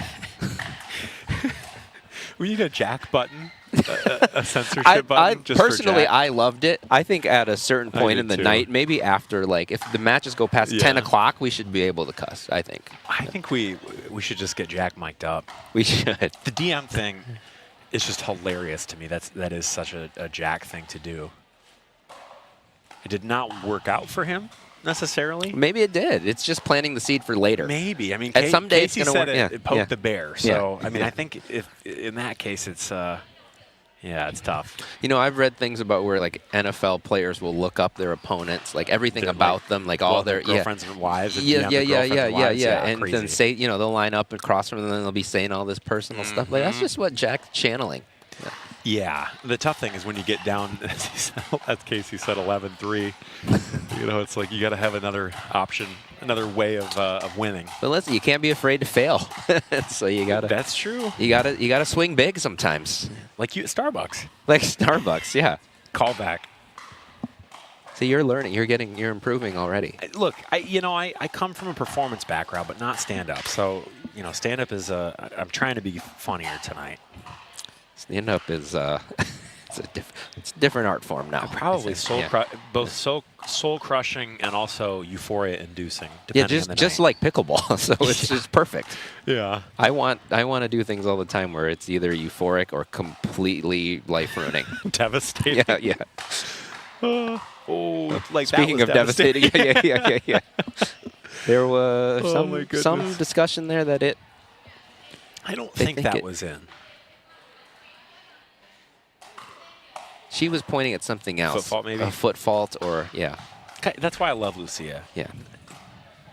We need a Jack button, a censorship button. Just personally, for Jack. I loved it. I think at a certain point in the night, maybe after, like, if the matches go past 10 o'clock, we should be able to cuss, I think. I think we should just get Jack mic'd up. We should. The DM thing is just hilarious to me. That is such a Jack thing to do. It did not work out for him necessarily. Maybe it did. It's just planting the seed for later. Maybe. I mean, at some day it's Casey going to said work. It poked the bear. So, I mean, Yeah. I think if in that case, it's it's tough. You know, I've read things about where, like, NFL players will look up their opponents, like everything They're about them, like all their girlfriends and wives. And Yeah, and crazy. then say, you know, they'll line up across from them, and then they'll be saying all this personal stuff. Like, that's just what Jack's channeling. Yeah, the tough thing is when you get down, as Casey said, 11-3. You know, it's like you got to have another option, another way of winning. But listen, you can't be afraid to fail. So you gotta. That's true. You gotta swing big sometimes. Like you at Starbucks. Like Starbucks, yeah. Call back. So you're learning. You're improving already. Look, I come from a performance background, but not stand-up. So, you know, stand-up is I'm trying to be funnier tonight. Stand-up is it's a different art form now. Probably both soul-crushing and also euphoria-inducing. Yeah, just like pickleball. So it's just perfect. Yeah. I want to do things all the time where it's either euphoric or completely life-ruining. Devastating. Yeah. Like speaking that was of devastating, yeah. There was my goodness. some discussion there that I don't think that was in. She was pointing at something else. Foot fault, maybe? A foot fault, or, yeah. Okay, that's why I love Lucia. Yeah.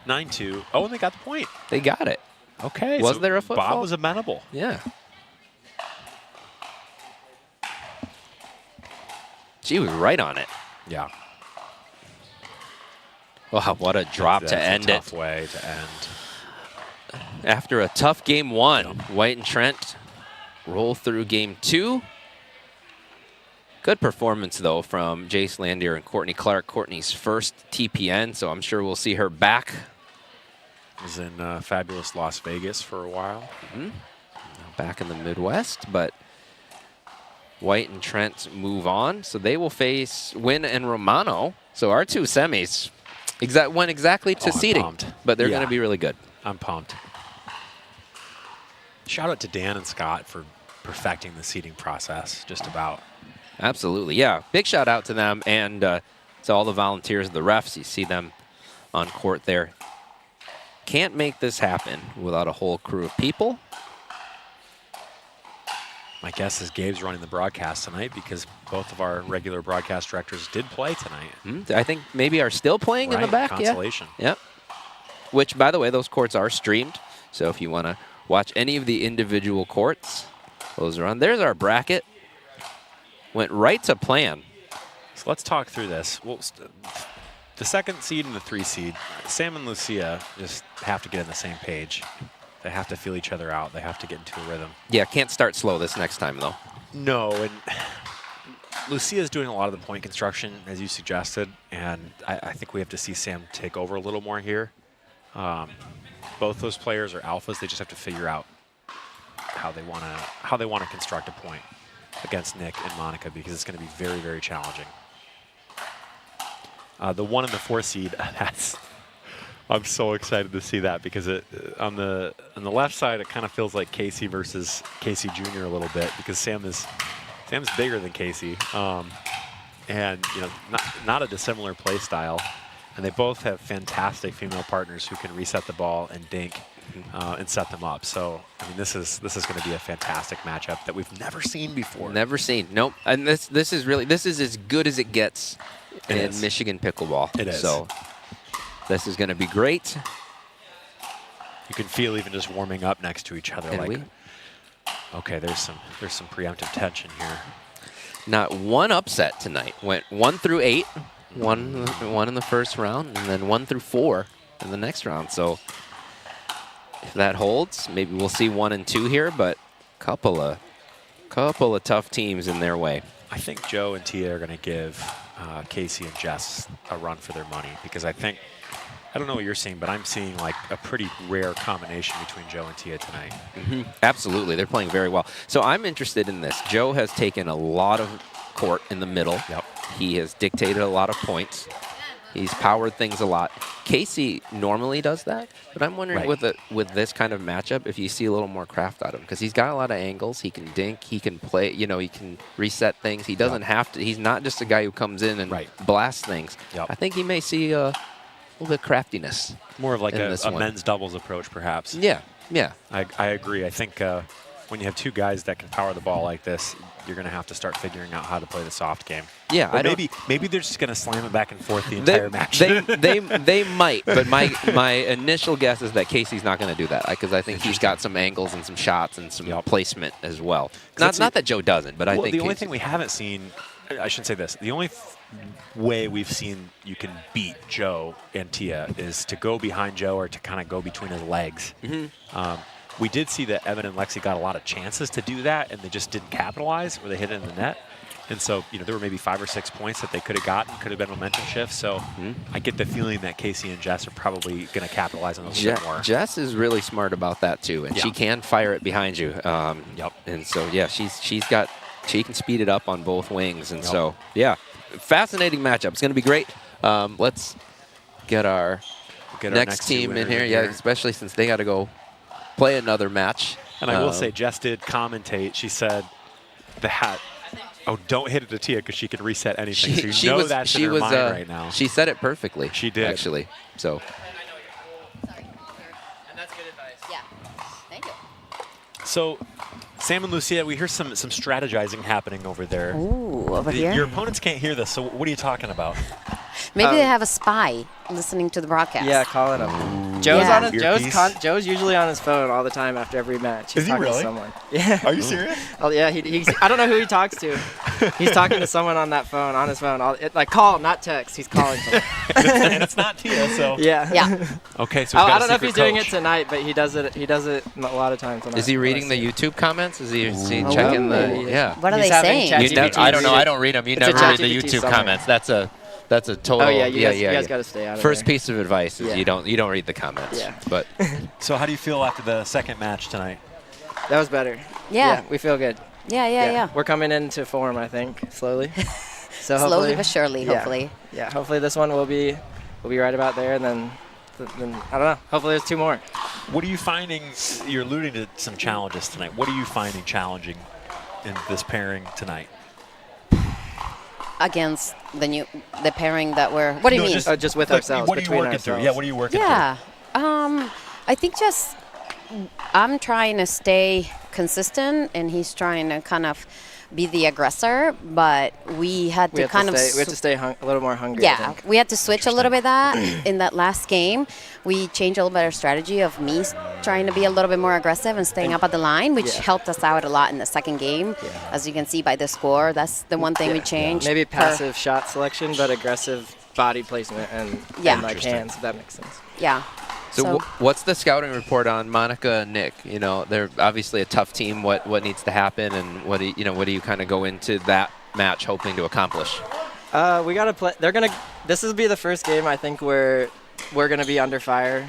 9-2. Oh, and they got the point. They got it. Okay. Was so there a foot Bob fault? was amenable. Yeah. She was right on it. Yeah. Wow, what a drop to end it. Tough way to end. After a tough game one, White and Trent roll through game two. Good performance, though, from Jace Landier and Courtney Clark. Courtney's first TPN, so I'm sure we'll see her back. Was in fabulous Las Vegas for a while. Back in the Midwest, but White and Trent move on. So they will face Wynn and Romano. So our two semis went exactly to seeding, pumped. but they're going to be really good. I'm pumped. Shout out to Dan and Scott for perfecting the seeding process, just about. Absolutely, yeah. Big shout out to them and to all the volunteers, the refs. You see them on court there. Can't make this happen without a whole crew of people. My guess is Gabe's running the broadcast tonight because both of our regular broadcast directors did play tonight. I think maybe are still playing in the back. Consolation. Yeah. Yep. Which, by the way, those courts are streamed. So if you want to watch any of the individual courts, those are on. There's our bracket. Went right to plan. So let's talk through this. Well, the 2nd seed and the 3 seed, Sam and Lucia just have to get on the same page. They have to feel each other out. They have to get into a rhythm. Yeah, can't start slow this next time, though. No, and Lucia's doing a lot of the point construction, as you suggested, and I think we have to see Sam take over a little more here. Both those players are alphas. They just have to figure out how they want to construct a point against Nick and Monica, because it's going to be very, very challenging. The 1 and the 4 seed, that's I'm so excited to see that because on the left side it kind of feels like Casey versus Casey Jr. a little bit because Sam's bigger than Casey, and not a dissimilar play style, and they both have fantastic female partners who can reset the ball and dink and set them up. So I mean this is going to be a fantastic matchup that we've never seen before. Never seen. Nope. And this is as good as it gets in Michigan pickleball. It is. So this is going to be great. You can feel even just warming up next to each other. Okay, there's some preemptive tension here. Not one upset tonight. Went 1 through 8, one in the first round, and then 1 through 4 in the next round. So if that holds, maybe we'll see 1 and 2 here, but couple of tough teams in their way. I think Joe and Tia are going to give Casey and Jess a run for their money because I don't know what you're seeing, but I'm seeing like a pretty rare combination between Joe and Tia tonight. Absolutely. They're playing very well. So I'm interested in this. Joe has taken a lot of court in the middle. Yep. He has dictated a lot of points. He's powered things a lot. Casey normally does that, but I'm wondering with this kind of matchup if you see a little more craft out of him because he's got a lot of angles. He can dink. He can play. He can reset things. He doesn't have to. He's not just a guy who comes in and blasts things. Yep. I think you may see a little bit of craftiness. More of like a one. men's doubles approach, perhaps. Yeah, yeah. I agree. I think when you have two guys that can power the ball like this, you're going to have to start figuring out how to play the soft game. Yeah, or maybe they're just going to slam it back and forth the entire match. They might, but my initial guess is that Casey's not going to do that because I think he's got some angles and some shots and some placement as well. Not that Joe doesn't, but I think the only thing we haven't seen, I should say this, the only way we've seen you can beat Joe and Tia is to go behind Joe or to kind of go between his legs. We did see that Evan and Lexi got a lot of chances to do that, and they just didn't capitalize, or they hit it in the net. And so, there were maybe 5 or 6 points that they could have gotten, could have been momentum shifts. So I get the feeling that Casey and Jess are probably going to capitalize on those a bit more. Jess is really smart about that too, and she can fire it behind you. And so, yeah, she can speed it up on both wings. And so, yeah, fascinating matchup. It's going to be great. Let's get our next team in here. Yeah, especially since they got to go play another match. And I will say, Jess did commentate. She said that, don't hit it to Tia because she can reset anything. That's in her mind right now. She said it perfectly. She did. Actually. So. And that's good advice. Yeah. Thank you. So, Sam and Lucia, we hear some strategizing happening over there. Ooh, over here? Your opponents can't hear this, so what are you talking about? Maybe they have a spy listening to the broadcast. Yeah, call it up. Joe's usually on his phone all the time after every match. He's talking to someone. Yeah. Are you serious? Oh yeah, I don't know who he talks to. He's talking to someone on that phone, on his phone. Like call, not text. He's calling someone. and it's not Tia, so. Yeah. Yeah. Okay, so I don't know if he's doing it tonight, but he does it a lot of times. Is he reading the YouTube comments? Is he checking the? Yeah. What are they saying? I don't know. I don't read them. You never read the YouTube comments. That's a total. Oh yeah, you guys got to stay out of First there. piece of advice is you don't read the comments. Yeah. But so how do you feel after the second match tonight? That was better. Yeah. We feel good. Yeah. We're coming into form, I think, slowly. So slowly but surely, hopefully. Yeah. Hopefully this one will be right about there, and then I don't know. Hopefully there's 2 more. What are you finding? You're alluding to some challenges tonight. What are you finding challenging in this pairing tonight? Against the pairing that we're. What do you mean? Just with ourselves. What are you working through? Yeah, what are you working through? Yeah. I think just I'm trying to stay consistent, and he's trying to kind of be the aggressor, but we had to stay a little more hungry. Yeah, we had to switch a little bit in that last game. We changed a little bit our strategy of me trying to be a little bit more aggressive and staying up at the line, which helped us out a lot in the second game. Yeah. As you can see by the score, that's the one thing we changed. Maybe passive shot selection, but aggressive body placement and like hands, if that makes sense. Yeah. So what's the scouting report on Monica and Nick? They're obviously a tough team. What needs to happen, and what do you kind of go into that match hoping to accomplish? We gotta play. This will be the first game I think where we're gonna be under fire.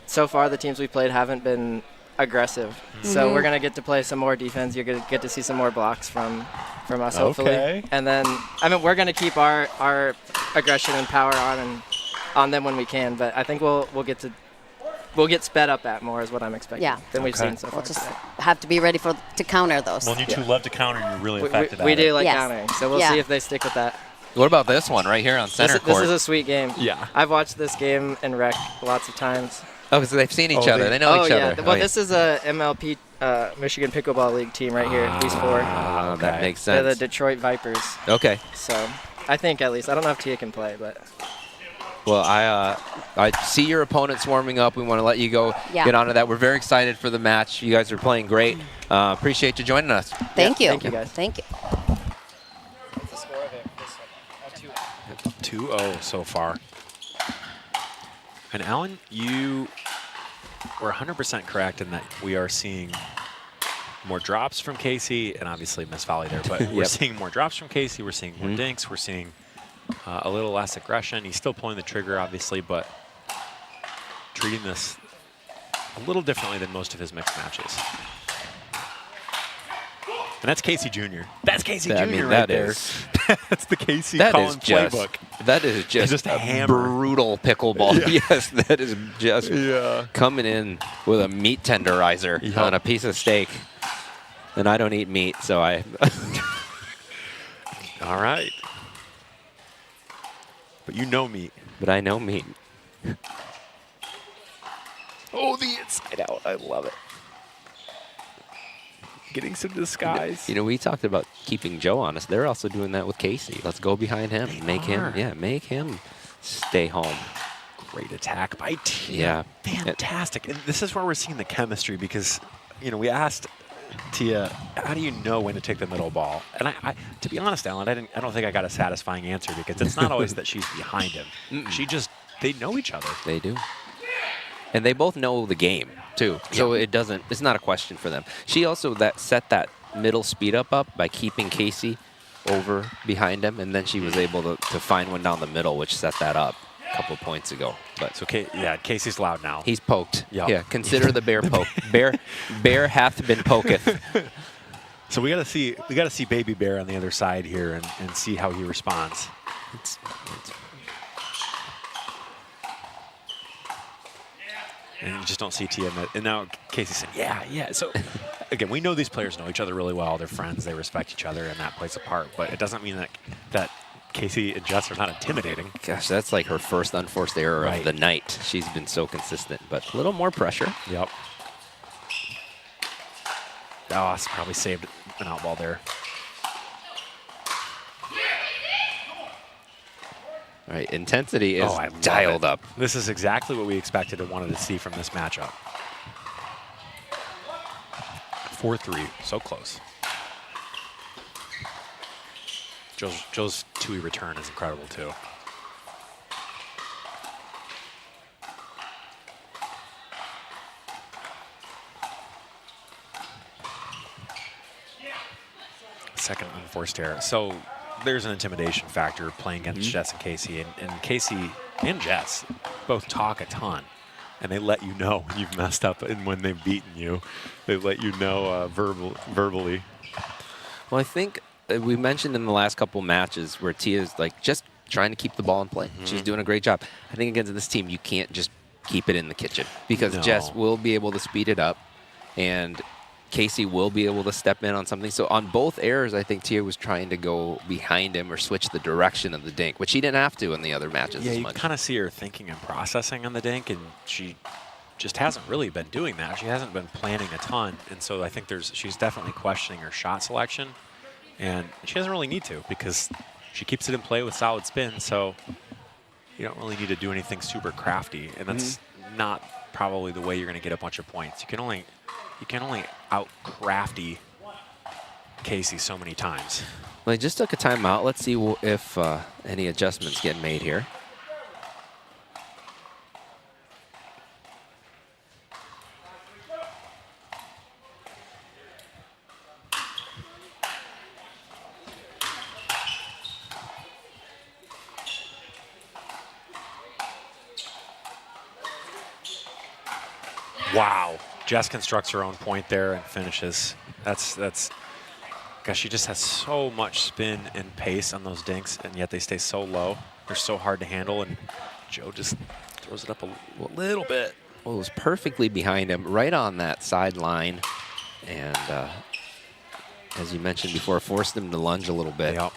So far, the teams we played haven't been aggressive, so we're gonna get to play some more defense. You're gonna get to see some more blocks from us, hopefully. Okay. And then we're gonna keep our aggression and power on, on them when we can. But I think we'll get sped up at more is what I'm expecting than we've seen so far. We'll just have to be ready to counter those. Well, you two love to counter. You're really effective at we it. do like countering, so we'll see if they stick with that. What about this one right here on center court? This is a sweet game. Yeah. I've watched this game in rec lots of times. Oh, so they've seen each other. They know each other. Well, this is a MLP Michigan Pickleball League team right here. These four. That makes They're sense. the Detroit Vipers. Okay. So I think at least. I don't know if Tia can play, but. Well, I see your opponents warming up. We want to let you go get onto that. We're very excited for the match. You guys are playing great. Appreciate you joining us. Thank you. Thank you, guys. Thank you. 2-0 so far. And Alan, you were 100% correct in that we are seeing more drops from Casey, and obviously Miss Volley there, but we're seeing more drops from Casey. We're seeing more dinks. We're seeing a little less aggression. He's still pulling the trigger, obviously, but treating this a little differently than most of his mixed matches. And that's Casey Jr. That's Casey Jr. right there. That's the Casey Collins playbook. That is just a brutal pickleball. Yes, that is just coming in with a meat tenderizer on a piece of steak. And I don't eat meat, so I... All right. But you know meat. But I know meat. Oh, the inside out. I love it. Getting some disguise. You know, we talked about keeping Joe honest. They're also doing that with Casey. Let's go behind him. Make him stay home. Great attack by Tia. Yeah. Fantastic. And this is where we're seeing the chemistry because, you know, we asked Tia, how do you know when to take the middle ball? And I to be honest, Alan, I don't think I got a satisfying answer because it's not always that she's behind him. They know each other. They do. And they both know the game, too. So it's not a question for them. She also set that middle speed up by keeping Casey over behind him, and then she was able to find one down the middle, which set that up a couple points ago. But so Casey's loud now. He's poked. Yep. Yeah, consider the bear poke. Bear hath been poketh. So we gotta see Baby Bear on the other side here and see how he responds. And you just don't see Tia. And now Casey said, yeah. So, again, we know these players know each other really well. They're friends. They respect each other, and that plays a part. But it doesn't mean that Casey and Jess are not intimidating. Gosh, that's like her first unforced error of the night. She's been so consistent, but a little more pressure. Yep. Oh, it's probably saved an out ball there. All right, intensity is dialed up. This is exactly what we expected and wanted to see from this matchup. 4-3, so close. Joe's 2E return is incredible, too. Second unforced error. So there's an intimidation factor playing against Jess and Casey. And Casey and Jess both talk a ton. And they let you know when you've messed up and when they've beaten you. They let you know verbally. Well, I think we mentioned in the last couple matches where Tia's like just trying to keep the ball in play. She's doing a great job. I think against this team, you can't just keep it in the kitchen because Jess will be able to speed it up and Casey will be able to step in on something. So on both errors, I think Tia was trying to go behind him or switch the direction of the dink, which she didn't have to in the other matches as much. You kind of see her thinking and processing on the dink, and she just hasn't really been doing that. She hasn't been planning a ton, and so I think she's definitely questioning her shot selection, and she doesn't really need to because she keeps it in play with solid spin, so you don't really need to do anything super crafty, and that's not probably the way you're going to get a bunch of points. You can only out crafty Casey so many times. Well, they just took a timeout. Let's see if any adjustments get made here. Wow. Jess constructs her own point there and finishes. Gosh, she just has so much spin and pace on those dinks, and yet they stay so low. They're so hard to handle, and Joe just throws it up a little bit. Well, it was perfectly behind him, right on that sideline. And as you mentioned before, forced him to lunge a little bit. Yep.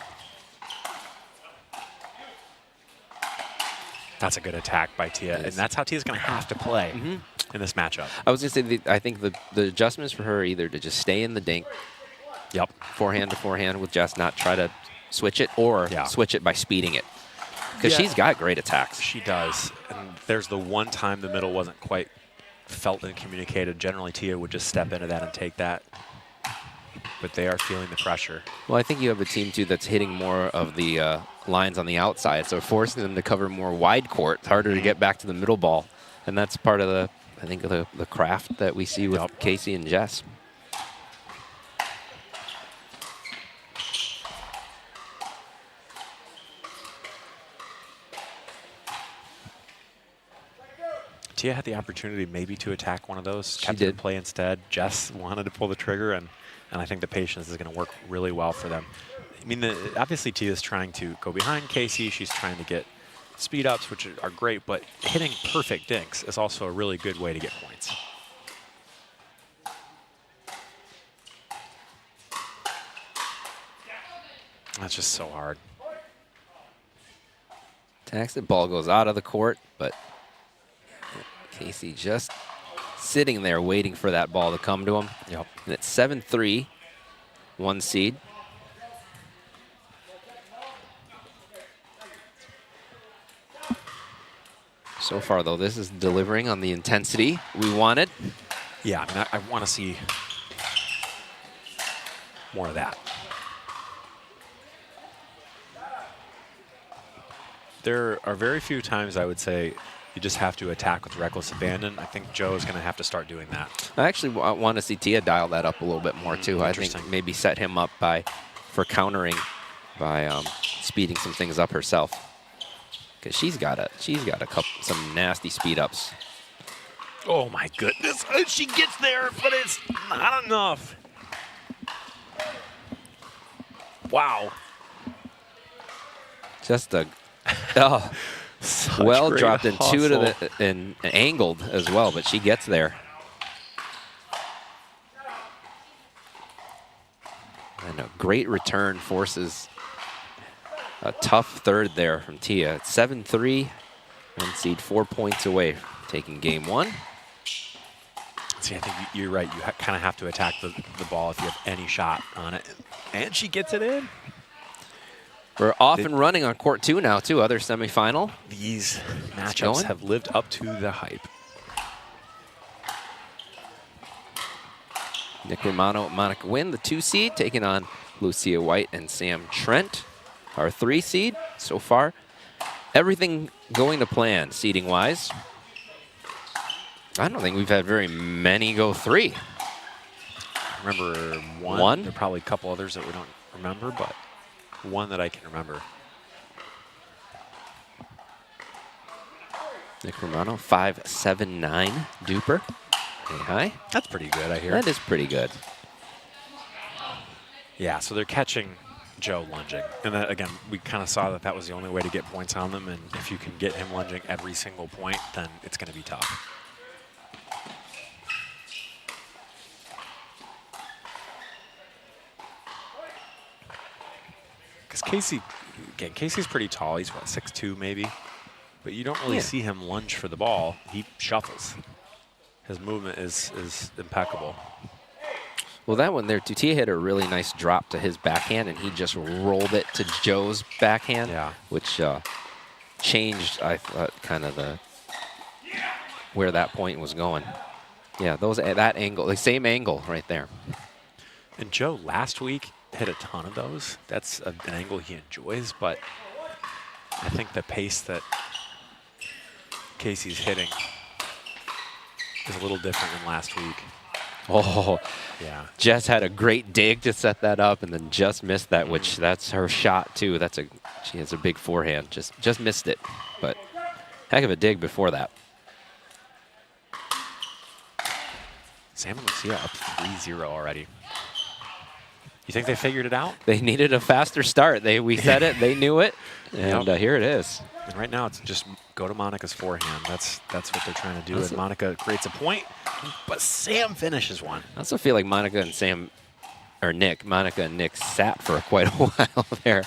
That's a good attack by Tia, and that's how Tia's going to have to play in this matchup. I was going to say, I think the adjustments for her are either to just stay in the dink, forehand to forehand with Jess, not try to switch it, or switch it by speeding it. Because she's got great attacks. She does. And there's the one time the middle wasn't quite felt and communicated. Generally, Tia would just step into that and take that. But they are feeling the pressure. Well, I think you have a team, too, that's hitting more of the lines on the outside, so forcing them to cover more wide court. It's harder to get back to the middle ball. And that's part of the, I think, the craft that we see with Casey and Jess. Tia had the opportunity maybe to attack one of those. She Kept did. it in play instead. Jess wanted to pull the trigger, and I think the patience is going to work really well for them. I mean, obviously Tia's trying to go behind Casey. She's trying to get speed ups, which are great, but hitting perfect dinks is also a really good way to get points. That's just so hard. Attacks it, ball goes out of the court, but Casey just sitting there waiting for that ball to come to him. Yep. And it's 7-3, 1 seed. So far, though, this is delivering on the intensity we wanted. Yeah, I mean, I want to see more of that. There are very few times I would say you just have to attack with reckless abandon. I think Joe is going to have to start doing that. I actually want to see Tia dial that up a little bit more, too. I think maybe set him up for countering by speeding some things up herself. Because she's got some nasty speed ups. Oh my goodness, she gets there, but it's not enough. Wow. Just a well great dropped and two to hustle. and angled as well, but she gets there. And a great return forces a tough third there from Tia. It's 7-3, 1 seed 4 points away from taking game 1. See, I think you're right. You kind of have to attack the ball if you have any shot on it. And she gets it in. We're off and running on court 2 now, too. Other semifinal. These matchups have lived up to the hype. Nick Romano, Monica Wynn, the 2 seed, taking on Lucia White and Sam Trent, our 3 seed so far. Everything going to plan, seeding-wise. I don't think we've had very many go 3. I remember one. There are probably a couple others that we don't remember, but one that I can remember. Nick Romano, 5'7", duper. Hey, hi. That's pretty good, I hear. That is pretty good. Yeah, so they're catching Joe lunging. And that, again, we kind of saw that was the only way to get points on them. And if you can get him lunging every single point, then it's going to be tough. Because Casey's pretty tall. He's, what, 6'2", maybe? But you don't really see him lunge for the ball. He shuffles. His movement is impeccable. Well, that one there, Tia hit a really nice drop to his backhand, and he just rolled it to Joe's backhand, which changed, I thought, kind of where that point was going. Yeah, that angle, the same angle right there. And Joe last week hit a ton of those. That's an angle he enjoys, but I think the pace that Casey's hitting is a little different than last week. Oh, yeah. Jess had a great dig to set that up and then just missed that, which that's her shot too. She has a big forehand. Just missed it, but heck of a dig before that. Sam and Lucia up 3-0 already. You think they figured it out? They needed a faster start. We said it. They knew it. And here it is. And right now, it's just go to Monica's forehand. That's what they're trying to do. And Monica creates a point, but Sam finishes one. I also feel like Monica and Nick sat for quite a while there.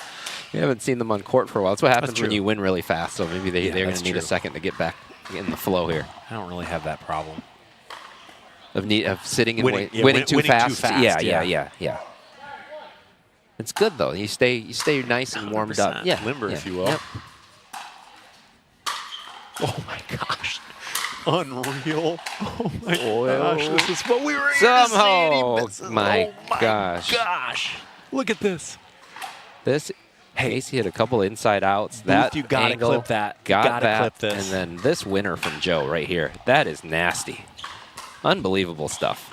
You haven't seen them on court for a while. That's what happens when you win really fast. So maybe they're going to need a second to get back in the flow here. I don't really have that problem. Of sitting and winning too fast. Yeah. Yeah. It's good though. You stay nice and warmed up. Yeah, limber, if you will. Yep. Oh my gosh. Unreal. Oh my gosh. This is what we were somehow. To see. Oh my gosh. Look at this. Casey hit a couple inside outs. You gotta angle, clip that. Got that. Clip this. And then this winner from Joe right here. That is nasty. Unbelievable stuff.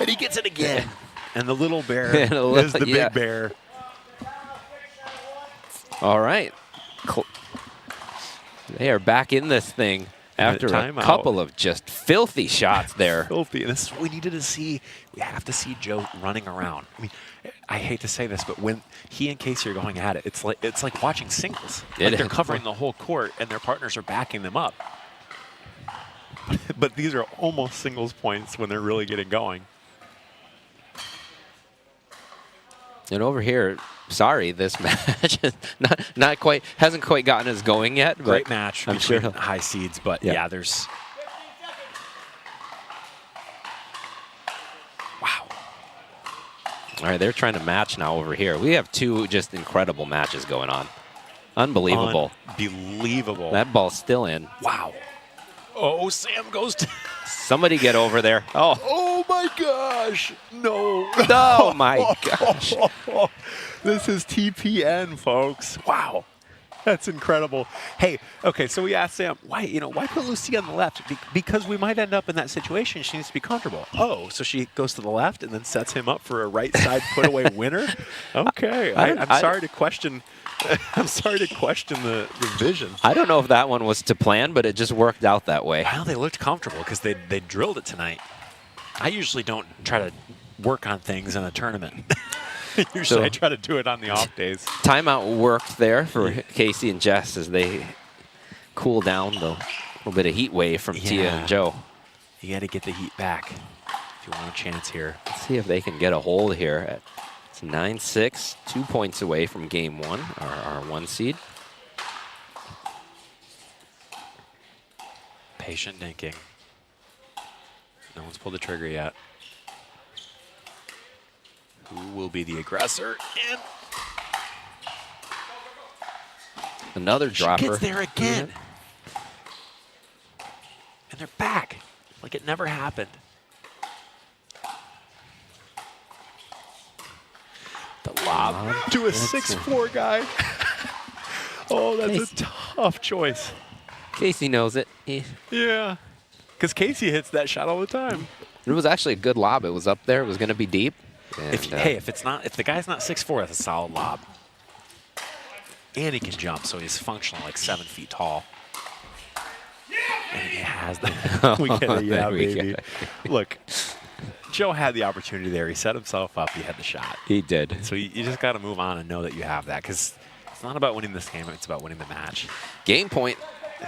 And he gets it again. And the little bear is the big bear. All right. They are back in this thing after a couple of just filthy shots there. Filthy. And this is what we needed to see. We have to see Joe running around. I mean, I hate to say this, but when he and Casey are going at it, it's like watching singles. Like they're covering the whole court, and their partners are backing them up. But these are almost singles points when they're really getting going. And over here, sorry, this match not quite hasn't quite gotten us going yet. But Great match. I'm sure high seeds, but yeah, there's. Wow. All right, they're trying to match now over here. We have two just incredible matches going on. Unbelievable. Unbelievable. That ball's still in. Wow. Oh, Sam goes to. Somebody get over there. Oh my gosh. No. Oh my gosh. This is TPN, folks. Wow. That's incredible. Hey, okay, so we asked Sam, why put Lucia on the left? Because we might end up in that situation. She needs to be comfortable. Oh, so she goes to the left and then sets him up for a right side put away winner? Okay. I'm sorry to question. I'm sorry to question the vision. I don't know if that one was to plan, but it just worked out that way. Well, they looked comfortable because they drilled it tonight. I usually don't try to work on things in a tournament. Usually I try to do it on the off days. Timeout worked there for Casey and Jess as they cool down the little bit of heat wave from Tia and Joe. You got to get the heat back if you want a chance here. Let's see if they can get a hold here. It's 9-6, 2 points away from game one, our 1 seed. Patient dinking. No one's pulled the trigger yet. Who will be the aggressor? And another dropper. She gets there again. And they're back. Like it never happened. The lob to a 6'4" guy. Oh, that's a tough choice. Casey knows it. Yeah. Because Casey hits that shot all the time. It was actually a good lob. It was up there. It was going to be deep. And, if the guy's not 6'4", that's a solid lob. And he can jump, so he's functional, like 7 feet tall. And he has that. We get it, yeah, baby. Look, Joe had the opportunity there. He set himself up. He had the shot. He did. So you just got to move on and know that you have that, because it's not about winning this game. It's about winning the match. Game point.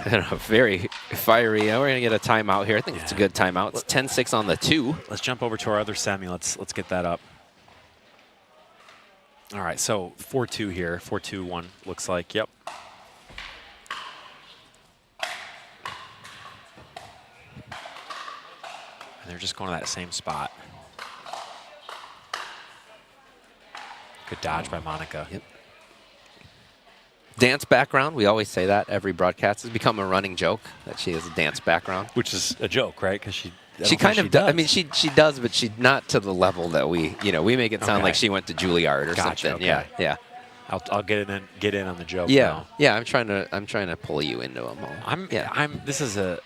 Very fiery. We're going to get a timeout here. I think it's a good timeout. It's 10-6 on the 2. Let's jump over to our other semi. Let's get that up. All right, so 4-2 here. 4-2-1 looks like. Yep. And they're just going to that same spot. Good dodge by Monica. Yep. Dance background. We always say that every broadcast has become a running joke that she has a dance background. Which is a joke, right? Because she kind of does. I mean, she does, but she's not to the level that we make it sound like she went to Juilliard or something. Okay. Yeah. I'll get in on the joke. Yeah. now. Yeah. I'm trying to pull you into them all. This is a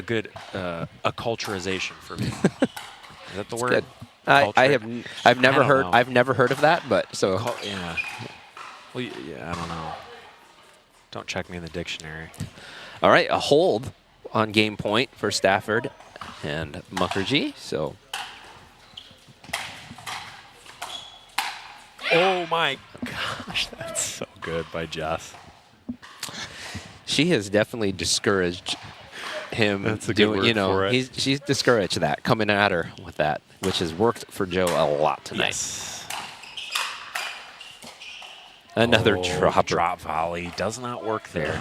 good acculturization for me. Is that the word? Good. I've never heard of that, but so yeah. Well, yeah, I don't know. Don't check me in the dictionary. All right, a hold on game point for Stafford and Mukherjee. So Oh my gosh, that's so good by Jess. She has definitely discouraged him. That's a good word you know, for it. she's discouraged that, coming at her with that, which has worked for Joe a lot tonight. Yes. Another drop volley does not work there.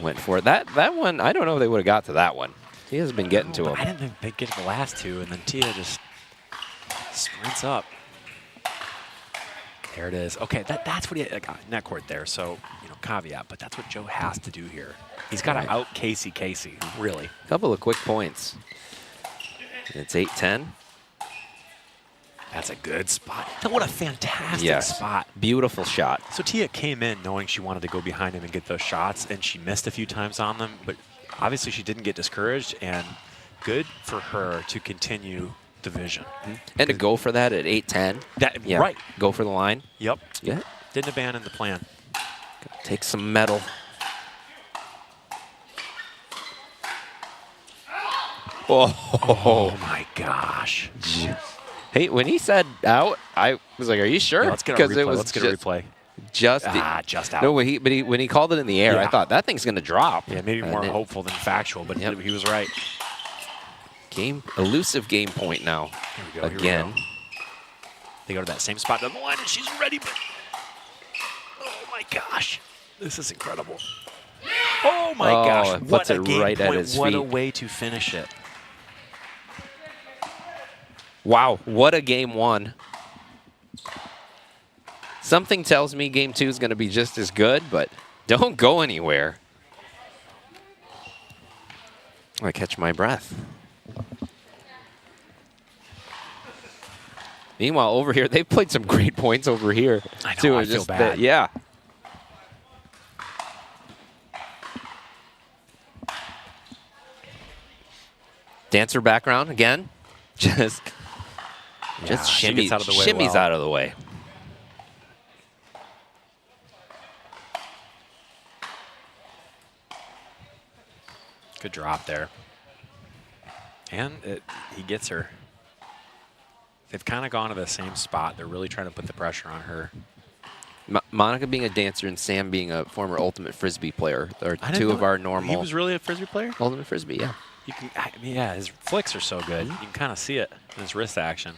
Went for it. That one, I don't know if they would have got to that one. He has been getting to him. I didn't think they'd get the last two, and then Tia just sprints up. There it is. Okay, that's what he net court there. So, caveat, but that's what Joe has to do here. He's got to out Casey, really. A couple of quick points. It's 8-10. That's a good spot. What a fantastic spot. Beautiful shot. So Tia came in knowing she wanted to go behind him and get those shots, and she missed a few times on them, but obviously she didn't get discouraged, and good for her to continue the vision. And to go for that at 8-10. Right. Go for the line. Yep. Yeah. Didn't abandon the plan. Take some metal. Oh my gosh. Hey, when he said out, I was like, "Are you sure?" Yeah, let's get a replay. Let's get a replay. Just out. No, when he called it in the air, I thought that thing's going to drop. Yeah, maybe more hopeful than factual, but he was right. Elusive game point now. Here we go. Again. They go to that same spot down the line, and she's ready. But oh my gosh, this is incredible. Oh my gosh, what a game right point! At his what feet. a way to finish it. Wow, what a game one. Something tells me game two is going to be just as good, but don't go anywhere. I catch my breath. Meanwhile, over here, they've played some great points over here. I know, too. I feel bad. Yeah. Dancer background again. Just shimmies out of the way. Shimmies out of the way. Good drop there. And he gets her. They've kind of gone to the same spot. They're really trying to put the pressure on her. Monica being a dancer and Sam being a former Ultimate Frisbee player are two of our normal. He was really a Frisbee player? Ultimate Frisbee, yeah. You can, yeah, his flicks are so good. You can kind of see it in his wrist action.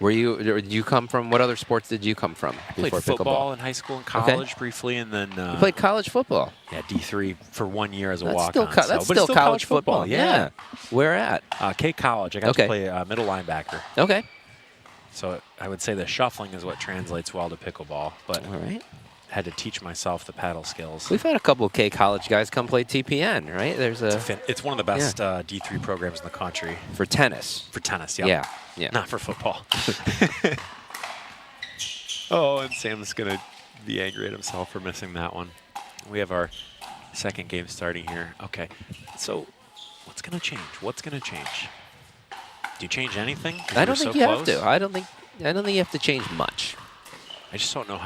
Did you come from, what other sports did you come from? I played football in high school and college briefly, and then you played college football? Yeah, D3 for 1 year as a That's walk-on. That's still college football. Yeah. Where at? K College. I got to play middle linebacker. Okay. So I would say the shuffling is what translates well to pickleball, but all right. Had to teach myself the paddle skills. We've had a couple of K College guys come play TPN, right? It's one of the best D3 programs in the country. For tennis. For tennis, yeah. Yeah. Not for football. Oh, and Sam's going to be angry at himself for missing that one. We have our second game starting here. Okay, so what's going to change? What's going to change? Do you change anything? I don't think you have to. I don't think you have to change much. I just don't know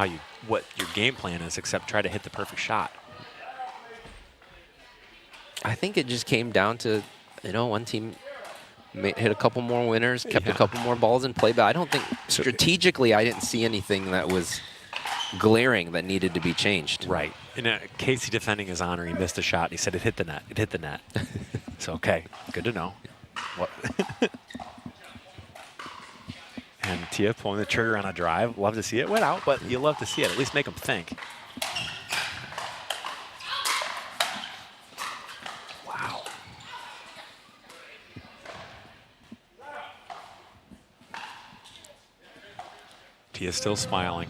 what your game plan is, except try to hit the perfect shot. I think it just came down to, one team hit a couple more winners, kept a couple more balls in play, but I don't think strategically I didn't see anything that was glaring that needed to be changed. Right. And Casey defending his honor, he missed a shot. He said it hit the net. It hit the net. So, okay, good to know. What? And Tia pulling the trigger on a drive. Love to see it. Went out, but you love to see it. At least make them think. Wow. Tia's still smiling.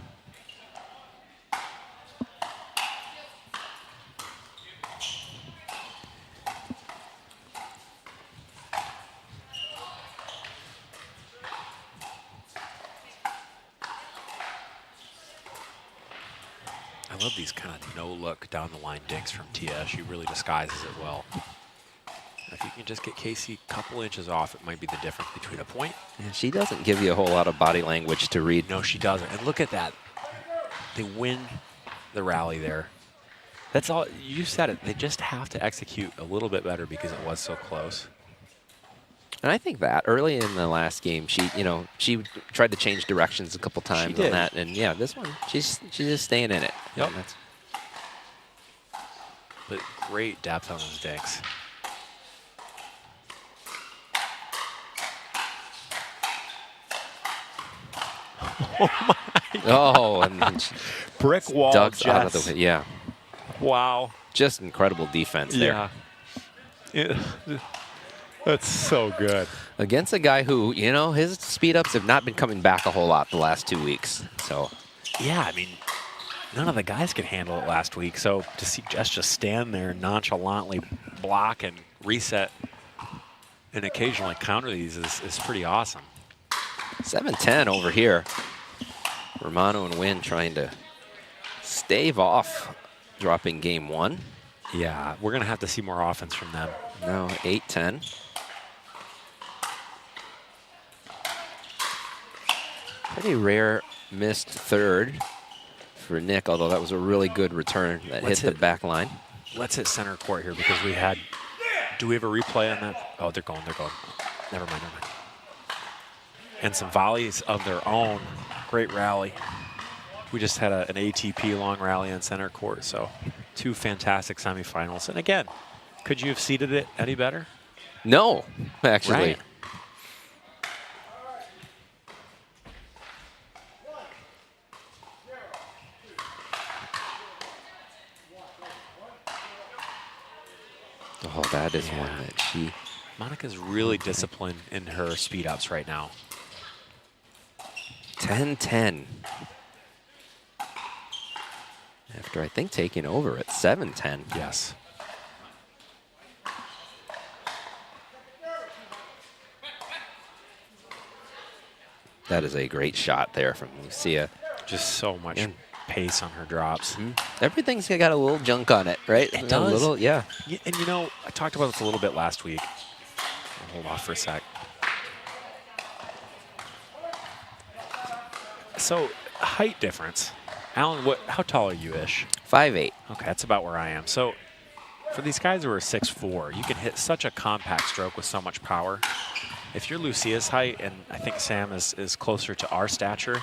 I love these kind of no-look down-the-line dinks from Tia. She really disguises it well. If you can just get Casey a couple inches off, it might be the difference between a point. Yeah, she doesn't give you a whole lot of body language to read. No, she doesn't. And look at that. They win the rally there. That's all. You said it. They just have to execute a little bit better because it was so close. And I think that early in the last game, she tried to change directions a couple times on that, and yeah, this one she's just staying in it. Yep. But great depth on those dinks. Oh, and then she brick wall ducks out of the way. Yeah. Wow. Just incredible defense there. Yeah. That's so good. Against a guy who, his speed ups have not been coming back a whole lot the last 2 weeks. So. Yeah, I mean, none of the guys could handle it last week. So to see Jess just stand there and nonchalantly block and reset and occasionally counter these is pretty awesome. 7-10 over here. Romano and Wynn trying to stave off dropping game 1. Yeah, we're going to have to see more offense from them. No, 8-10. Pretty rare missed third for Nick, although that was a really good return that hit the back line. Let's hit center court here because we had, do we have a replay on that? Oh, they're going. Never mind. And some volleys of their own. Great rally. We just had an ATP long rally on center court, so 2 fantastic semifinals. And again, could you have seeded it any better? No, actually. Right. Oh, that is one that she... Monica's really disciplined in her speed ups right now. 10-10. After, I think, taking over at 7-10. Yes. That is a great shot there from Lucia. Just so much pace on her drops. Everything's got a little junk on it, right? It does. A little, yeah. And I talked about this a little bit last week. I'll hold off for a sec. So, height difference. Alan, how tall are you ish? 5'8". Okay, that's about where I am. So, for these guys who are 6'4", you can hit such a compact stroke with so much power. If you're Lucia's height, and I think Sam is closer to our stature,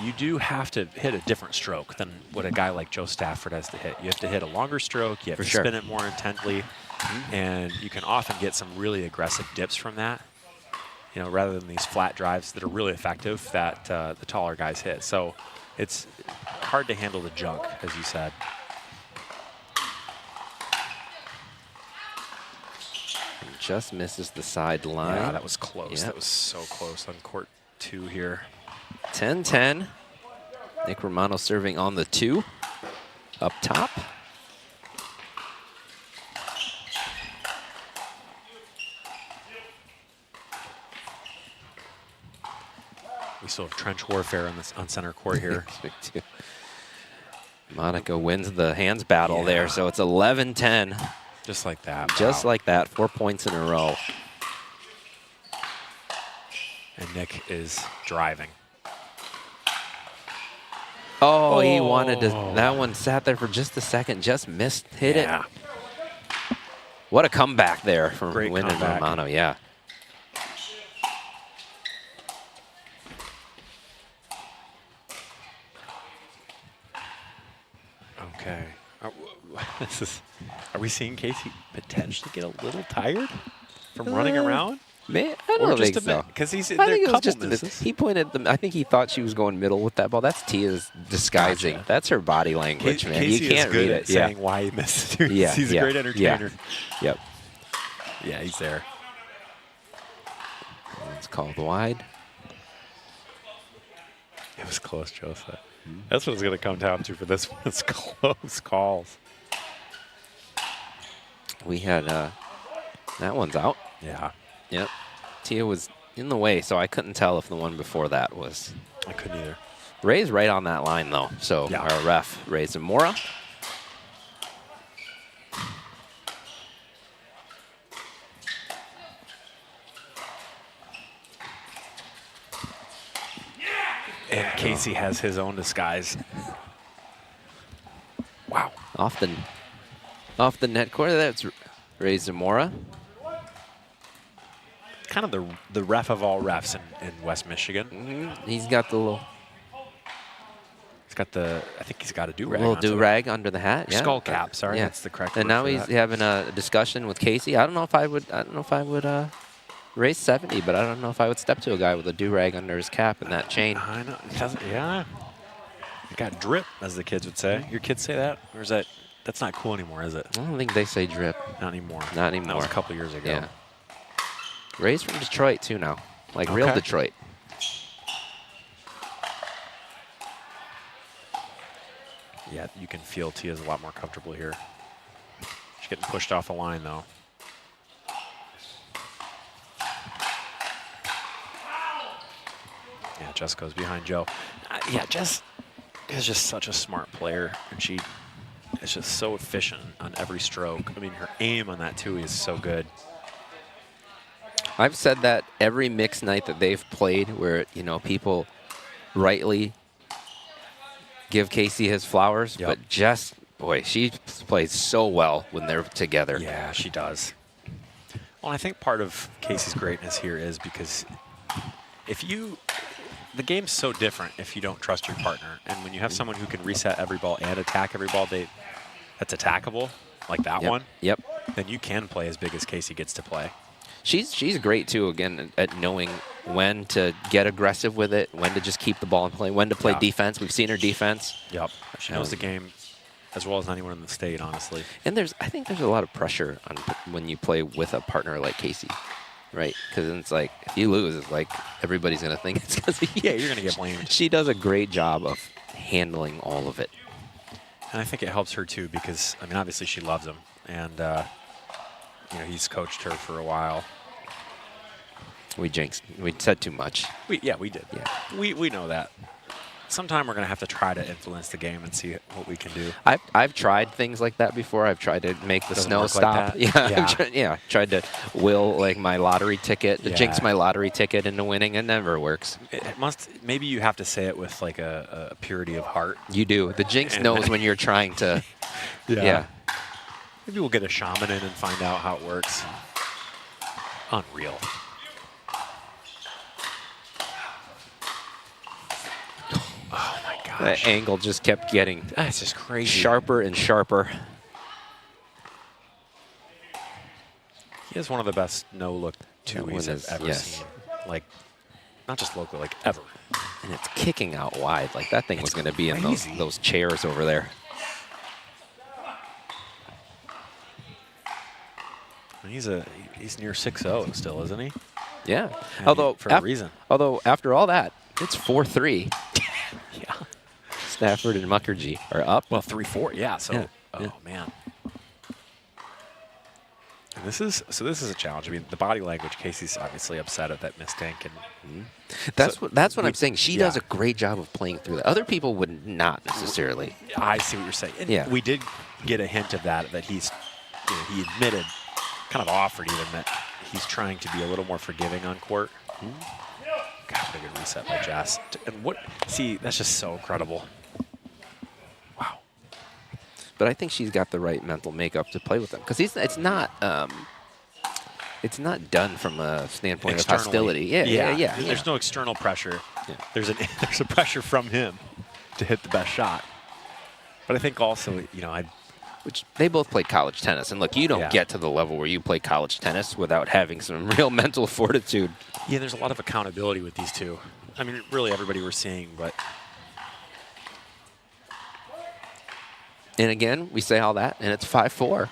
you do have to hit a different stroke than what a guy like Joe Stafford has to hit. You have to hit a longer stroke, you have to spin it more intently, and you can often get some really aggressive dips from that, rather than these flat drives that are really effective that the taller guys hit. So it's hard to handle the junk, as you said. Just misses the sideline. Yeah, that was close. Yep. That was so close on court 2 here. 10-10. Nick Romano serving on the 2 up top. We still have trench warfare on center court here. Monica wins the hands battle there, so it's 11-10. Just like that. Just like that, 4 points in a row. And Nick is driving. Oh, he wanted to. That one sat there for just a second, just missed, hit it. What a comeback there from Wynn and Romano, yeah. Okay. Are we seeing Casey potentially get a little tired from running around? Man, I don't think so. Because he's I think it was just a miss. He pointed them. I think he thought she was going middle with that ball. That's Tia's disguising. Gotcha. That's her body language, man. Casey You can't is good read at it. saying why he missed it. Yeah, He's a great entertainer. Yeah. Yep. Yeah, he's there. It's called wide. It was close, Joseph. That's what it's going to come down to for this one. It's close calls. We had that one's out. Yeah. Yep. Tia was in the way, so I couldn't tell if the one before that was. I couldn't either. Ray's right on that line, though. So our ref, Ray Zamora. And Casey has his own disguise. Wow. Off the net corner. That's Ray Zamora. kind of the ref of all refs in West Michigan. He's got the little. He's got the. I think he's got a do-rag. Little do-rag under the hat. Yeah. Skull cap. Sorry, yeah. that's the correct. And word now for he's that. having a discussion with Casey. I don't know if I would raise 70, but I don't know if I would step to a guy with a do-rag under his cap and that chain. I know. It doesn't. Yeah. It got drip, as the kids would say. Your kids say that, or is that? That's not cool anymore, is it? I don't think they say drip. Not anymore. Not anymore. That was a couple years ago. Yeah. Raised from Detroit too now, like real Detroit. Yeah, you can feel Tia's a lot more comfortable here. She's getting pushed off the line, though. Yeah, Jess goes behind Joe. Yeah, Jess is just such a smart player, and she is just so efficient on every stroke. I mean, her aim on that, too, is so good. I've said that every mixed night that they've played where, you know, people rightly give Casey his flowers, but Jess, boy, she plays so well when they're together. Yeah, she does. Well, I think part of Casey's greatness here is because the game's so different if you don't trust your partner. And when you have someone who can reset every ball and attack every ball that's attackable, like that one, then you can play as big as Casey gets to play. She's great, too, again, at knowing when to get aggressive with it, when to just keep the ball in play, when to play defense. We've seen her defense. Yep. She knows the game as well as anyone in the state, honestly. And I think there's a lot of pressure on when you play with a partner like Casey, right? Because it's like, if you lose, it's like everybody's going to think it's because of you. Yeah, you're going to get blamed. She does a great job of handling all of it. And I think it helps her, too, because, I mean, obviously she loves him. And, you know, he's coached her for a while. We jinxed. We said too much. We did. Yeah. We know that. Sometime we're going to have to try to influence the game and see what we can do. I've tried things like that before. I've tried to make the Doesn't snow work like stop. that? Yeah, tried to will like my lottery ticket, to jinx Yeah. my lottery ticket into winning. It never works. It must. Maybe you have to say it with like a purity of heart. You do. The jinx knows when you're trying to. Yeah. Maybe we'll get a shaman in and find out how it works. Unreal. Oh my gosh. That angle just kept getting That's just crazy. sharper and sharper. He has one of the best no-look two-ways one I've is, ever yes. seen. Like, not just locally, like ever. And it's kicking out wide. Like that thing was going to be in crazy. those chairs over there. And he's near 6-0 still, isn't he? Yeah. And Although for a reason. Although after all that, it's 4-3. Yeah. Stafford and Mukherjee are up. Well, 3-4. Yeah. So, Yeah. Man. And this is a challenge. I mean, the body language. Casey's obviously upset at that mistake, and That's what I'm saying. She does a great job of playing through that. Other people would not necessarily. I see what you're saying. And Yeah. we did get a hint of that he's, he admitted, kind of offered even that he's trying to be a little more forgiving on court. God, what a good reset by Jess. And that's just so incredible. Wow. But I think she's got the right mental makeup to play with them because it's not done from a standpoint of hostility. Yeah. There's no external pressure. Yeah. There's a pressure from him to hit the best shot. But I think also, which they both played college tennis, and look, you don't get to the level where you play college tennis without having some real mental fortitude. Yeah, there's a lot of accountability with these two. I mean, really everybody we're seeing, but. And again, we say all that, and it's 5-4.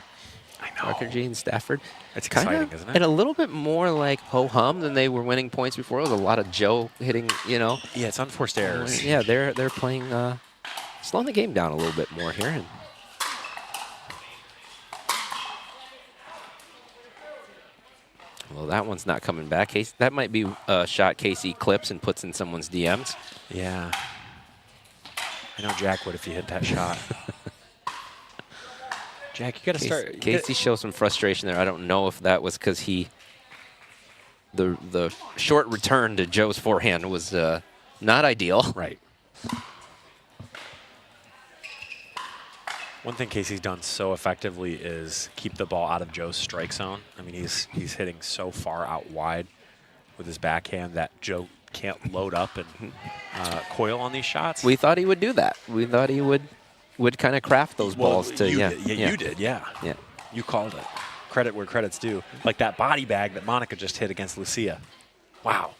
I know. Mukherjee and Stafford. It's Kinda, exciting, isn't it? And a little bit more like ho-hum than they were winning points before. It was a lot of Joe hitting, Yeah, it's unforced errors. Yeah, they're playing, slowing the game down a little bit more here. And well, that one's not coming back. That might be a shot Casey clips and puts in someone's DMs. Yeah. I know Jack would if he hit that shot. Jack, you got to start. Casey shows some frustration there. I don't know if that was because the short return to Joe's forehand was not ideal. Right. One thing Casey's done so effectively is keep the ball out of Joe's strike zone. I mean, he's hitting so far out wide with his backhand that Joe can't load up and coil on these shots. We thought he would do that. We thought he would kind of craft those balls to. You Yeah, did. Yeah, you did. Yeah. Yeah. You called it. Credit where credit's due. Like that body bag that Monica just hit against Lucia. Wow.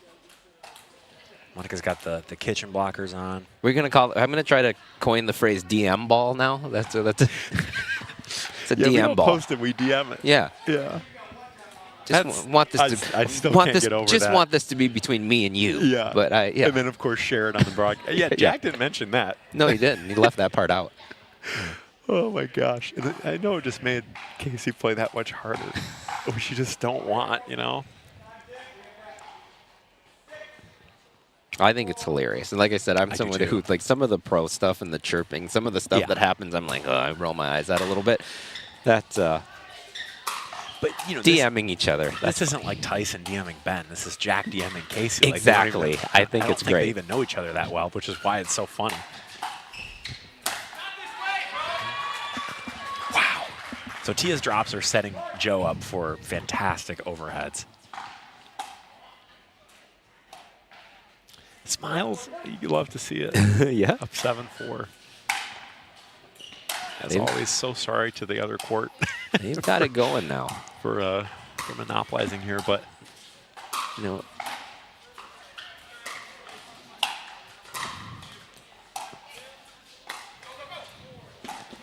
Monica's got the kitchen blockers on. We're gonna call. I'm gonna try to coin the phrase DM ball now. That's a it's a Yeah, DM we don't ball. post it. We DM it. Yeah. Yeah. Just want this to. I still want can't this, get over just that. want this to be between me and you. Yeah. But yeah. And then of course share it on the broadcast. Yeah. Jack didn't mention that. No, he didn't. He left that part out. Oh my gosh. And I know it just made Casey play that much harder, which you just don't want, you know? I think it's hilarious. And like I said, I'm I do someone too. who, like, some of the pro stuff and the chirping, some of the stuff Yeah. that happens, I'm like, oh, I roll my eyes out a little bit. That's But, you know, DMing each other. This isn't like Tyson DMing Ben. This is Jack DMing Casey. Like, Exactly. they don't even- I think don't it's think great. They even know each other that well, which is why it's so funny. Wow. So Tia's drops are setting Joe up for fantastic overheads. Smiles, you love to see it. Yeah. Up 7-4. As They've- always, so sorry to the other court. They've got it going now. For monopolizing here, but you know,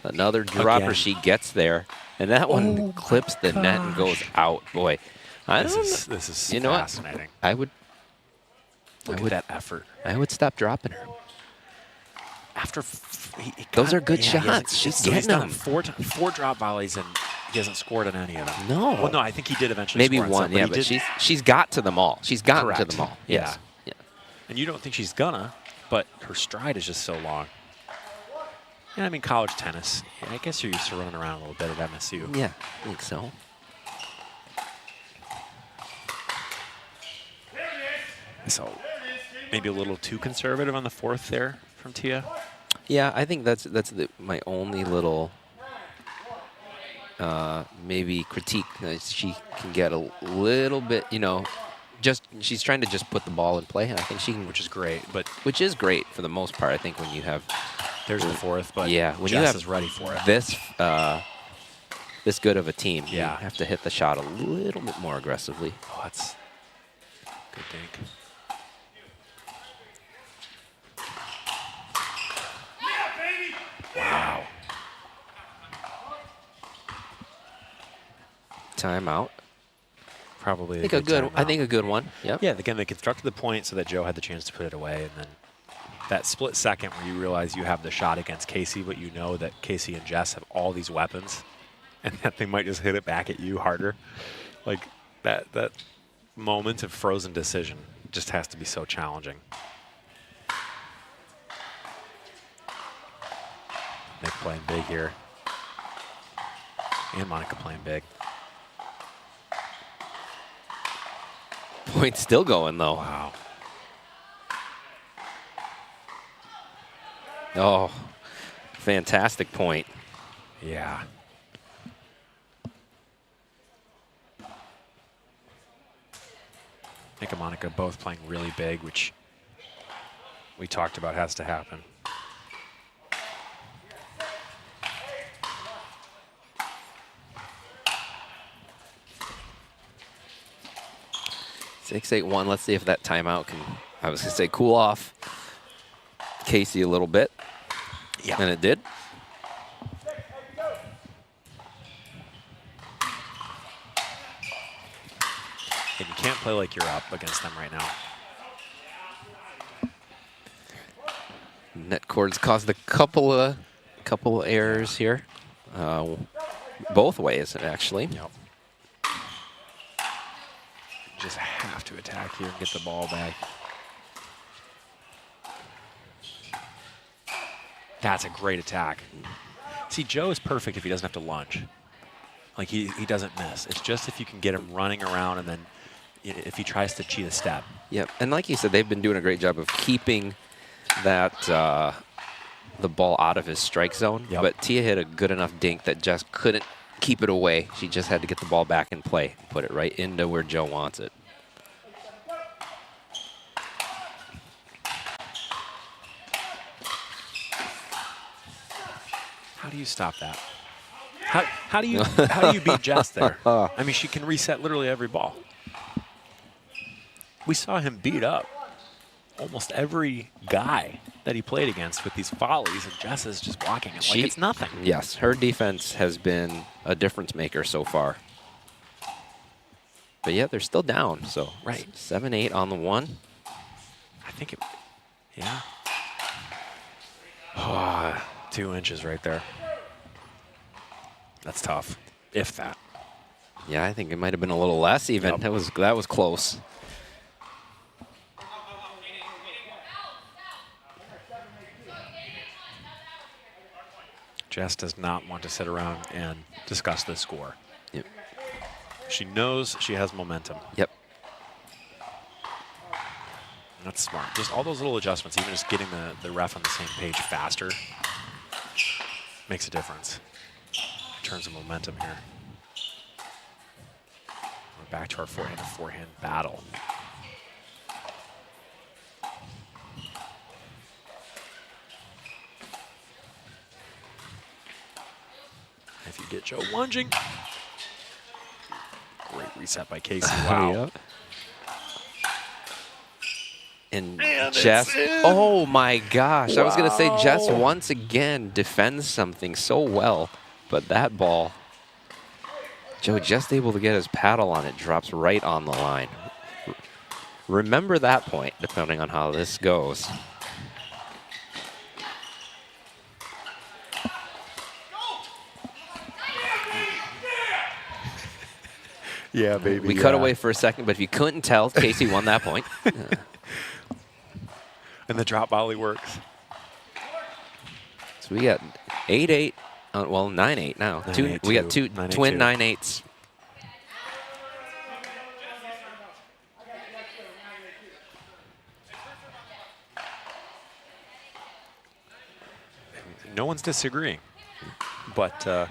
another dropper. Again. She gets there, and that one clips the net and goes out. Boy, I This don't is- know. this is you know fascinating. What? I would. Look I at would, that effort. I would stop dropping her. After Those are good shots. She's he's getting done them. four drop volleys and he hasn't scored on any of them. No. Well, no, I think he did eventually. Maybe score on one, some, yeah, he but did- she's got to them all. She's gotten Correct. to them all. Yeah. Yes. Yeah. And you don't think she's gonna, but her stride is just so long. Yeah, I mean, college tennis. Yeah, I guess you're used to running around a little bit at MSU. Yeah, I think so. So maybe a little too conservative on the fourth there from Tia. Yeah, I think that's my only little maybe critique. She can get a little bit, you know, just she's trying to just put the ball in play, and I think she can, which is great. But which is great for the most part. I think when you have there's the fourth, but yeah, when Jess you have is ready for it. This good of a team, Yeah. you have to hit the shot a little bit more aggressively. Oh, that's good dink. Wow. Timeout. Probably I think a good. I timeout. think a good one. Yep. Yeah, again, they constructed the point so that Joe had the chance to put it away, and then that split second where you realize you have the shot against Casey, but you know that Casey and Jess have all these weapons, and that they might just hit it back at you harder. Like that moment of frozen decision just has to be so challenging. Nick playing big here, and Monica playing big. Point still going though. Wow. Oh, fantastic point. Yeah. Nick and Monica both playing really big, which we talked about has to happen. Six, 8-1. Let's see if that timeout can, I was going to say, cool off Casey a little bit. Yeah. And it did. And you can't play like you're up against them right now. Net cord's caused a couple of errors here. Both ways, actually. Yep. Just have to attack here and get the ball back. That's a great attack. See, Joe is perfect if he doesn't have to lunge. Like, he doesn't miss. It's just if you can get him running around and then if he tries to cheat a step. Yep. And like you said, they've been doing a great job of keeping that the ball out of his strike zone. Yep. But Tia hit a good enough dink that Jess couldn't keep it away. She just had to get the ball back in play and put it right into where Joe wants it. How do you stop that? How do you beat Jess there? I mean, she can reset literally every ball. We saw him beat up almost every guy that he played against with these volleys, and Jess is just blocking it like it's nothing. Yes, her defense has been a difference maker so far. But yeah, they're still down. So 7-8 on the one. I think it. Yeah. Oh, 2 inches right there. That's tough, if that. Yeah, I think it might have been a little less even. That was close. Jess does not want to sit around and discuss the score. Yep. She knows she has momentum. Yep. That's smart. Just all those little adjustments, even just getting the ref on the same page faster, makes a difference in terms of momentum here. We're back to our forehand-to-forehand battle. If you get Joe lunging. Great reset by Casey. Wow. And Jess, oh my gosh. I was going to say Jess once again defends something so well, but that ball, Joe just able to get his paddle on it, drops right on the line. Remember that point, depending on how this goes. Yeah, baby. We cut away for a second, but if you couldn't tell, Casey won that point. And the drop volley works. So we got 8-8, well, 9-8 now. We got two twin 9-8s. No one's disagreeing, but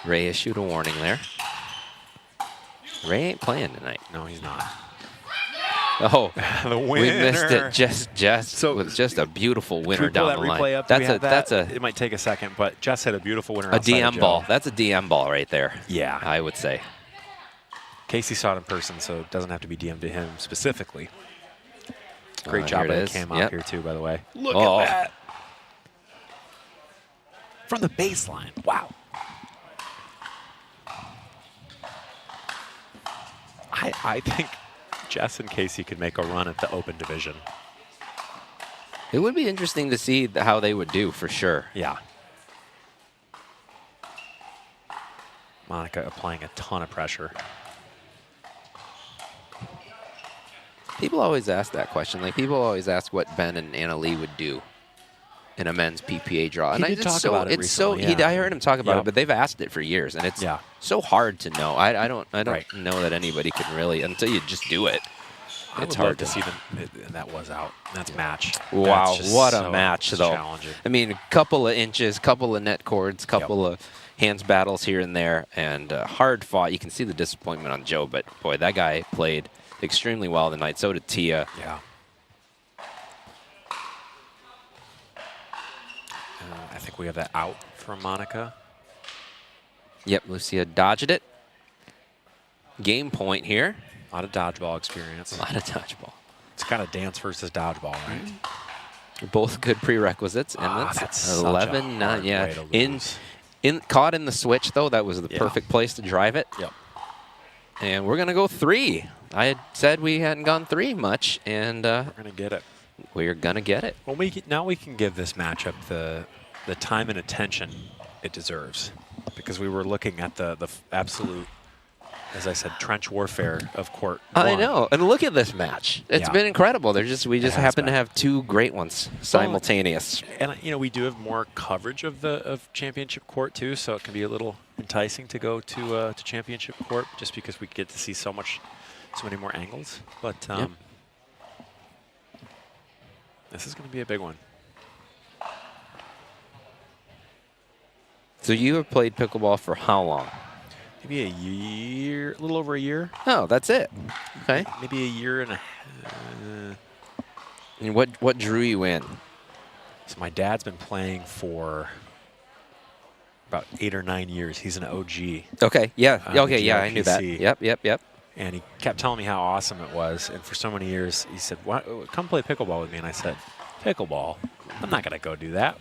Ray issued a warning there. Ray ain't playing tonight. No, he's not. Oh, the winner. We missed it. Jess with just a beautiful winner down the line. Up? It might take a second, but Jess had a beautiful winner. A DM ball. That's a DM ball right there. Yeah, I would say. Casey saw it in person, so it doesn't have to be DM'd to him specifically. Great job by the cam out here too, by the way. Look at that. From the baseline. Wow. I think Jess and Casey could make a run at the open division. It would be interesting to see how they would do for sure. Yeah. Monica applying a ton of pressure. People always ask that question. Like, people always ask what Ben and Anna Lee would do in a men's PPA draw. He did talk about it recently, I heard him talk about it, but they've asked it for years, and it's so hard to know. I don't know that anybody can really, until you just do it. It's hard to see them. That was out. That's match. Wow, That's what a match, though. Challenging. I mean, a couple of inches, couple of net cords, couple of hands battles here and there, and hard fought. You can see the disappointment on Joe, but boy, that guy played extremely well tonight. So did Tia. Yeah. I think we have that out from Monica. Yep, Lucia dodged it. Game point here. A lot of dodgeball experience. A lot of dodgeball. It's kind of dance versus dodgeball, right? Both good prerequisites, and that's 11-9. Yeah, caught in the switch though. That was the perfect place to drive it. Yep. And we're gonna go 3. I had said we hadn't gone 3 much, and we're gonna get it. We're gonna get it. Well, now we can give this matchup the time and attention it deserves, because we were looking at the absolute, as I said, trench warfare of court. I know, and look at this match. It's been incredible. We just happen to have 2 great ones simultaneous. And we do have more coverage of championship court too, so it can be a little enticing to go to championship court, just because we get to see so many more angles. But this is going to be a big one. So you have played pickleball for how long? Maybe a year, a little over a year. Oh, that's it. Okay. Maybe a year and a And what drew you in? So my dad's been playing for about 8 or 9 years. He's an OG. Okay, yeah. The Okay, yeah, I knew that. GRPC. Yep. And he kept telling me how awesome it was. And for so many years, he said, come play pickleball with me. And I said, pickleball? I'm not going to go do that.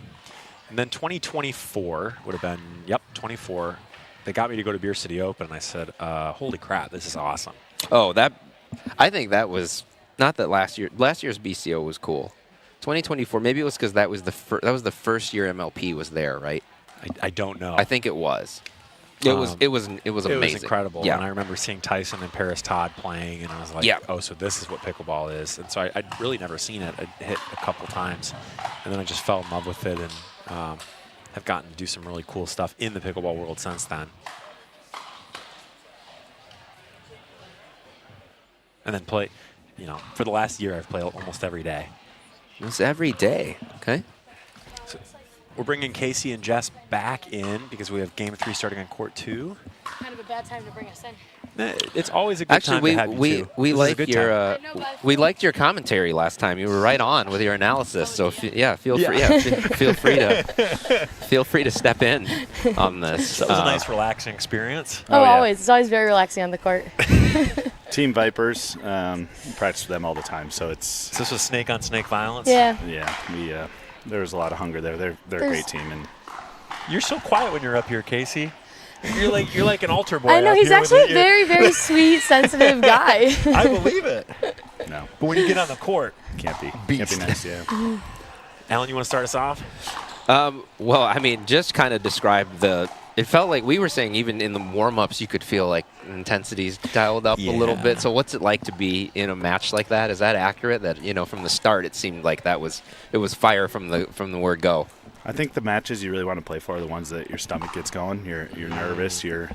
And then 2024 would have been, 24. They got me to go to Beer City Open. And I said, holy crap, this is awesome. Oh, I think that was, not that last year's BCO was cool. 2024, maybe it was because that was the first year MLP was there, right? I don't know. I think it was. It was amazing. It was incredible. Yeah. And I remember seeing Tyson and Paris Todd playing, and I was like, oh, so this is what pickleball is. And so I'd really never seen it. I'd hit a couple times, and then I just fell in love with it and have gotten to do some really cool stuff in the pickleball world since then. And then play, for the last year, I've played almost every day. Almost every day, okay. So we're bringing Casey and Jess back in because we have Game 3 starting on Court 2. Kind of a bad time to bring us in. It's always a good time to have you two. We liked your we liked your commentary last time. You were right on with your analysis. So feel free to step in on this. That was a nice, relaxing experience. Always. It's always very relaxing on the court. Team Vipers, practice with them all the time. So it's. This was snake on snake violence. Yeah. Yeah. There was a lot of hunger there. They're a great team, and you're so quiet when you're up here, Casey. You're like an altar boy. I know, he's actually a very, very sweet, sensitive guy. I believe it. No. But when you get on the court, can't be. Beast. Can't be nice, yeah. Alan, you want to start us off? Well, I mean, just kind of describe it felt like we were saying even in the warm-ups you could feel like intensity's dialed up a little bit. So what's it like to be in a match like that? Is that accurate? That from the start it seemed like it was fire from the word go. I think the matches you really want to play for are the ones that your stomach gets going. You're nervous. You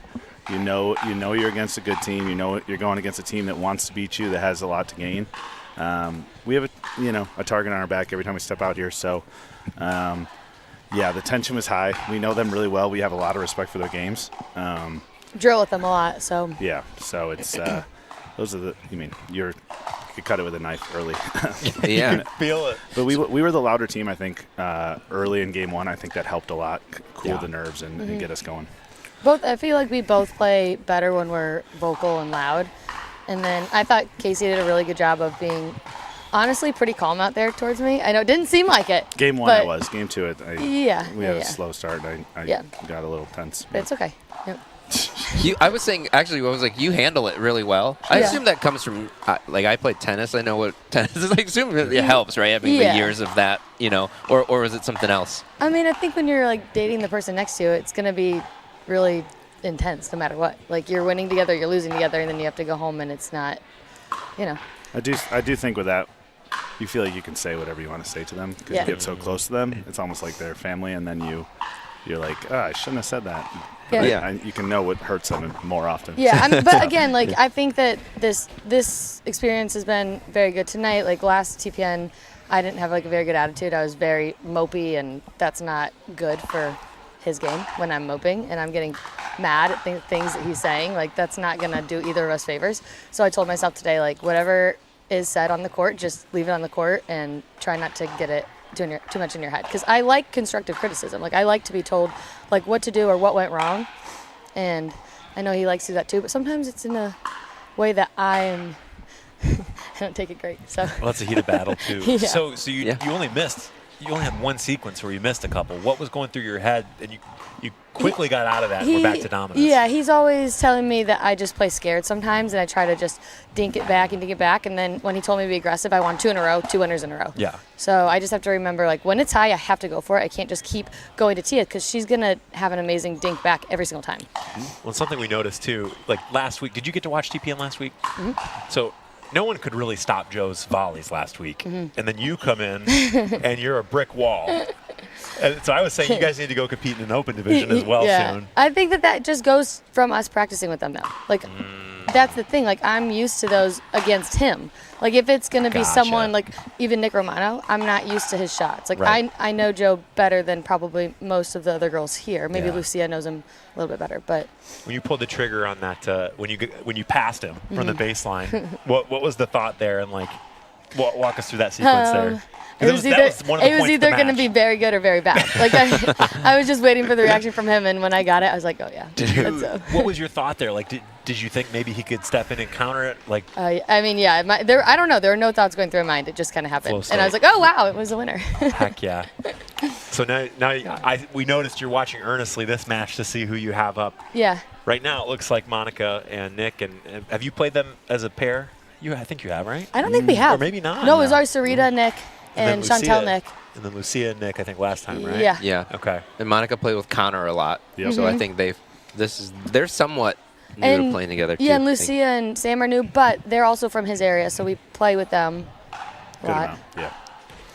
know you're against a good team. You know you're going against a team that wants to beat you, that has a lot to gain. We have a target on our back every time we step out here. So. The tension was high. We know them really well. We have a lot of respect for their games. Drill with them a lot, so. Yeah, so it's those are you could cut it with a knife early. Yeah, you can feel it. But we were the louder team, I think, early in game one. I think that helped a lot, cool the nerves and get us going. I feel like we both play better when we're vocal and loud. And then I thought Casey did a really good job of being honestly pretty calm out there towards me. I know it didn't seem like it. Game one I was. Game two we had a slow start. I got a little tense. But it's okay. Yep. I was saying, actually, I was like, you handle it really well. I assume that comes from, I played tennis. I know what tennis is. I assume it helps, right? Having the years of that, or was it something else? I mean, I think when you're dating the person next to you, it's going to be really intense no matter what. Like, you're winning together, you're losing together, and then you have to go home and it's not, I do think with that, you feel like you can say whatever you want to say to them because you get so close to them. It's almost like they're family, and then you're like, I shouldn't have said that. Yeah. You can know what hurts them more often. Yeah, but again, I think that this experience has been very good tonight. Like last TPN, I didn't have a very good attitude. I was very mopey, and that's not good for his game when I'm moping and I'm getting mad at things that he's saying. That's not going to do either of us favors. So I told myself today, whatever is said on the court, just leave it on the court and try not to get it too much in your head. Because I like constructive criticism. I like to be told what to do or what went wrong. And I know he likes to do that too, but sometimes it's in a way that I don't take it great. So. Well, that's a heated battle too. Yeah. So you only had one sequence where you missed a couple. What was going through your head? And you quickly got out of that and we're back to dominance. Yeah, he's always telling me that I just play scared sometimes, and I try to just dink it back. And then when he told me to be aggressive, I won 2 in a row, 2 winners in a row. Yeah. So I just have to remember, when it's high, I have to go for it. I can't just keep going to Tia because she's going to have an amazing dink back every single time. Well, something we noticed too, last week, did you get to watch TPN last week? Mm-hmm. So no one could really stop Joe's volleys last week. Mm-hmm. And then you come in and you're a brick wall. And so I was saying you guys need to go compete in an open division as well soon. I think that just goes from us practicing with them though. That's the thing. I'm used to those against him. If it's going to be someone even Nick Romano, I'm not used to his shots. Right. I know Joe better than probably most of the other girls here. Maybe Lucia knows him a little bit better, but when you pulled the trigger on that, when you passed him from the baseline, what was the thought there? And Walk us through that sequence there. It was either going to be very good or very bad. Like I was just waiting for the reaction from him, and when I got it, I was like, oh yeah. What was your thought there? Like, did you think maybe he could step in and counter it? Like, I mean, yeah. I don't know. There were no thoughts going through my mind. It just kind of happened, and I was like, oh wow, it was a winner. Heck yeah. So now we noticed you're watching earnestly this match to see who you have up. Yeah. Right now it looks like Monica and Nick. And have you played them as a pair? I think you have, right? I don't think we have. Or maybe not. No, it was our Sarita Nick and Chantel Nick. And then Lucia and Nick, I think, last time, right? Yeah. Yeah. Okay. And Monica played with Connor a lot. Yep. So I think they're somewhat new to playing together, too. Yeah, and Lucia and Sam are new, but they're also from his area, so we play with them a lot. Yeah.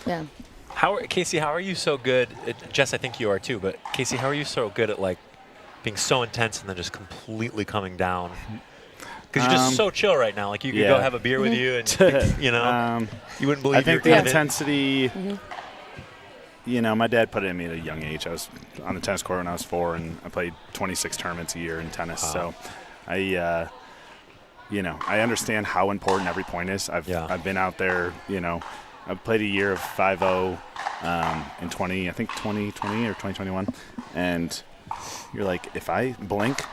Yeah. Casey, how are you so good? Jess, I think you are too, but Casey, how are you so good at like being so intense and then just completely coming down? Because you're just so chill right now. Like you could go have a beer with you, and you wouldn't believe. I think the intensity. You know, my dad put it in me at a young age. I was on the tennis court when I was 4, and I played 26 tournaments a year in tennis. So, I understand how important every point is. I've been out there. You know, I've played a year of 5-0 in 2020 or 2021, and you're like, if I blink,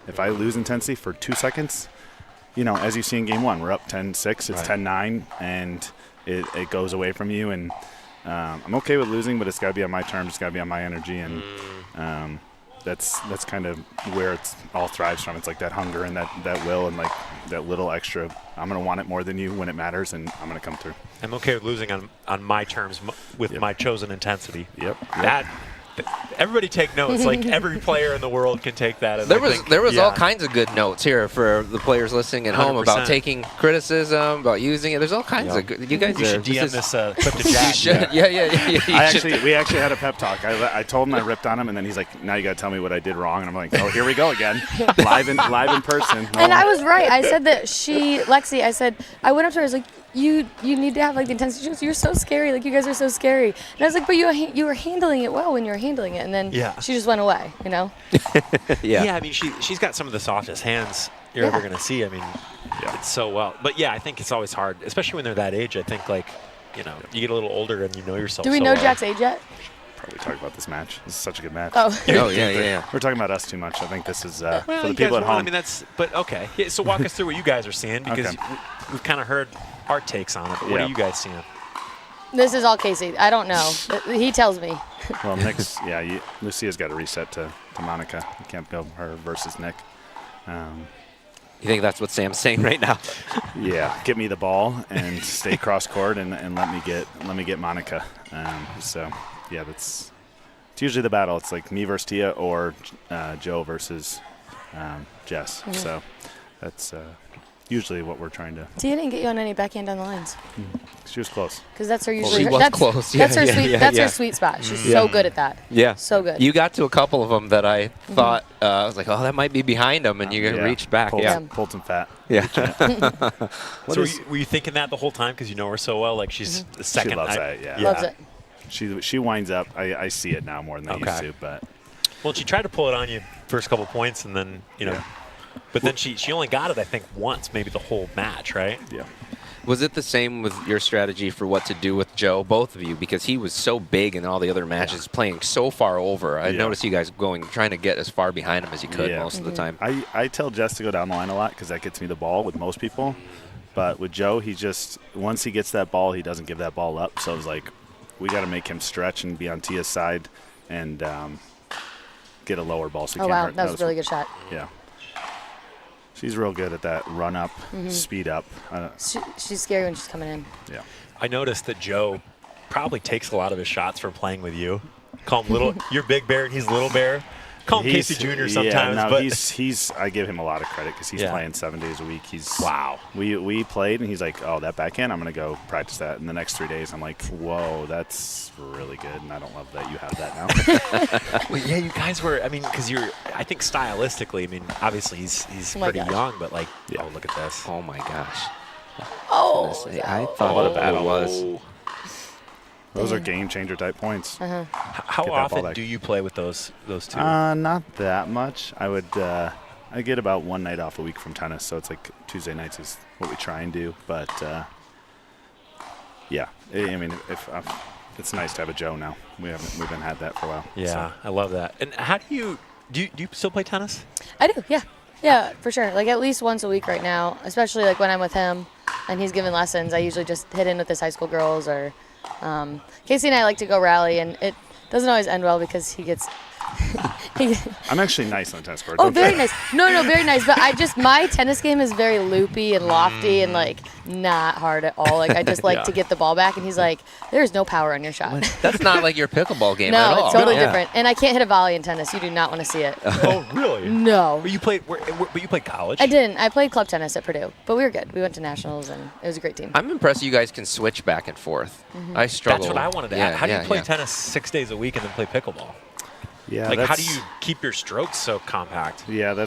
if I lose intensity for 2 seconds. You know, as you see in game 1, we're up 10-6, it's 10-9, and it goes away from you. And I'm okay with losing, but it's got to be on my terms. It's got to be on my energy, and that's kind of where it's all thrives from. It's like that hunger and that will and like that little extra. I'm going to want it more than you when it matters, and I'm going to come through. I'm okay with losing on my terms with my chosen intensity. Yep. Everybody take notes. Like every player in the world can take that. There was all kinds of good notes here for the players listening at home 100%. about taking criticism, about using it. There's all kinds of good. You guys should DM this clip to Jack. You should. Yeah. We actually had a pep talk. I told him I ripped on him, and then he's like, "Now you got to tell me what I did wrong." And I'm like, "Oh, here we go again, live in person." And I was right. I said that Lexi. I said I went up to her. I was like, you need to have like the intensity. She goes, "You're so scary. Like you guys are so scary." And I was like, "But you were handling it well when you were handling it." And then she just went away. You know. Yeah. I mean, she's got some of the softest hands you're ever gonna see. I mean, it's so well. But yeah, I think it's always hard, especially when they're that age. I think like, you get a little older and you know yourself. Do we know Jack's age yet? Probably talk about this match. This is such a good match. Oh. Yeah. We're talking about us too much. I think this is well, for the people at home. I mean, but okay. Yeah, so walk us through what you guys are seeing, because we've kind of heard our takes on it. But what are you guys seeing? This is all Casey. I don't know. He tells me. Well, Nick's Lucia's got to reset to Monica. You can't go her versus Nick. You think that's what Sam's saying right now? Yeah, give me the ball and stay cross court and let me get Monica. So yeah, it's usually the battle. It's like me versus Tia or Joe versus Jess. Mm-hmm. So that's usually what we're trying to. Tia didn't get you on any backhand on the lines. She was close. Because that's her usually. She was close. That's her sweet spot. She's so good at that. Yeah. So good. You got to a couple of them that I thought I was like, oh, that might be behind him, and you reached back. Pulled some fat. Yeah. So were you thinking that the whole time because you know her so well? Like she's the second. She loves that. Yeah. Loves it. She winds up. I see it now more than I used to. But she tried to pull it on you first couple points, and then but then she only got it I think once, maybe the whole match, right? Yeah. Was it the same with your strategy for what to do with Joe, both of you, because he was so big in all the other matches, playing so far over? I noticed you guys trying to get as far behind him as you could most of the time. I tell Jess to go down the line a lot because that gets me the ball with most people. But with Joe, he just once he gets that ball, he doesn't give that ball up. So it was like, we got to make him stretch and be on Tia's side and get a lower ball. So wow, that was a really good shot. Yeah. She's real good at that run up, speed up. She's scary when she's coming in. Yeah. I noticed that Joe probably takes a lot of his shots from playing with you. Call him little. You're Big Bear and he's Little Bear. Call him Casey Jr. sometimes. Yeah, no, but he's. I give him a lot of credit because he's playing 7 days a week. Wow. We played and he's like, oh, that backhand, I'm gonna go practice that. In the next 3 days, I'm like, whoa, that's really good, and I don't love that you have that now. Well, yeah, you guys were. I mean, because I think stylistically, I mean, obviously he's pretty young, but like, oh, look at this. Oh my gosh. Oh. I thought what a battle was. Those are game changer type points. How often do you play with those two? Not that much. I get about one night off a week from tennis, so it's like Tuesday nights is what we try and do. But Yeah, I mean, it's nice to have a Joe now. We haven't had that for a while. Yeah, I love that. And how do you still play tennis? I do, yeah. Yeah, for sure. Like at least once a week right now, especially like when I'm with him and he's giving lessons. I usually just hit in with his high school girls, or Casey and I like to go rally, and it doesn't always end well because he gets I'm actually nice on the tennis court. Oh, very nice. No, very nice. But my tennis game is very loopy and lofty and like not hard at all. Like I just like to get the ball back, and he's like, "There's no power on your shot." That's not like your pickleball game at all. No, it's totally different. And I can't hit a volley in tennis. You do not want to see it. Oh, really? No. But you played college? I didn't. I played club tennis at Purdue, but we were good. We went to nationals, and it was a great team. I'm impressed you guys can switch back and forth. I struggle. That's what I wanted to ask. How do you play tennis 6 days a week and then play pickleball? Yeah, like how do you keep your strokes so compact? Yeah,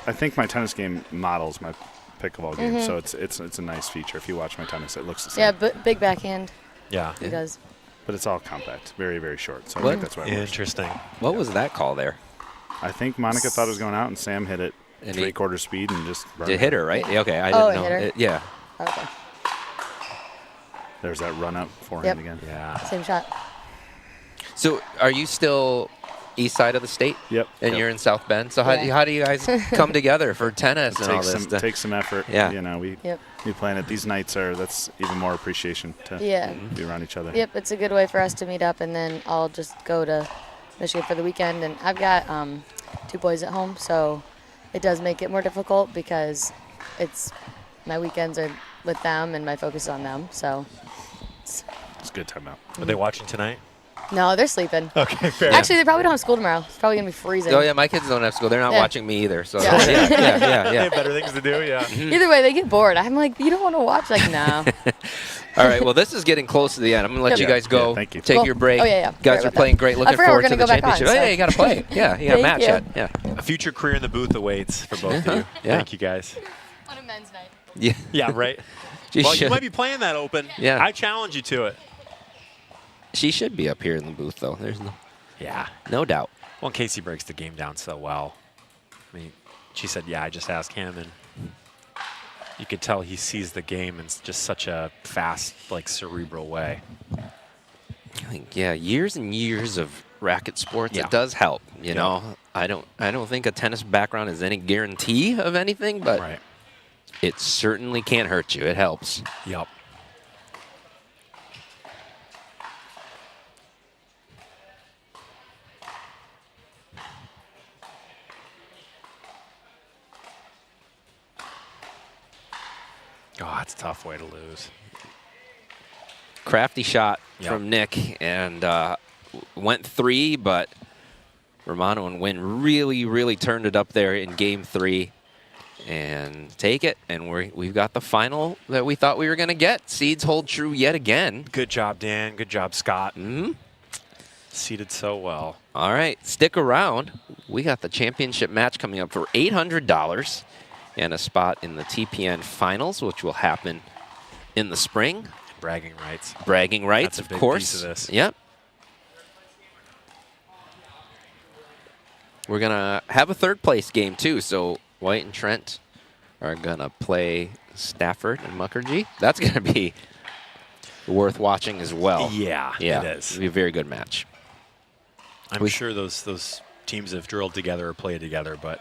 I think my tennis game models my pickleball game, so it's a nice feature. If you watch my tennis, it looks the same. Yeah, but big backhand. Yeah, he does. But it's all compact, very, very short. So I think that's why. Interesting. What was that call there? I think Monica thought it was going out, and Sam hit it and 3/4 speed and just. It hit her, right? Okay, I didn't know. Hit her? Yeah. Okay. There's that run up forehand again. Yeah. Same shot. So, are you still east side of the state? Yep. And you're in South Bend. So how do you guys come together for tennis and all this? Takes some effort. Yeah. You know, we plan it. These nights that's even more appreciation to be around each other. Yep, it's a good way for us to meet up, and then I'll just go to Michigan for the weekend. And I've got 2 boys at home, so it does make it more difficult because my weekends are with them and my focus is on them. So it's a good time out. Are they watching tonight? No, they're sleeping. Okay, fair. Actually, they probably don't have school tomorrow. It's probably going to be freezing. Oh, yeah, my kids don't have school. They're not watching me either. So Yeah. They have better things to do, yeah. Either way, they get bored. I'm like, you don't want to watch? Like, no. All right, well, this is getting close to the end. I'm going to let you guys go. Thank you. Take your break. Oh, yeah. Guys are playing great. Looking forward to the championship. On, Oh, yeah, you got to play. Yeah, you got a match yet. Yeah. A future career in the booth awaits for both of you. Yeah. Thank you, guys. On a men's night. Yeah. Yeah, right. Well, you might be playing that open. Yeah. I challenge you to it. She should be up here in the booth, though. There's no doubt. Well, Casey breaks the game down so well. I mean, she said, I just asked him, and you could tell he sees the game in just such a fast, like, cerebral way. I think, years and years of racket sports, it does help. You know, I don't think a tennis background is any guarantee of anything, but it certainly can't hurt you. It helps. Yep. Oh, it's a tough way to lose. Crafty shot from Nick, and went 3, but Romano and Wynn really, really turned it up there in game 3. And take it, and we've got the final that we thought we were going to get. Seeds hold true yet again. Good job, Dan. Good job, Scott. Seeded so well. All right, stick around. We got the championship match coming up for $800 and a spot in the TPN finals, which will happen in the spring. Bragging rights. Bragging rights, That's a of big course. piece of this. Yep. We're going to have a third place game, too, so White and Trent are going to play Stafford and Mukherjee. That's going to be worth watching as well. Yeah, it is. It'll be a very good match. I'm sure those teams have drilled together or played together, but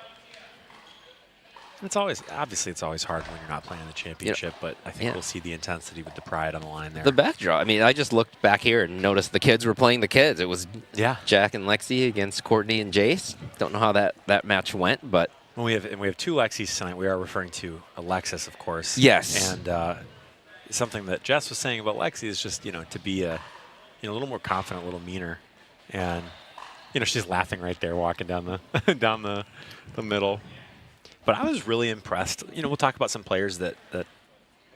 it's always hard when you're not playing the championship, but I think we'll see the intensity with the pride on the line there. The backdraw. I mean, I just looked back here and noticed the kids were playing the kids. It was Jack and Lexi against Courtney and Jace. Don't know how that match went, but well, we have 2 Lexis tonight. We are referring to Alexis, of course. Yes. And something that Jess was saying about Lexi is just to be a little more confident, a little meaner, and she's laughing right there, walking down the down the middle. But I was really impressed. We'll talk about some players that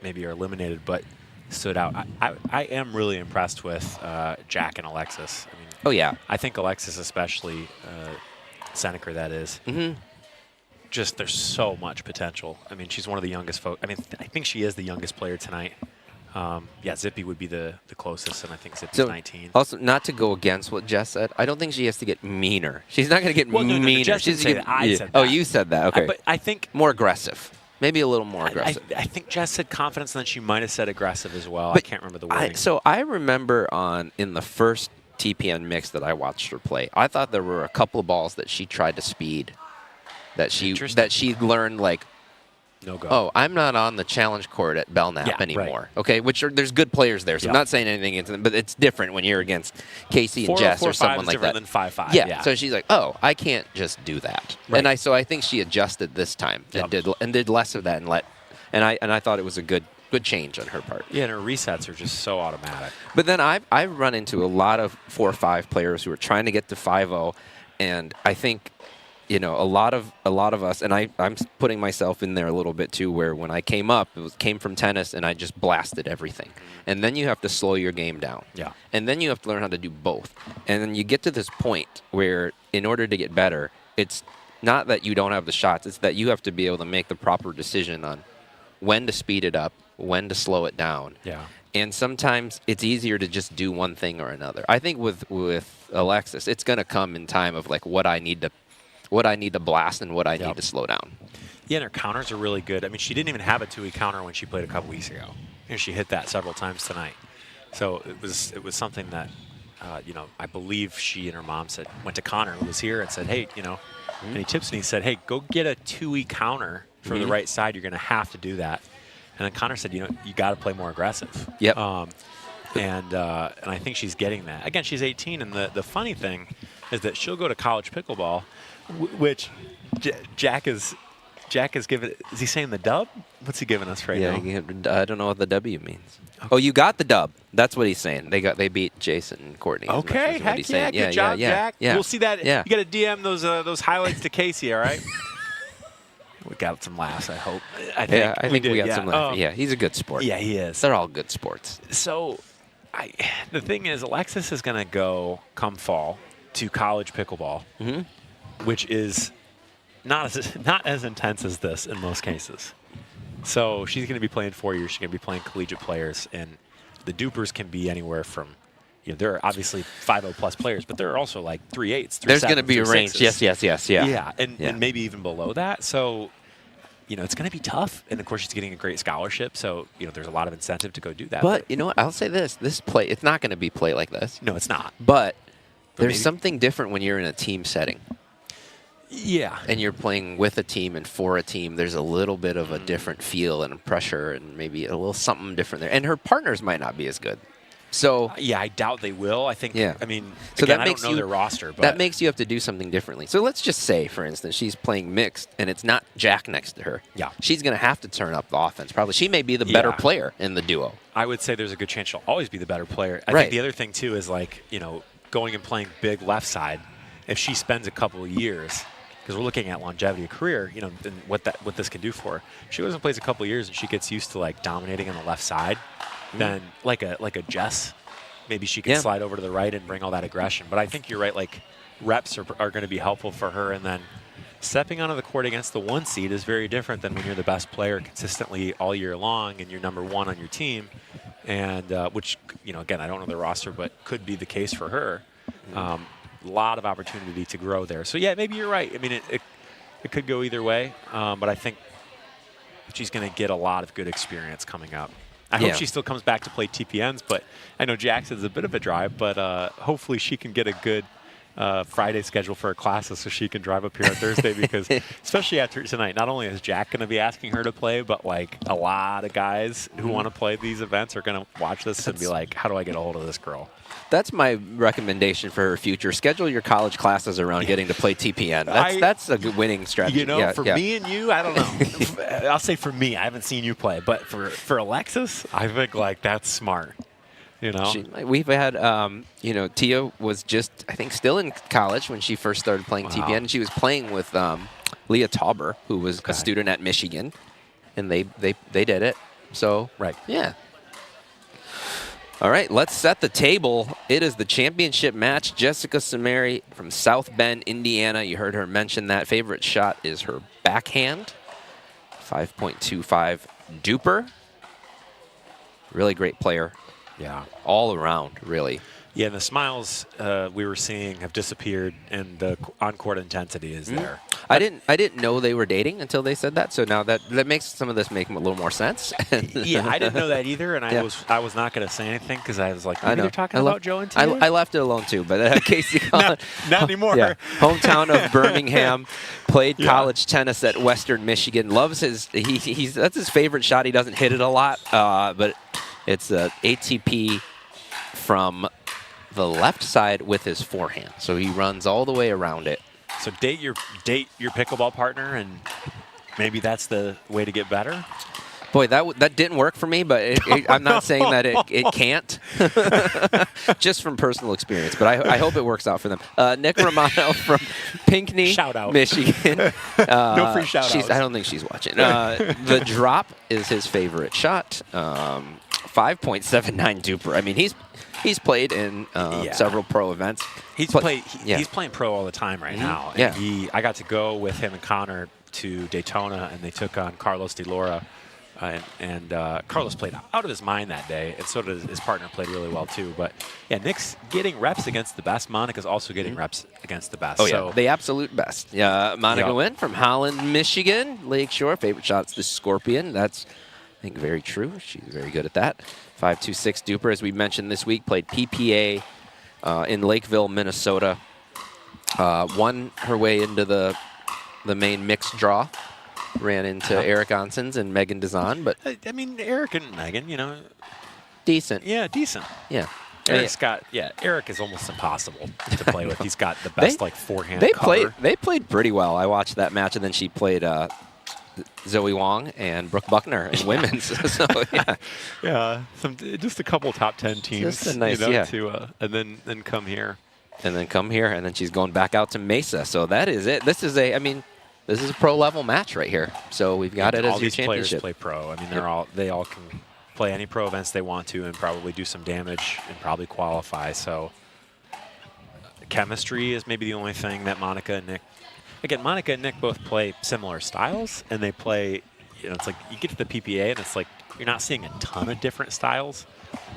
maybe are eliminated, but stood out. I am really impressed with Jack and Alexis. I mean, oh yeah, I think Alexis, especially Seneca, that is. Just there's so much potential. I mean, she's one of the youngest folks. I mean, I think she is the youngest player tonight. Zippy would be the closest, and I think Zippy's 19. Also, not to go against what Jess said, I don't think she has to get meaner. She's not going to get meaner. No, Jess didn't say that. I said that. Oh, you said that. Okay. But I think more aggressive. Maybe a little more aggressive. I think Jess said confidence, and then she might have said aggressive as well. But I can't remember the wording. So I remember in the first TPN mix that I watched her play, I thought there were a couple of balls that she tried to speed, that she learned like, no go. Oh, I'm not on the challenge court at Belknap anymore. Right. Okay, there's good players there, so I'm not saying anything against them, but it's different when you're against Casey and Jess or someone like that. 4-4-5 is different than 5-5. Yeah. So she's like, oh, I can't just do that. Right. And I think she adjusted this time and did less of that and I thought it was a good change on her part. Yeah, and her resets are just so automatic. But then I've run into a lot of 4-5 players who are trying to get to 5-0, and I think, a lot of us, and I'm putting myself in there a little bit too, where when I came up, came from tennis, and I just blasted everything. And then you have to slow your game down. Yeah. And then you have to learn how to do both. And then you get to this point where, in order to get better, it's not that you don't have the shots, it's that you have to be able to make the proper decision on when to speed it up, when to slow it down. Yeah. And sometimes it's easier to just do one thing or another. I think with Alexis, it's going to come in time of like what I need to blast and what I need to slow down. Yeah, and her counters are really good. I mean, she didn't even have a 2-week counter when she played a couple weeks ago, and she hit that several times tonight. So it was something that, I believe she and her mom went to Connor, who was here, and said, hey, any tips? And he said, hey, go get a 2-week counter for the right side. You're going to have to do that. And then Connor said, you got to play more aggressive. Yep. And I think she's getting that. Again, she's 18, and the funny thing is that she'll go to college pickleball, which Jack is giving. Is he saying the dub? What's he giving us right now? I don't know what the W means. Okay. Oh, you got the dub. That's what he's saying. They beat Jason and Courtney. Okay, heck yeah, good job, Jack. Yeah. We'll see that. Yeah. You got to DM those highlights to Casey, all right? We got some laughs, I hope. I think we got some laughs. Yeah, he's a good sport. Yeah, he is. They're all good sports. So, the thing is, Alexis is going to go come fall to college pickleball, which is not as intense as this in most cases. So she's going to be playing 4 years. She's going to be playing collegiate players, and the dupers can be anywhere from. There are obviously 5-0 plus players, but there are also like 3-8s. There's going to be a range. Yes, yeah. Yeah, and maybe even below that. So, it's going to be tough. And, of course, she's getting a great scholarship. So, there's a lot of incentive to go do that. But you know what? I'll say this play, it's not going to be play like this. No, it's not. But there's something different when you're in a team setting. Yeah. And you're playing with a team and for a team. There's a little bit of a different feel and pressure and maybe a little something different there. And her partners might not be as good. So yeah, I doubt they will. I think. Yeah. I mean, so again, that I makes don't know their roster, but that makes you have to do something differently. So let's just say, for instance, she's playing mixed, and it's not Jack next to her. Yeah. She's going to have to turn up the offense. Probably she may be the better player in the duo. I would say there's a good chance she'll always be the better player. I Right. think the other thing too is like going and playing big left side. If she spends a couple of years, because we're looking at longevity of career, and what this can do for her. If she goes and plays a couple of years and she gets used to like dominating on the left side, then like a Jess. Maybe she can slide over to the right and bring all that aggression. But I think you're right. Like, reps are going to be helpful for her. And then stepping onto the court against the 1 seed is very different than when you're the best player consistently all year long and you're number 1 on your team. And which, again, I don't know the roster, but could be the case for her. A lot of opportunity to grow there. So, yeah, maybe you're right. I mean, it could go either way. But I think she's going to get a lot of good experience coming up. I hope she still comes back to play TPNs, but I know Jackson's a bit of a drive, but hopefully she can get a good Friday schedule for her classes so she can drive up here on Thursday because especially after tonight, not only is Jack going to be asking her to play, but like a lot of guys who want to play these events are going to watch this and be like, how do I get a hold of this girl? That's my recommendation for her future. Schedule your college classes around getting to play TPN. That's a good winning strategy. For me and you, I don't know. I'll say for me, I haven't seen you play, but for Alexis, I think like that's smart. We've had, Tia was just, I think, still in college when she first started playing TPN, and she was playing with Leah Tauber, who was a student at Michigan, and they did it. So, yeah. All right, let's set the table. It is the championship match. Jessica Samari from South Bend, Indiana. You heard her mention that. Favorite shot is her backhand. 5.25 duper. Really great player. Yeah. All around, really. Yeah, the smiles we were seeing have disappeared, and the on-court intensity is there. I didn't know they were dating until they said that. So now that makes some of this make a little more sense. Yeah, I didn't know that either, and Yeah. I was not going to say anything because I was like, I maybe know. they're talking I about left- Joe and Tia. I left it alone too, but Casey Collins, not anymore. Yeah, hometown of Birmingham, played Yeah. college tennis at Western Michigan. Loves his that's his favorite shot. He doesn't hit it a lot, but it's a ATP from the left side with his forehand. So he runs all the way around it. So date your pickleball partner, and maybe that's the way to get better. Boy, that didn't work for me, but I'm not saying that it can't. Just from personal experience, but I hope it works out for them. Nick Romano from Pinckney, Shout out. Michigan. No free shout outs. I don't think she's watching. The drop is his favorite shot. 5.79 duper. I mean, he's played in several pro events. He's playing pro all the time right now. And Yeah. I got to go with him and Connor to Daytona, and they took on Carlos de Laura. And Carlos played out of his mind that day, and so did his partner. Played really well too. But yeah, Nick's getting reps against the best. Monica's also getting reps against the best. Oh, so yeah, the absolute best. Yeah, Monica Nguyen from Holland, Michigan, Lakeshore. Favorite shot's the Scorpion. That's, I think, very true. She's very good at that. 5.26 duper, as we mentioned this week, played PPA in Lakeville, Minnesota. Won her way into the main mixed draw. Ran into Eric Onsens and Megan Dazan, but I mean, Eric and Megan, decent. Yeah, decent. Yeah. Eric is almost impossible to play with. He's got the best forehand cover. They played pretty well. I watched that match, and then she played Zoe Wong and Brooke Buckner in women's. So yeah, just a couple top 10 teams. Just a nice, and then come here. And then she's going back out to Mesa. So that is it. This is a pro level match right here. So we've got it as all your these championship. players play pro. I mean, they all can play any pro events they want to and probably do some damage and probably qualify. So chemistry is maybe the only thing that Monica and Nick. Again, Monica and Nick both play similar styles, and they play. It's like you get to the PPA, and it's like you're not seeing a ton of different styles.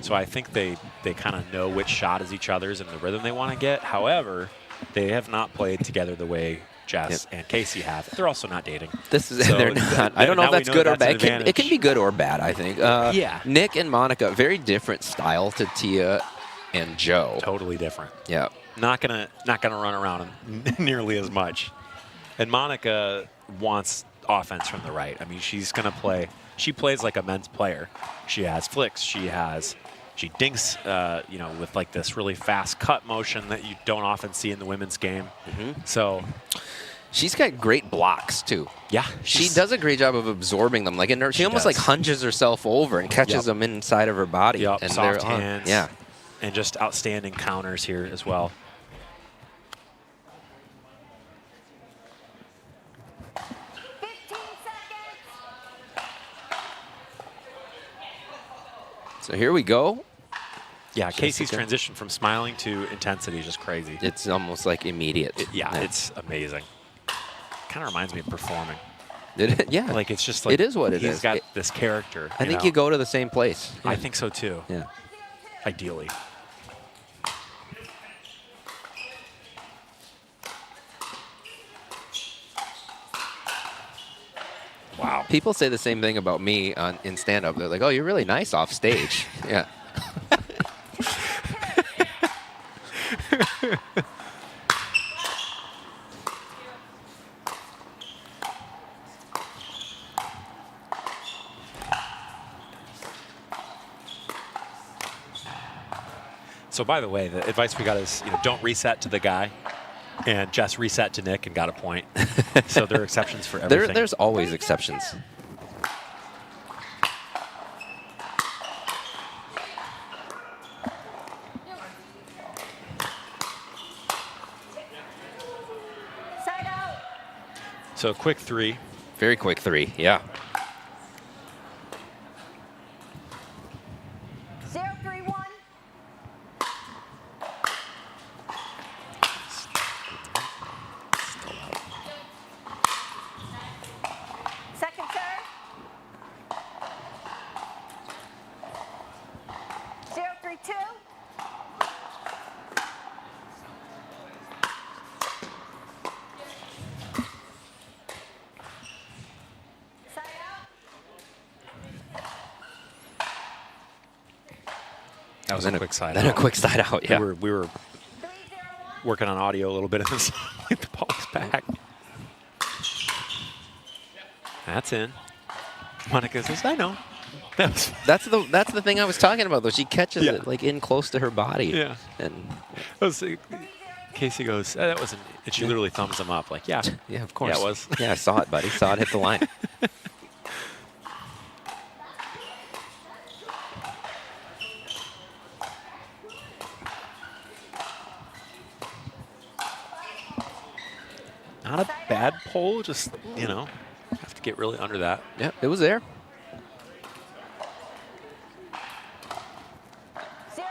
So I think they kind of know which shot is each other's and the rhythm they want to get. However, they have not played together the way Jess and Casey have. They're also not dating. They're not. I don't know if that's good or bad. It It can be good or bad, I think. Yeah. Nick and Monica, very different style to Tia and Joe. Totally different. Yeah. Not gonna run around nearly as much. And Monica wants offense from the right. I mean, she's gonna play. She plays like a men's player. She has flicks. She dinks, with like this really fast cut motion that you don't often see in the women's game. So she's got great blocks too. Yeah, she does a great job of absorbing them. Like she almost like hunches herself over and catches them inside of her body. Yep, and soft they're hands. Yeah, and just outstanding counters here as well. So here we go. Yeah, Casey's transition from smiling to intensity is just crazy. It's almost like immediate. It's amazing. Kind of reminds me of performing. Yeah. Like it's just like it is what it is. He's got this character. I think you go to the same place. I think so too. Yeah. Ideally. Wow. People say the same thing about me in stand-up. They're like, "Oh, you're really nice off stage." Yeah. So by the way, the advice we got is, don't reset to the guy, and just reset to Nick and got a point. So there are exceptions for everything. There's always exceptions. So quick three. Very quick three, yeah. 0-3-1. Second serve. 0-3-2. That was a quick side Then out. a quick side out, yeah. We were working on audio a little bit, and then the ball's back. That's in. Monica says, I know. That's the thing I was talking about, though. She catches it like in close to her body. Yeah. And Casey goes, that wasn't. And she literally thumbs him up, like, yeah. Yeah, of course. Yeah, it was. Yeah, I saw it, buddy. Saw it hit the line. Not a bad pull, just, you know, have to get really under that. Yep, it was there. 0-3-1.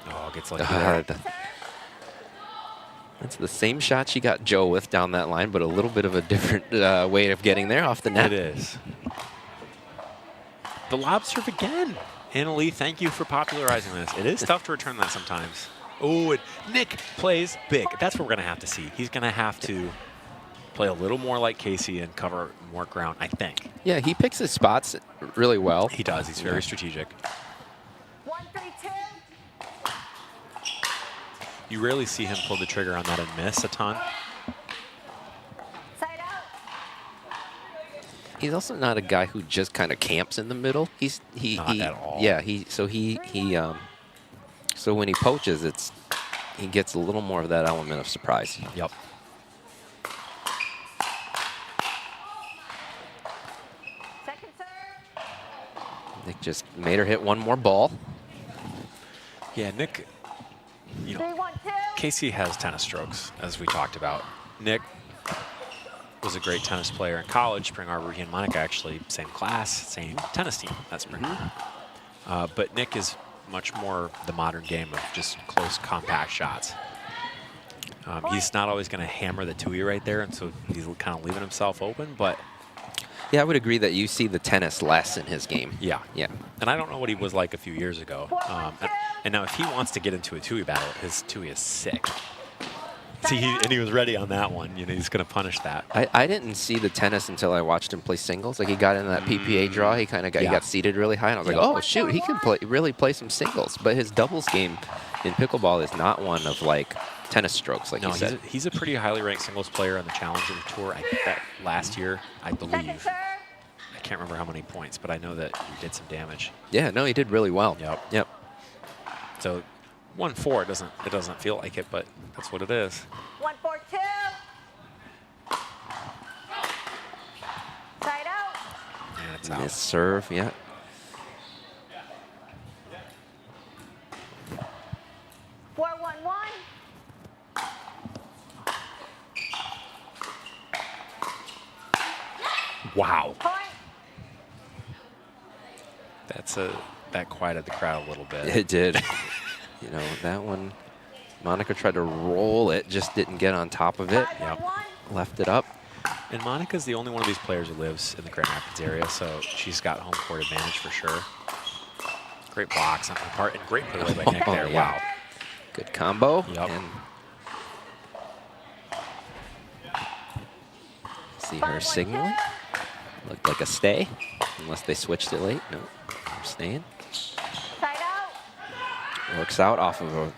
Oh, gets like that. That's the same shot she got Joe with down that line, but a little bit of a different way of getting there off the net. It is. The lob serve again. Anna Lee, thank you for popularizing this. It is tough to return that sometimes. Oh, and Nick plays big. That's what we're going to have to see. He's going to have to play a little more like Casey and cover more ground, I think. Yeah, he picks his spots really well. He does. He's very strategic. 1-3-2. You rarely see him pull the trigger on that and miss a ton. Side out. He's also not a guy who just kind of camps in the middle. Not at all. Yeah, so when he poaches, he gets a little more of that element of surprise. Yep. Second serve. Nick just made her hit one more ball. Yeah, Nick, you know, 3-1-2. Casey has tennis strokes, as we talked about. Nick was a great tennis player in college. Spring Arbor, he and Monica actually same class, same tennis team that spring. But Nick is much more the modern game of just close, compact shots. He's not always going to hammer the two-y right there, and so he's kind of leaving himself open, but... Yeah, I would agree that you see the tennis less in his game. Yeah. Yeah. And I don't know what he was like a few years ago. And now if he wants to get into a two-y battle, his two-y is sick. See, and he was ready on that one. You know, he's going to punish that. I didn't see the tennis until I watched him play singles. Like, he got in that PPA draw. He kind of got, he got seated really high, and I was like, oh, shoot, he can really play some singles. But his doubles game in pickleball is not one of, like, tennis strokes, like you said. He's a pretty highly ranked singles player on the Challenger Tour. I think that last year, I believe. I can't remember how many points, but I know that he did some damage. Yeah, no, he did really well. Yep. So 1-4, it doesn't feel like it, but that's what it is. 1-4-2. Side out. And it's out. Miss serve, yeah. Wow. That quieted the crowd a little bit. It did. You know, that one, Monica tried to roll it, just didn't get on top of it. Yep. Left it up. And Monica's the only one of these players who lives in the Grand Rapids area, so she's got home court advantage for sure. Great blocks on her part, and great put away by Nick there. Yeah. Wow. Good combo. Yep. And see her signaling. Looked like a stay, unless they switched it late. No, they're staying. Works out off of a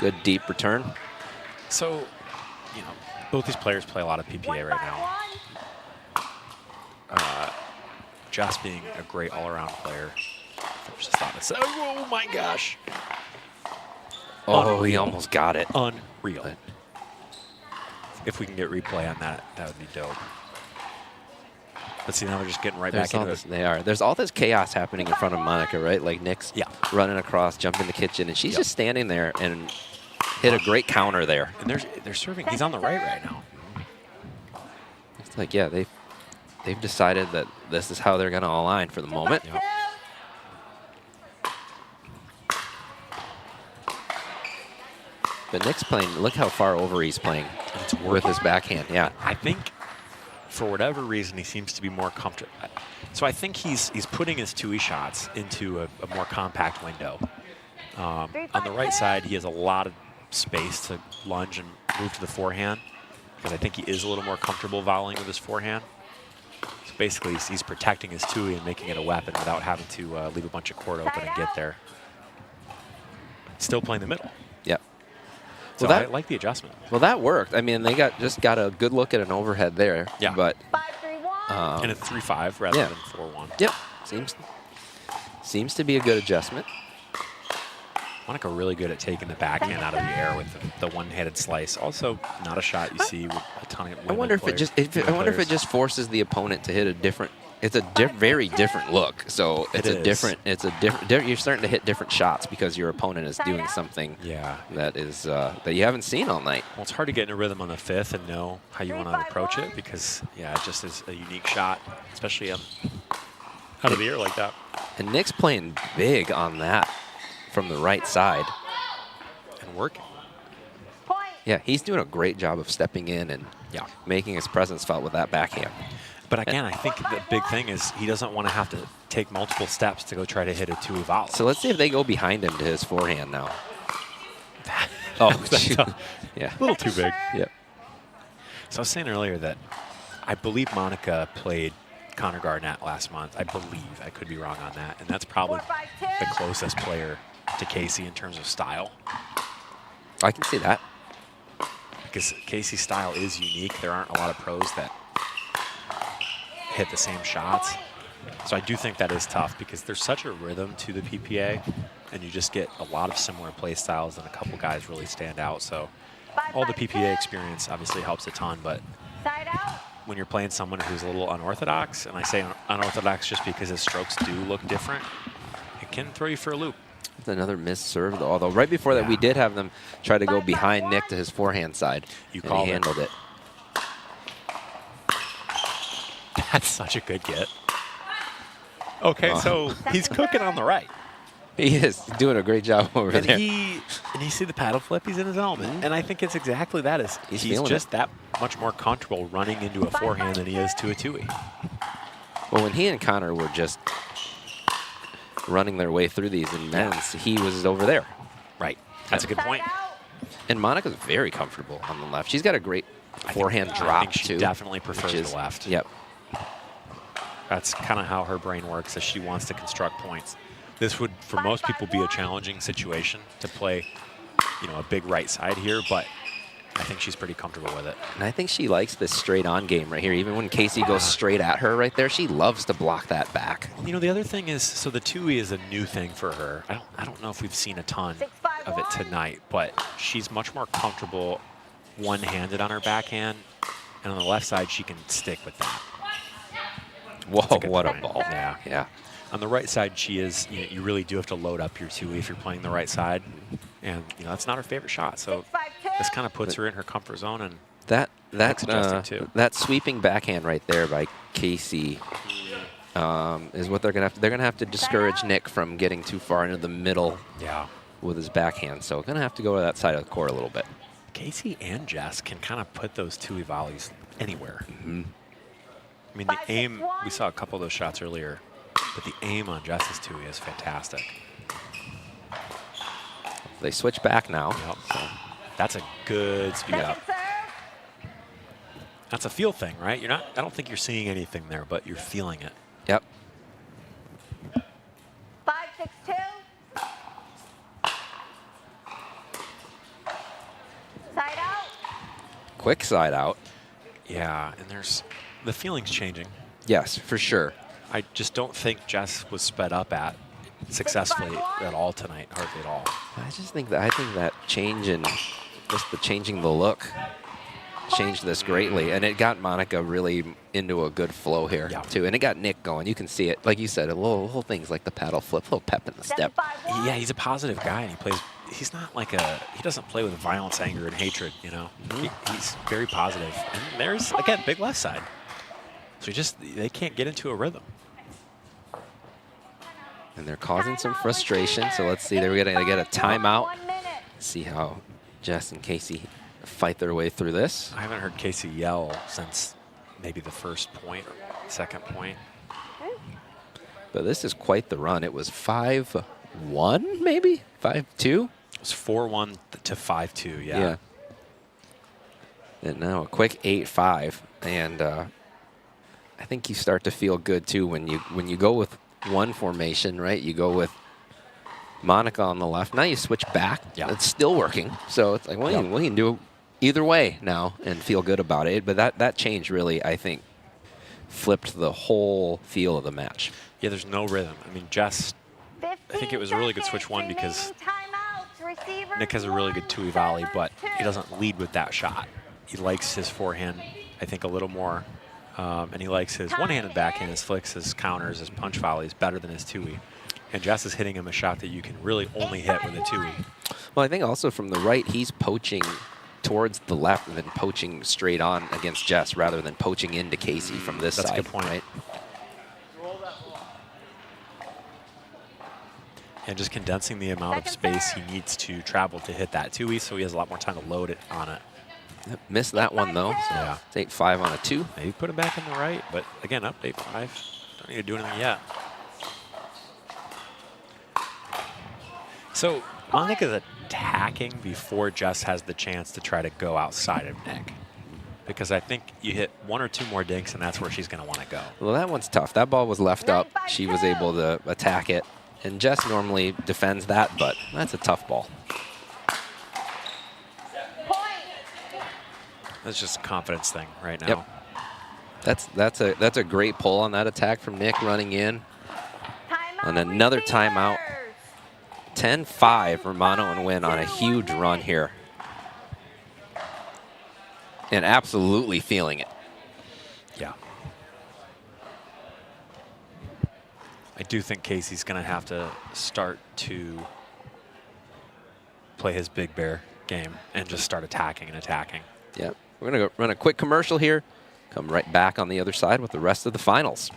good deep return. So, you know, both these players play a lot of PPA right now. Jess being a great all-around player. Just thought this. Oh my gosh! Oh, Unreal. he almost got it. Unreal. If we can get replay on that, that would be dope. But see, now they're just getting right back into it. They are. There's all this chaos happening in front of Monica, right? Like Nick's running across, jumping in the kitchen, and she's just standing there and hit a great counter there. And they're serving. He's on the right now. It's like, yeah, they've decided that this is how they're going to align for the moment. Yep. But Nick's playing. Look how far over he's playing with his backhand. Yeah, I think for whatever reason he seems to be more comfortable. So I think he's putting his two-y shots into a more compact window. On the right side, he has a lot of space to lunge and move to the forehand, because I think he is a little more comfortable volleying with his forehand. basically he's protecting his Tui and making it a weapon without having to leave a bunch of court open and get there. Still playing the middle. Yep. So Well, I like the adjustment. Well, that worked. I mean, they just got a good look at an overhead there. Yeah. But and a 3-5 rather yeah. than 4-1. Yep. Seems to be a good adjustment. Monica really good at taking the backhand out of the air with the one-handed slice. Also, not a shot you see with a ton of women I wonder if players, I wonder if it just forces the opponent to hit a different. It's a very different look. So it's a different. You're starting to hit different shots because your opponent is doing something. That is that you haven't seen all night. Well, it's hard to get in a rhythm on the fifth and know how you want to approach it because it just is a unique shot, especially out of the air like that. And Nick's playing big on that from the right side. And working. Yeah, he's doing a great job of stepping in and making his presence felt with that backhand. But again, I think the big thing is he doesn't want to have to take multiple steps to go try to hit a Tui volley. So let's see if they go behind him to his forehand now. Shoot. Yeah. A little too big. Yep. So I was saying earlier that I believe Monica played Connor Garnett last month. I believe. I could be wrong on that. And that's probably the closest player to Casey in terms of style. I can see that. Because Casey's style is unique. There aren't a lot of pros that hit the same shots. So I do think that is tough because there's such a rhythm to the PPA, and you just get a lot of similar play styles, and a couple guys really stand out. So all the PPA experience obviously helps a ton, but when you're playing someone who's a little unorthodox, and I say unorthodox just because his strokes do look different, it can throw you for a loop. It's another missed serve, although right before that we did have them try to go behind Nick to his forehand side. You and called he it. handled it. That's such a good get. Okay, so he's cooking on the right. He is doing a great job over And there. and you see the paddle flip, he's in his element. And I think it's exactly that. He's feeling just it. that much more comfortable running into a forehand than he is to a Tui. Well, when he and Connor were just running their way through these in men's, he was over there. Right. That's a good point. And Monica's very comfortable on the left. She's got a great forehand drop, I think she too. definitely prefers which is- the left. Yep. That's kind of how her brain works, as she wants to construct points. This would, for most people, be a challenging situation to play, a big right side here, but I think she's pretty comfortable with it. And I think she likes this straight-on game right here. Even when Casey goes straight at her right there, she loves to block that back. The other thing is, so the Tui is a new thing for her. I don't know if we've seen a ton of it tonight, but she's much more comfortable one-handed on her backhand, and on the left side, she can stick with that. Whoa, what a ball. Yeah. On the right side, she is, you really do have to load up your Tui if you're playing the right side. And, that's not her favorite shot. So this kind of puts her in her comfort zone. And That's adjusting too. That sweeping backhand right there by Casey is what they're going to have to. They're going to have to discourage Nick from getting too far into the middle with his backhand. So going to have to go to that side of the court a little bit. Casey and Jess can kind of put those Tui volleys anywhere. I mean, the aim, we saw a couple of those shots earlier, but the aim on Jess's Tui is fantastic. They switch back now. Yep. So that's a good speed up. That's a feel thing, right? I don't think you're seeing anything there, but you're feeling it. Yep. 5-6-2. Side out. Quick side out. Yeah, and the feeling's changing. Yes, for sure. I just don't think Jess was sped up successfully at all tonight, hardly at all. I think that change in just changing the look changed this greatly, and it got Monica really into a good flow here too, and it got Nick going. You can see it, like you said, little things like the paddle flip, little pep in the step. Yeah, he's a positive guy, and he's not he doesn't play with violence, anger, and hatred. He's very positive. And there's again big left side, so they can't get into a rhythm. And they're causing some frustration. So let's see. They're going to get a timeout. See how Jess and Casey fight their way through this. I haven't heard Casey yell since maybe the first point or second point. But this is quite the run. It was 5-1, maybe? 5-2? It was 4-1 to 5-2, yeah. And now a quick 8-5. And I think you start to feel good too when you go with one formation, right? You go with Monica on the left. Now you switch back. Yeah. It's still working. So it's like, well, we can do either way now and feel good about it. But that change really, I think, flipped the whole feel of the match. Yeah, there's no rhythm. I mean, Jess, I think it was a really good switch one because Nick has a really good two-way volley, but he doesn't lead with that shot. He likes his forehand, I think, a little more. And he likes his one-handed backhand, his flicks, his counters, his punch volleys better than his two-way. And Jess is hitting him a shot that you can really only hit with a two-way. Well, I think also from the right, he's poaching towards the left and then poaching straight on against Jess rather than poaching into Casey from this side. That's a good point. Right? And just condensing the amount of space he needs to travel to hit that two-way, so he has a lot more time to load it on it. Yep, missed that one, though. So yeah. It's 8-5 on a 2. Maybe put him back in the right, but again, up 8-5. Don't need to do anything yet. So Monica's attacking before Jess has the chance to try to go outside of Nick. Because I think you hit one or two more dinks, and that's where she's going to want to go. Well, that one's tough. That ball was left up. She was able to attack it. And Jess normally defends that, but that's a tough ball. That's just a confidence thing right now. Yep. That's a great pull on that attack from Nick running in. And another timeout. 10-5 Romano and win on a huge run here. And absolutely feeling it. Yeah. I do think Casey's going to have to start to play his big bear game and just start attacking and attacking. Yeah. We're going to run a quick commercial here. Come right back on the other side with the rest of the finals.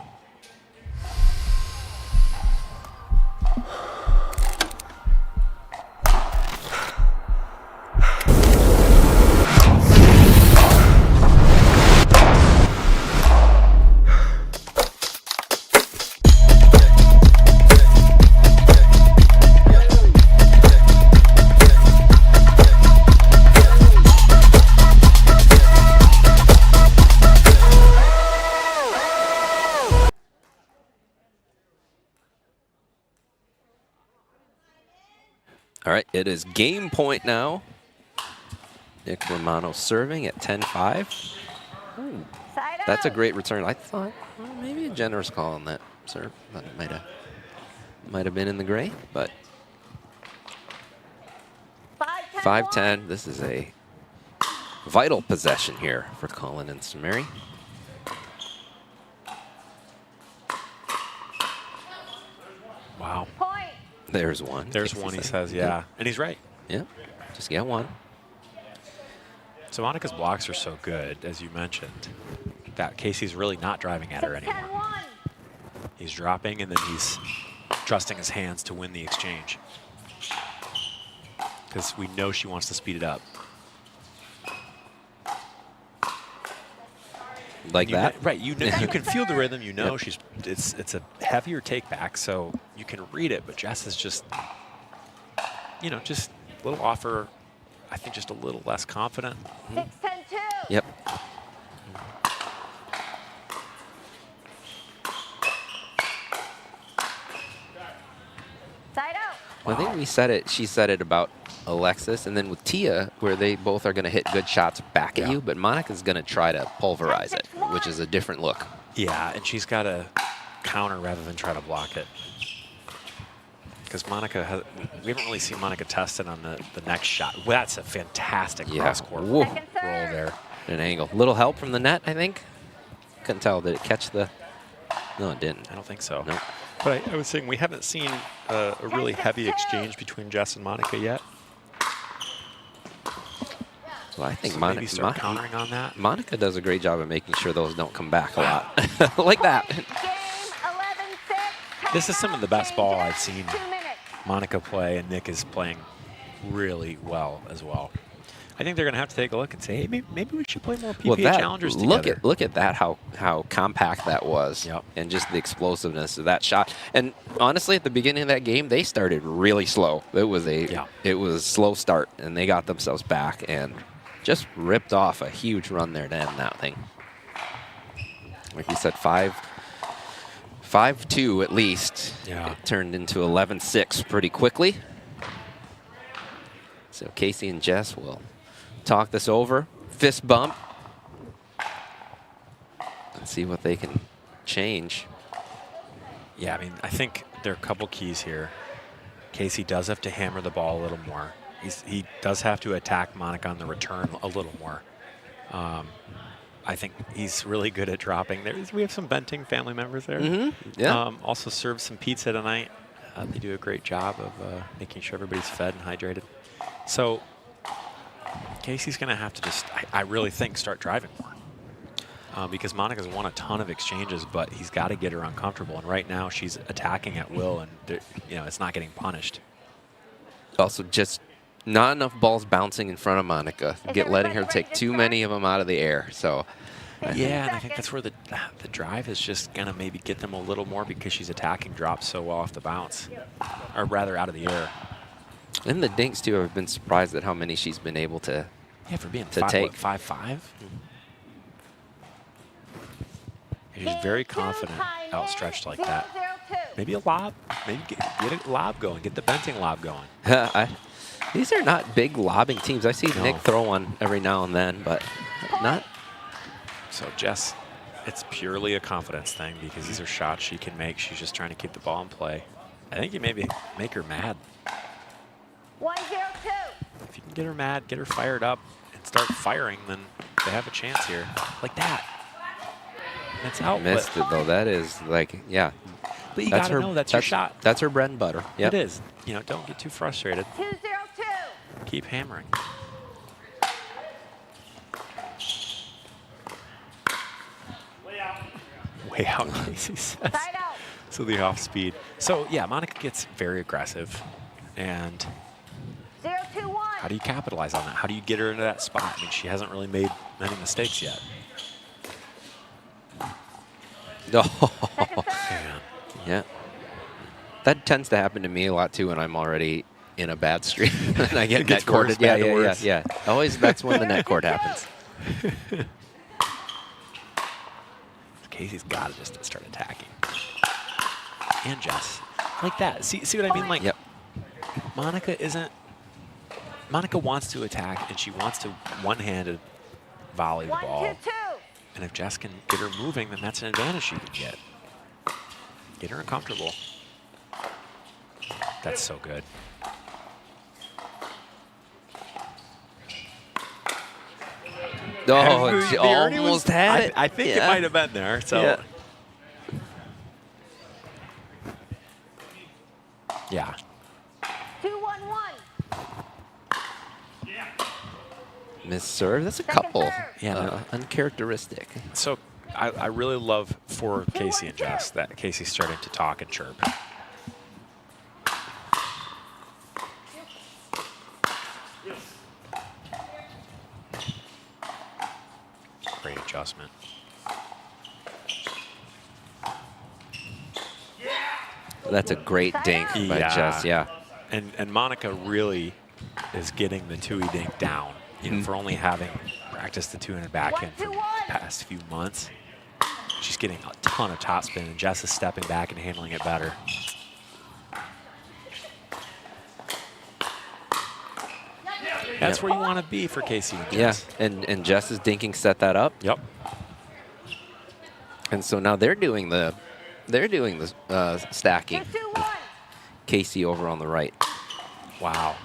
All right, it is game point now. Nick Romano serving at 10-5. That's a great return. I thought maybe a generous call on that serve. Thought it might have been in the gray, but 5-10. This is a vital possession here for Colin and Samari. Wow. There's one. There's one, he says, yeah. And he's right. Yeah, just get one. So Monica's blocks are so good, as you mentioned, that Casey's really not driving at her anymore. He's dropping, and then he's trusting his hands to win the exchange. Because we know she wants to speed it up. Like that? Right, you know, you can feel the rhythm, you know it's a heavier take back, so you can read it, but Jess is just, you know, just a little off her, I think just a little less confident. 6-10-2. Yep. Side out. Well, I think she said it about Alexis, and then with Tia, where they both are going to hit good shots back at you, but Monica's going to try to pulverize it, which is a different look. Yeah, and she's got to counter rather than try to block it. Because Monica, we haven't really seen Monica tested on the next shot. Well, that's a fantastic cross-court roll there. An angle. Little help from the net, I think. Couldn't tell. Did it catch the... No, it didn't. I don't think so. No. But I was saying we haven't seen a really heavy exchange between Jess and Monica yet. Well, I think So maybe start countering on that. Monica does a great job of making sure those don't come back a lot. Like that. This is some of the best ball I've seen Monica play, and Nick is playing really well as well. I think they're going to have to take a look and say, hey, maybe we should play more PPA challengers together. Look at that, how compact that was, and just the explosiveness of that shot. And honestly, at the beginning of that game, they started really slow. It was a slow start, and they got themselves back and just ripped off a huge run there to end that thing. Like we said, 5-2 at least. Yeah. It turned into 11-6 pretty quickly. So Casey and Jess will talk this over. Fist bump. And see what they can change. Yeah, I mean, I think there are a couple keys here. Casey does have to hammer the ball a little more. He does have to attack Monica on the return a little more. I think he's really good at dropping. We have some Benting family members there. Yeah. Also served some pizza tonight. They do a great job of making sure everybody's fed and hydrated. So Casey's going to have to just, I really think, start driving more. Because Monica's won a ton of exchanges, but he's got to get her uncomfortable. And right now she's attacking at will, and it's not getting punished. Also, just not enough balls bouncing in front of Monica. Letting her take too many of them out of the air. So. Yeah, and I think that's where the drive is just going to maybe get them a little more because she's attacking drops so well off the bounce, or rather out of the air. And the dinks, too, I've been surprised at how many she's been able to for being take. 5'5"? She's very confident outstretched like that. Maybe a lob. Maybe get a lob going. Get the Benting lob going. These are not big lobbing teams. I see Nick throw one every now and then, but not. So Jess, it's purely a confidence thing because these are shots she can make. She's just trying to keep the ball in play. I think you maybe make her mad. 102. If you can get her mad, get her fired up, and start firing, then they have a chance here. Like that. That's out. Missed it, though. That is like, yeah. But you got to know that's your shot. That's her bread and butter. Yep. It is. Don't get too frustrated. 202. Keep hammering. Way out, Casey says. So the off speed. So yeah, Monica gets very aggressive. And 021. how do you capitalize on that? How do you get her into that spot? I mean, she hasn't really made many mistakes yet. Oh, yeah. That tends to happen to me a lot too when I'm already in a bad streak and I get net courted. Yeah. Always that's when the net court happens. Casey's got to just start attacking. And Jess, like that. See what I mean? Like, Monica wants to attack and she wants to one-handed volley the ball. And if Jess can get her moving, then that's an advantage she can get. Get her uncomfortable. That's so good. Oh, she almost had it. I think it might have been there. So. Yeah. 211. Miss serve. That's a couple. Uncharacteristic. So I really love for Casey and Jess that Casey's starting to talk and chirp. Great adjustment. That's a great dink by Jess, And Monica really is getting the two-y dink down, for only having practiced the two-handed backhand for the past few months. She's getting a ton of topspin, and Jess is stepping back and handling it better. That's where you want to be for Casey and Jess. Yeah, and Jess is dinking set that up. Yep. And so now they're doing the stacking. Casey over on the right. Wow.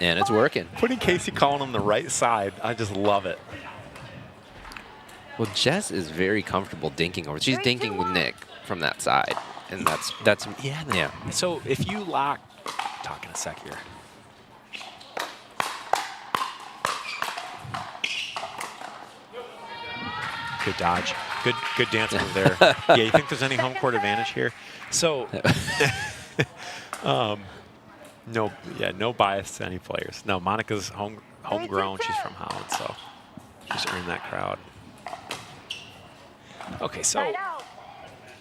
And it's working. Putting Casey calling on the right side, I just love it. Well, Jess is very comfortable dinking over. She's dinking with Nick from that side, and that's yeah. So if you lock, talk in a sec here. Good dodge. Good dance move there. Yeah, you think there's any home court advantage here? So, no bias to any players. No, Monica's homegrown. She's from Holland, so she's earned that crowd. Okay, so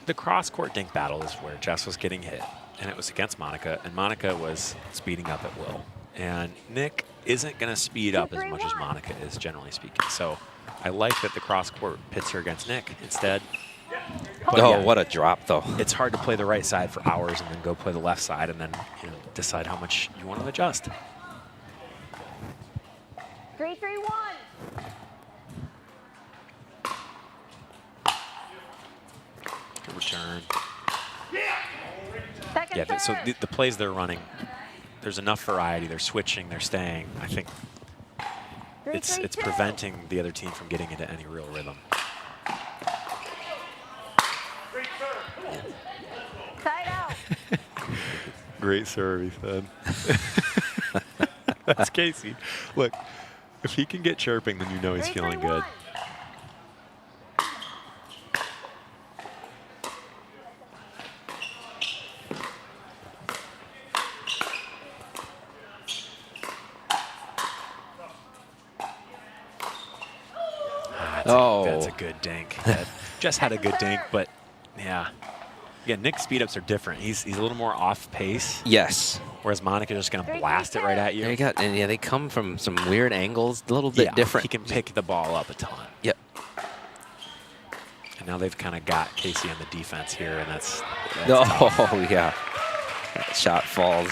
the cross-court dink battle is where Jess was getting hit. and it was against Monica, and Monica was speeding up at will. And Nick isn't going to speed up as much as Monica is, generally speaking. So I like that the cross-court pits her against Nick instead. But Oh, yeah, what a drop, though. it's hard to play the right side for hours and then go play the left side and then decide how much you want to adjust. 3-3-1. Good return. Second Yeah, so serve. the plays they're running, there's enough variety. They're switching, they're staying. I think it's preventing the other team from getting into any real rhythm. Side out. Great serve, he said. That's Casey. Look, if he can get chirping, then you know he's feeling good. That's a good dink. Jess had a good dink, but yeah. Again, Nick's speed ups are different. He's a little more off pace. Yes. Whereas Monica's just going to blast it right at you. And yeah, they come from some weird angles, a little bit different. He can pick the ball up a ton. Yep. And now they've kind of got Casey on the defense here, and that's oh, tough. yeah. That shot falls.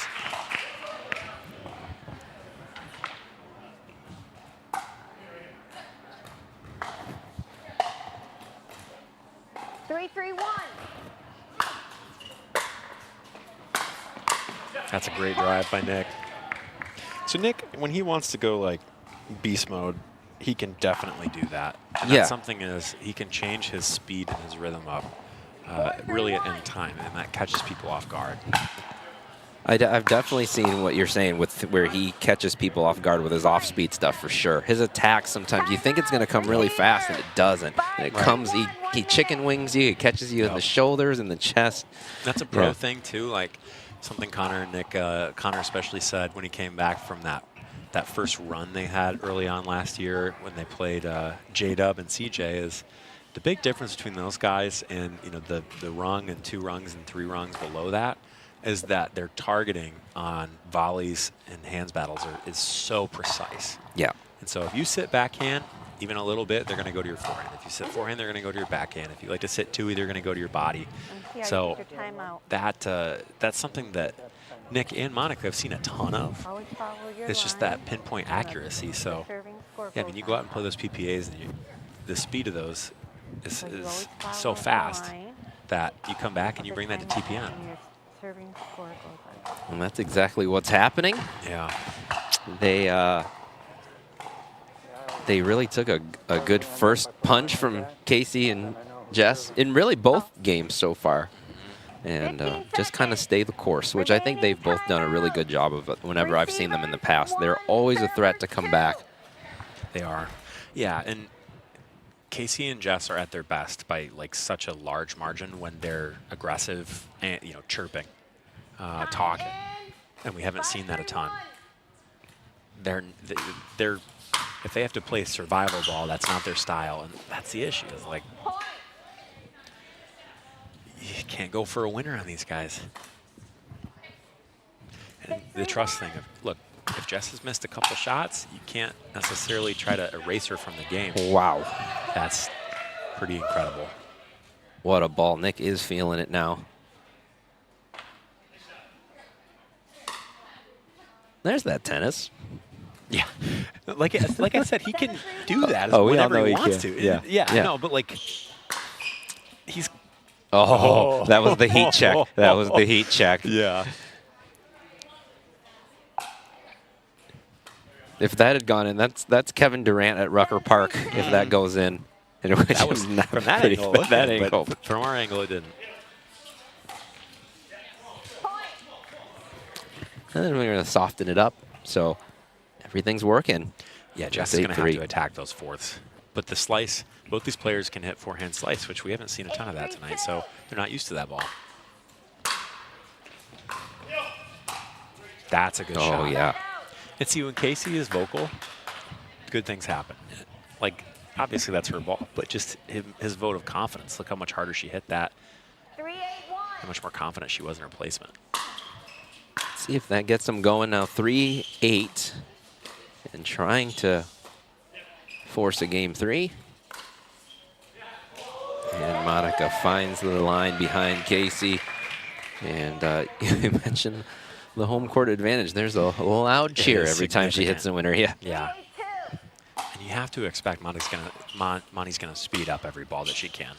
That's a great drive by Nick. So Nick, when he wants to go like beast mode, he can definitely do that. And Yeah. that's something is he can change his speed and his rhythm up really at any time, and that catches people off guard. I've definitely seen what you're saying with where he catches people off guard with his off-speed stuff for sure. His attack, sometimes you think it's going to come really fast, and it doesn't. And it comes, he chicken wings you, he catches you in the shoulders and the chest. That's a pro thing too, like something Connor and Nick, Connor especially said when he came back from that first run they had early on last year when they played J-Dub and CJ is the big difference between those guys and the rung and 2 rungs and 3 rungs below that is that their targeting on volleys and hands battles is so precise. Yeah. And so if you sit backhand even a little bit, they're going to go to your forehand. If you sit forehand, they're going to go to your backhand. If you like to sit two, they're going to go to your body. So that's something that Nick and Monica have seen a ton of. It's just that pinpoint accuracy. So yeah, I mean, you go out and play those PPAs, and the speed of those is so fast that you come back and you bring that to TPN. And that's exactly what's happening. Yeah. They really took a good first punch from Casey and Jess in really both games so far. And just kind of stay the course, which I think they've both done a really good job of it whenever I've seen them in the past. They're always a threat to come back. They are. Yeah, and Casey and Jess are at their best by like such a large margin when they're aggressive and chirping, talking, and we haven't seen that a ton. They're if they have to play survival ball, that's not their style, and that's the issue. Is like you can't go for a winner on these guys. And the trust thing of look. If Jess has missed a couple shots, you can't necessarily try to erase her from the game. Wow. That's pretty incredible. What a ball. Nick is feeling it now. There's that tennis. Yeah. Like I said, he can do that we all whenever know he he wants can. to. Yeah. Yeah, no, but like he's Oh, that was the heat check. That was the heat check. Yeah. If that had gone in, that's Kevin Durant at Rucker Park. If that goes in, that was not from that pretty, angle. but that angle. But from our angle, it didn't. And then we're going to soften it up, so everything's working. Yeah, Jess is going to have to attack those fourths. But the slice, both these players can hit forehand slice, which we haven't seen a ton of that tonight, so they're not used to that ball. That's a good shot. Oh, yeah. And see, when Casey is vocal, good things happen. Like, obviously that's her ball, but just his vote of confidence. Look how much harder she hit that. How much more confident she was in her placement. see if that gets them going now. 3-8. And trying to force a game 3. And Monica finds the line behind Casey. And you mentioned the home court advantage. There's a loud cheer every time she hits a winner. Yeah. Yeah. And you have to expect Monty's gonna speed up every ball that she can.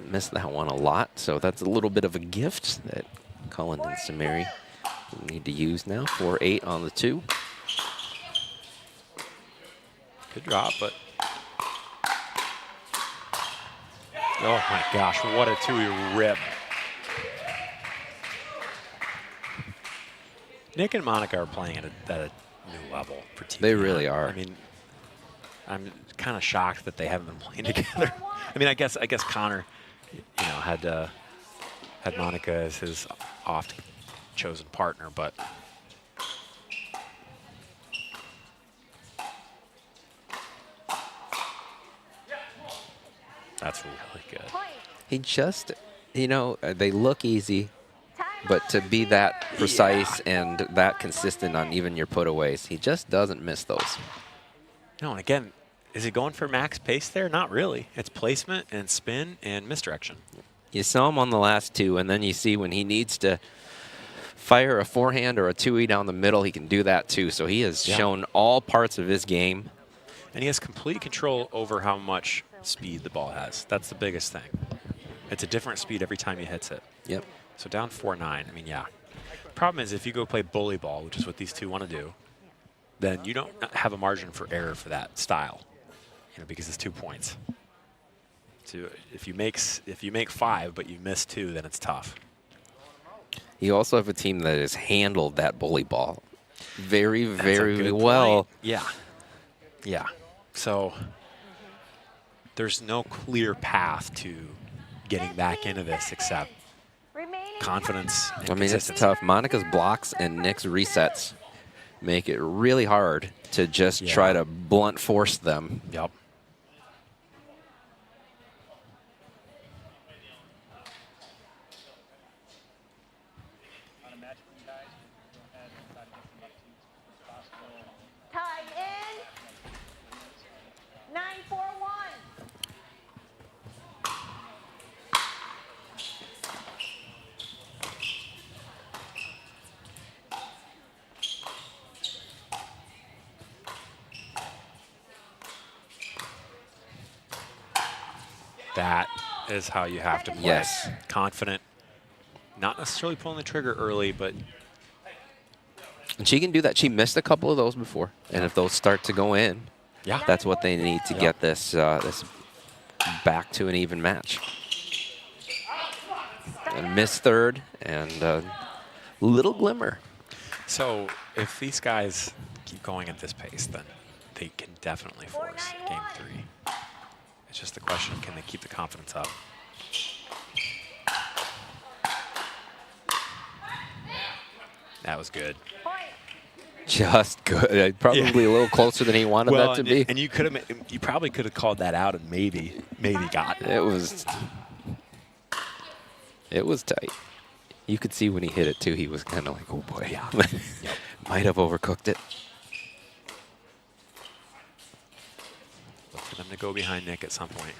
Missed that one a lot, so that's a little bit of a gift that Cullen and Samari need to use now. 4-8 on the 2. Good drop, but oh my gosh, what a 2-year rip. Nick and Monica are playing at a new level for TPN. They really are. I mean, I'm kind of shocked that they haven't been playing together. I mean, I guess Connor, you know, had Monica as his oft chosen partner, but that's really good. He just, you know, they look easy, but to be that precise and that consistent on even your putaways, he just doesn't miss those. No, and again, is he going for max pace there? Not really. It's placement and spin and misdirection. You saw him on the last 2, and then you see when he needs to fire a forehand or a 2-E down the middle, he can do that too. So he has shown all parts of his game. And he has complete control over how much speed the ball has. That's the biggest thing. It's a different speed every time he hits it. Yep. So down 4-9, I mean, yeah. Problem is if you go play bully ball, which is what these two want to do, then you don't have a margin for error for that style, you know, because it's 2 points. So if you make 5 but you miss 2, then it's tough. You also have a team that has handled that bully ball very, That's a very good well. point. Yeah. Yeah. So there's no clear path to getting back into this except confidence and I mean, it's consistency. tough. Monica's blocks and Nick's resets make it really hard to just try to blunt force them. Yep. Time in. 9-4-1. That is how you have to play. Yes. Confident. Not necessarily pulling the trigger early, but And she can do that. She missed a couple of those before. And if those start to go in, that's what they need to get this this back to an even match. And miss third and a little glimmer. so if these guys keep going at this pace, then they can definitely force game 3. It's just the question, can they keep the confidence up? That was good. Just good. Probably a little closer than he wanted that to be. And you probably could have called that out and maybe got it. It was tight. You could see when he hit it too, he was kind of like, oh boy, might have overcooked it. Look for them to go behind Nick at some point.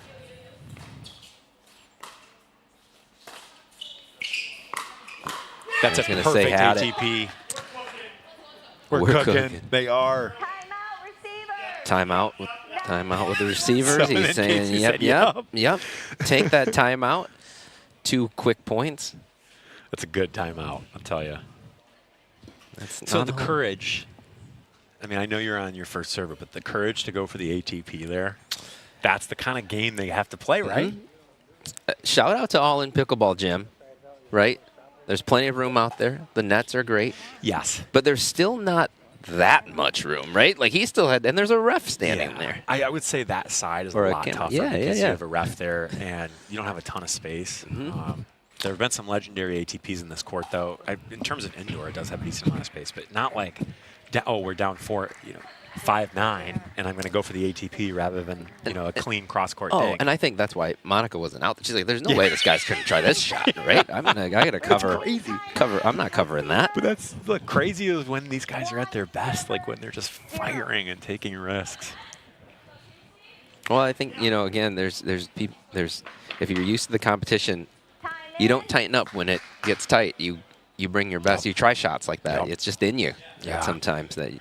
That's a gonna perfect say had it. ATP. We're cooking. They are. Timeout with the receivers. Someone He's in saying, Casey yep, said, yep, yep. Take that timeout. 2 quick points. That's a good timeout, I'll tell you. That's So not the hard. courage, I mean, I know you're on your first server, but the courage to go for the ATP there, that's the kind of game they have to play, right? Shout out to All In Pickleball Gym, right? There's plenty of room out there. The nets are great. Yes. But there's still not that much room, right? Like he still had, and there's a ref standing there. I would say that side is Or a a lot cam- tougher yeah, because yeah. you have a ref there and you don't have a ton of space. There have been some legendary ATPs in this court, though. In terms of indoor, it does have a decent amount of space, but not like, oh, we're down 4. You know, 5'9", and I'm going to go for the ATP rather than a clean cross-court Oh, dig. and I think that's why Monica wasn't out. She's like, "There's no way this guy's going to try this shot, right? I got to cover. crazy. I'm not covering that." But that's crazy is when these guys are at their best, like when they're just firing and taking risks. Well, I think again, there's if you're used to the competition, you don't tighten up when it gets tight. You bring your best. You try shots like that. It's just in you. Yeah. Sometimes that.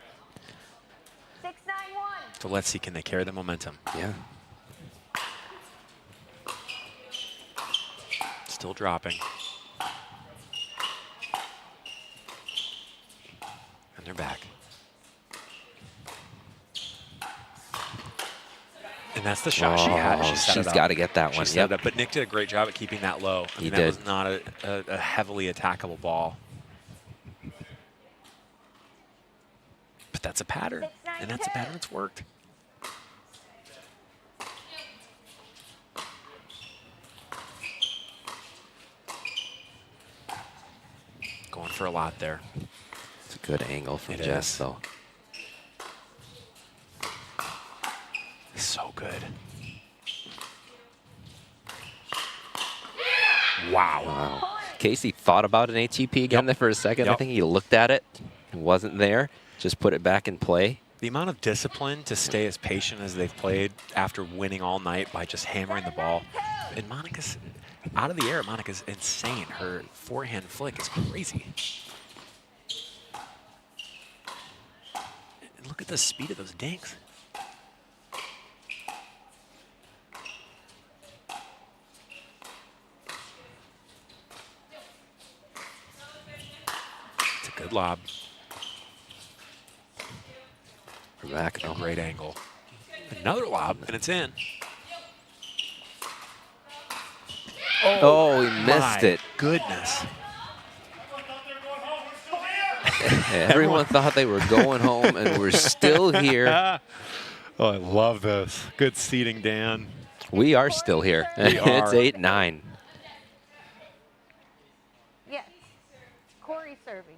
So let's see, can they carry the momentum? Yeah. Still dropping. And they're back. And that's the shot she had. She's got to get that one. She set it up, but Nick did a great job at keeping that low. I mean, that did. was not a heavily attackable ball. But that's a pattern, and that's a pattern that's worked. Going for a lot there. It's a good angle from Jess, though. So good. Wow. Casey thought about an ATP again there for a second. I think he looked at it. It wasn't there. Just put it back in play. The amount of discipline to stay as patient as they've played after winning all night by just hammering the ball. And Monica's out of the air. Monica's insane. Her forehand flick is crazy. And look at the speed of those dinks. It's a good lob. Back. A great angle. Another lob, and it's in. Oh, he missed it. Goodness. Everyone thought they were going home, and we're still here. Oh, I love this. Good seating, Dan. We are still here. We It's are. 8-9. Yes. Corey serving.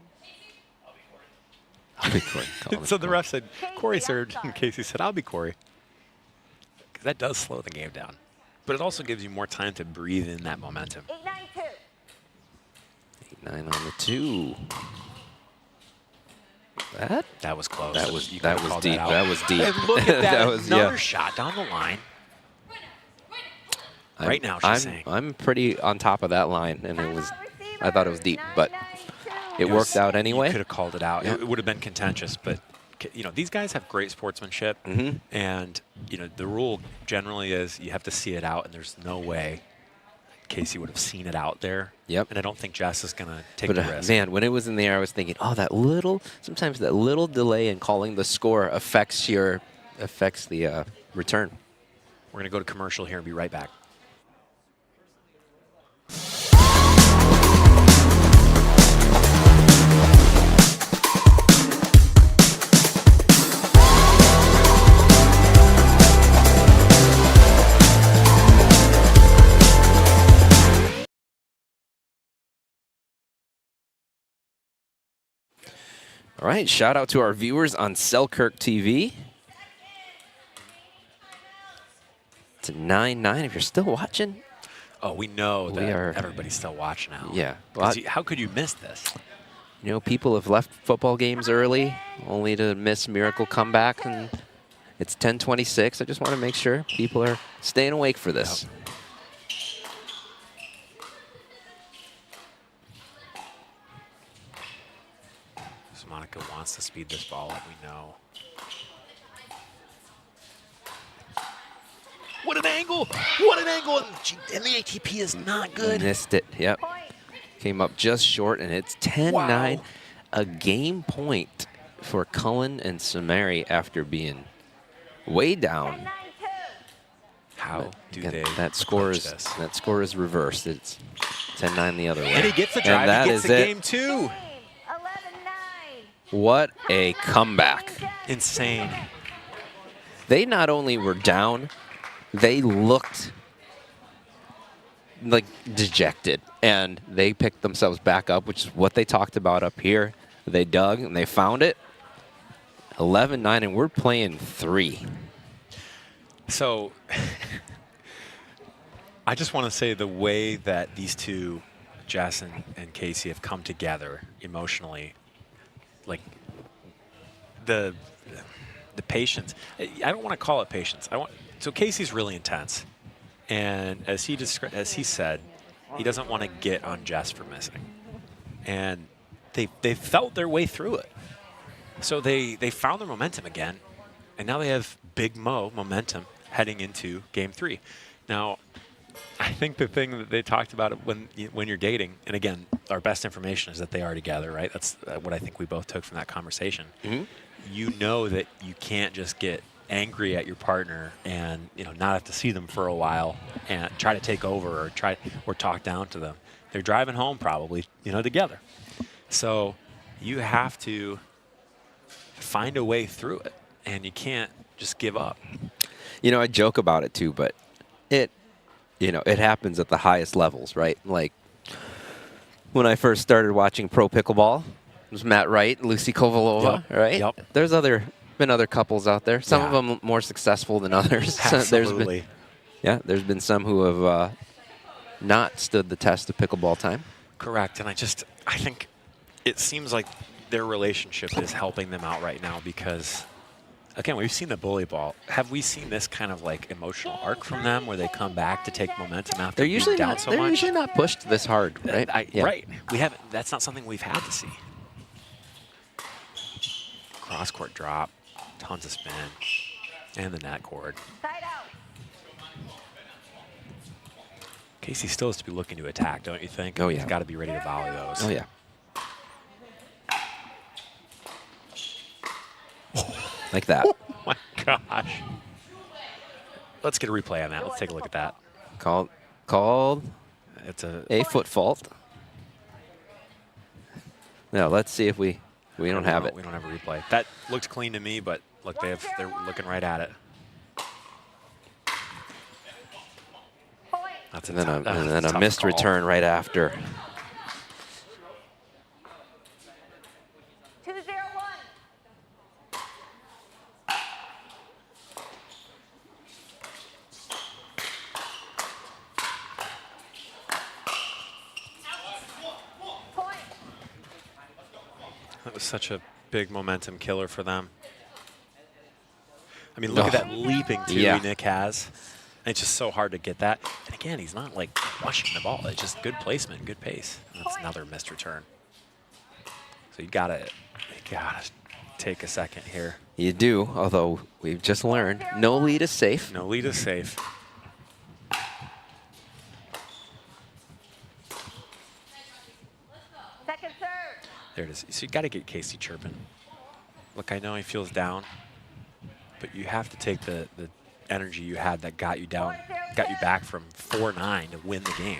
So the ref said, Corey served, and Casey said, I'll be Corey. Because that does slow the game down. But it also gives you more time to breathe in that momentum. 8-9 on the 2. That was close. That was You that could've was called deep. out. That was deep. And look at that. was Another shot down the line. Right now, she's saying. I'm pretty on top of that line, and it was. I thought it was deep, but it worked out anyway. You could have called it out. Yeah. It would have been contentious, but these guys have great sportsmanship, and the rule generally is you have to see it out, and there's no way Casey would have seen it out there. Yep. And I don't think Jess is going to take But the risk. man, when it was in the air, I was thinking, oh, sometimes that little delay in calling the score affects the return. We're going to go to commercial here and be right back. All right, shout out to our viewers on Selkirk TV. It's a 9-9 if you're still watching. Oh, we know that everybody's still watching now. Yeah. 'Cause how could you miss this? People have left football games early only to miss miracle comeback, and it's 10:26. I just want to make sure people are staying awake for this. So Monica wants to speed this ball up, we know. What an angle! What an angle! And the ATP is not good. Missed it. Yep. Came up just short, and it's 10-9. Wow. A game point for Cullen and Samari after being way down. How do they that score approach is this? that score is reversed. It's 10-9 the other way. And he gets the drive. And that He gets is the it. game too. What a comeback. Insane. They not only were down, they looked like dejected, and they picked themselves back up, which is what they talked about up here. They dug and they found it, 11-9, and we're playing 3. So I just want to say the way that these two, Jess and Casey, have come together emotionally, like the patience. I don't want to call it patience. So Casey's really intense, and as he said, he doesn't want to get on Jess for missing, and they felt their way through it. So they found their momentum again, and now they have big momentum heading into Game 3. Now, I think the thing that they talked about when you're dating, and again, our best information is that they are together, right? That's what I think we both took from that conversation. Mm-hmm. You know that you can't just get angry at your partner and not have to see them for a while and try to take over or talk down to them. They're driving home probably, together. So you have to find a way through it, and you can't just give up. I joke about it too, but it happens at the highest levels, right? Like when I first started watching pro pickleball, it was Matt Wright, Lucy Kovalova, right? Yep. There's been other couples out there. Some of them more successful than others. Absolutely. There's been some who have not stood the test of pickleball time. Correct, and I think it seems like their relationship is helping them out right now because, again, we've seen the bully ball. Have we seen this kind of like emotional arc from them where they come back to take momentum after being down so much? They're usually not pushed this hard, right? Right. We haven't. That's not something we've had to see. Cross court drop, tons of spin, and the net cord. Casey still has to be looking to attack, don't you think? Oh, yeah. He's got to be ready to volley those. Oh, yeah. Like that. Oh, my gosh. Let's get a replay on that. Let's take a look at that. Called. It's a foot fault. Now, let's see if we don't have it. We don't have a replay. That looked clean to me, but look, they're looking right at it. That's and then a missed return right after. 2-0-1. That was such a big momentum killer for them. I mean, look at that leaping too Nick has. And it's just so hard to get that. And again, he's not like rushing the ball. It's just good placement, good pace. And that's another missed return. So you gotta take a second here. You do, although we've just learned no lead is safe. No lead is safe. Second serve. There it is. So you got to get Casey chirping. Look, I know he feels down, but you have to take the energy you had that got you down, got you back from 4-9 to win the game.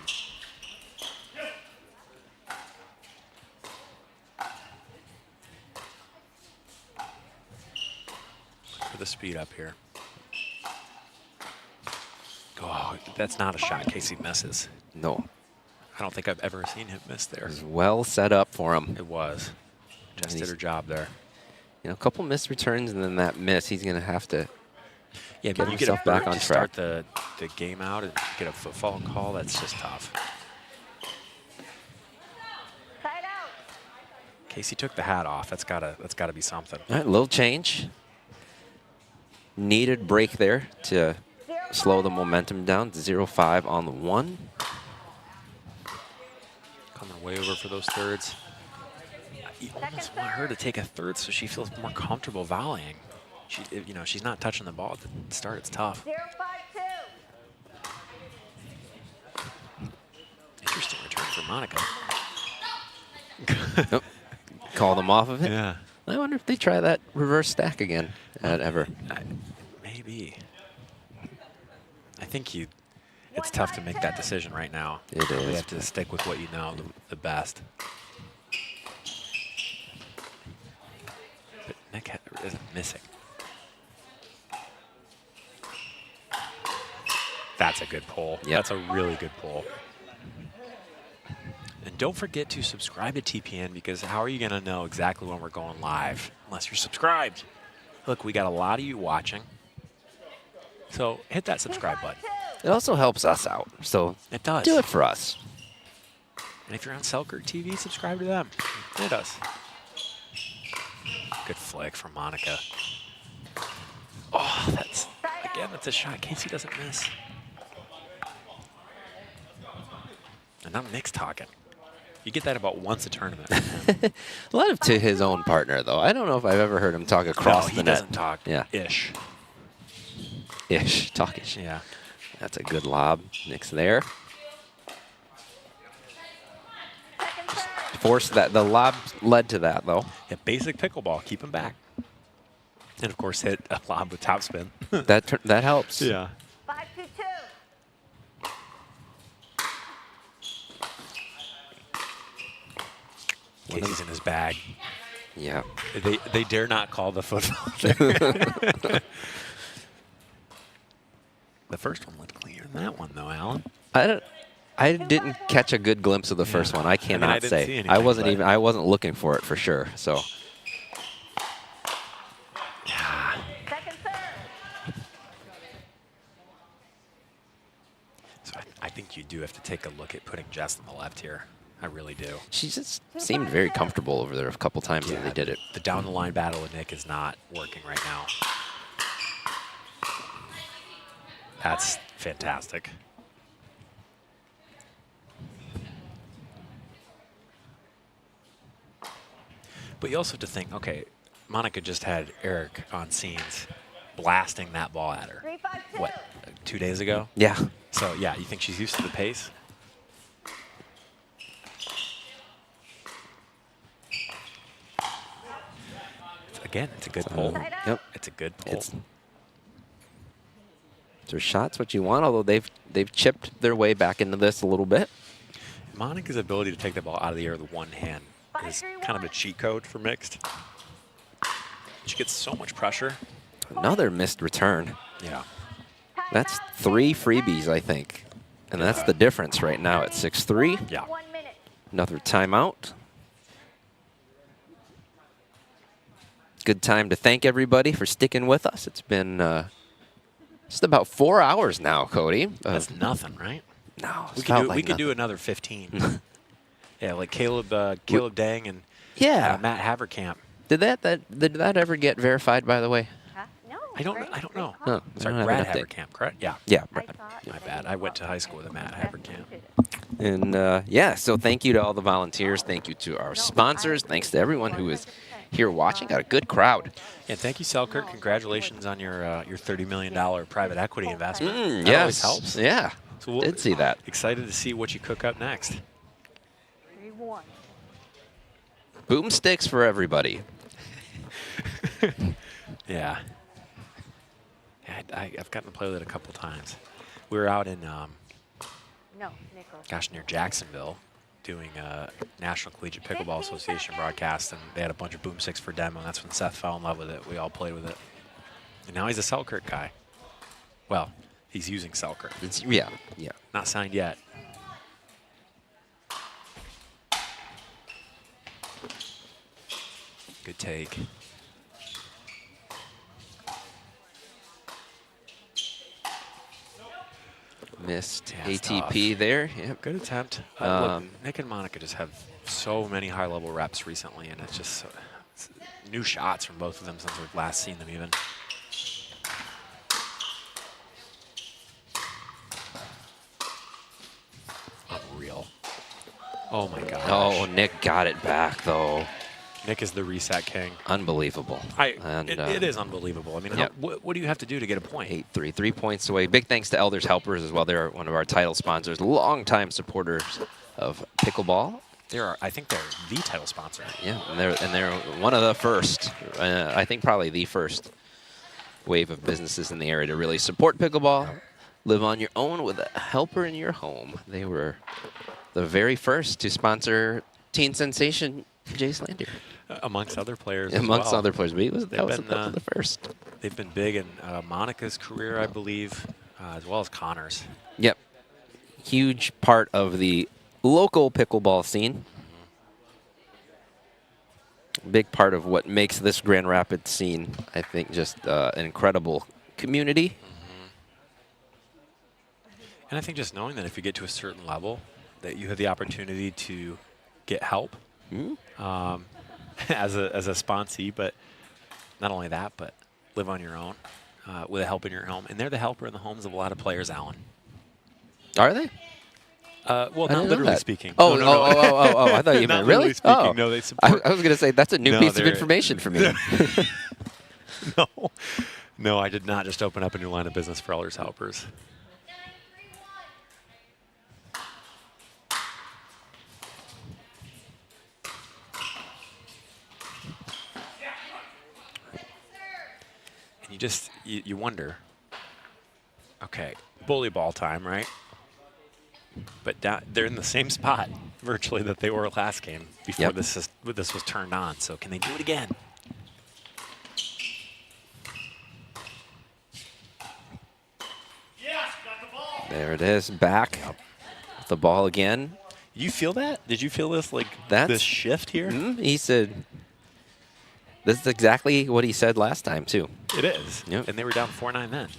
For the speed up here. Oh, that's not a shot Casey misses. No. I don't think I've ever seen him miss there. It was well set up for him. It was. Just did her job there. A couple missed returns and then that miss, he's going to have to get himself back on track. Start the game out and get a footfall call, that's just tough. Casey took the hat off. That's gotta be something. All right, little change. Needed break there to slow the momentum down. 0-5 on the 1. Coming way over for those thirds. You almost want her to take a third so she feels more comfortable volleying. She's not touching the ball at the start. It's tough. 0-5-2. Interesting return for Monica. Nope. Call them off of it. Yeah. I wonder if they try that reverse stack again at ever. Maybe. I think it's tough to make that decision right now. It is. You have to stick with what you know the best. But Nick isn't missing. That's a good pull. Yep. That's a really good pull. And don't forget to subscribe to TPN, because how are you going to know exactly when we're going live unless you're subscribed? Look, we got a lot of you watching. So hit that subscribe button. It also helps us out. So it does. Do it for us. And if you're on Selkirk TV, subscribe to them. Hit us. Good flick from Monica. Oh, that's a shot Casey doesn't miss. And I'm Nick's talking. You get that about once a tournament. A lot of to his own partner, though. I don't know if I've ever heard him talk across the net. He doesn't talk. Yeah. Ish. Ish. Talkish. Yeah. That's a good lob. Nick's there. Just forced that. The lob led to that, though. Yeah, basic pickleball. Keep him back. And, of course, hit a lob with topspin. that helps. Yeah. 5-2-2. Casey's in his bag. Yeah. They dare not call the football there. The first one looked cleaner than that one, though, Alan. I didn't catch a good glimpse of the first one. I cannot didn't say. see anything, I wasn't looking for it for sure. So. So I think you do have to take a look at putting Jess on the left here. I really do. She just seemed very comfortable over there a couple times when they did it. The down the line battle with Nick is not working right now. That's fantastic. But you also have to think, okay, Monica just had Eric on scenes blasting that ball at her. What, 2 days ago? Yeah. So, yeah, you think she's used to the pace? Again, it's a good pull. Yep. It's a good pull. Their shots what you want, although they've chipped their way back into this a little bit. Monica's ability to take the ball out of the air with one hand is kind of a cheat code for mixed. She gets so much pressure. Another missed return. Yeah. That's 3 freebies, I think. And that's the difference right now at 6-3. Yeah. Another timeout. Good time to thank everybody for sticking with us. It's been just about 4 hours now, Cody. That's nothing, right? No, we could do another 15. Yeah, like Caleb Dang and Matt Haverkamp. Did that ever get verified, by the way? I don't know. No, Sorry, Brad Haverkamp, correct? Yeah. Yeah. My bad. I went to high school with a Matt Haverkamp. And yeah, so thank you to all the volunteers. Thank you to our sponsors. Thanks to everyone who is here watching. Got a good crowd. Yeah, thank you, Selkirk. Congratulations on your $30 million private equity investment. That Yes. always helps. Yeah. So Did see that. Excited to see what you cook up next. 3-1. Boomsticks for everybody. Yeah. I've gotten to play with it a couple times. We were out in, gosh, near Jacksonville doing a National Collegiate Pickleball Association broadcast, and they had a bunch of boomsticks for demo, and that's when Seth fell in love with it. We all played with it. And now he's a Selkirk guy. Well, he's using Selkirk. Yeah. Not signed yet. Good take. Missed Yeah, it's ATP tough. there. Yep. Good attempt. Look, Nick and Monica just have so many high-level reps recently, and it's just it's new shots from both of them since we've last seen them even. Unreal. Oh, my gosh. Oh, Nick got it back, though. Nick is the reset king. Unbelievable. It is unbelievable. I mean, yeah. what do you have to do to get a point? 8-3, 3 points away. Big thanks to Elders Helpers as well. They're one of our title sponsors, longtime supporters of pickleball. I think they're the title sponsor. Yeah, and they're one of the first. I think probably the first wave of businesses in the area to really support pickleball. Live on your own with a helper in your home. They were the very first to sponsor teen sensation Jace Landier. Amongst other players. Amongst as well. other players, but that was the first. They've been big in Monica's career, I believe, as well as Connor's. Yep. Huge part of the local pickleball scene. Big part of what makes this Grand Rapids scene, I think, just an incredible community. And I think just knowing that if you get to a certain level, that you have the opportunity to get help as a sponsee, but not only that, but live on your own with a help in your home. And they're the helper in the homes of a lot of players, Alan. Are they? Well, I not didn't know literally that. speaking. Oh, no, oh, I thought you not meant, really? literally speaking. Oh. No, they support. I was going to say, that's a new piece of information for me. No, I did not just open up a new line of business for elders helpers. And you wonder, okay, bully ball time, right? But they're in the same spot virtually that they were last game before this was turned on. So can they do it again? There it is, back. The ball again. You feel that? Did you feel this this shift here? He said, this is exactly what he said last time, too. It is. Yep. And they were down 4-9 then.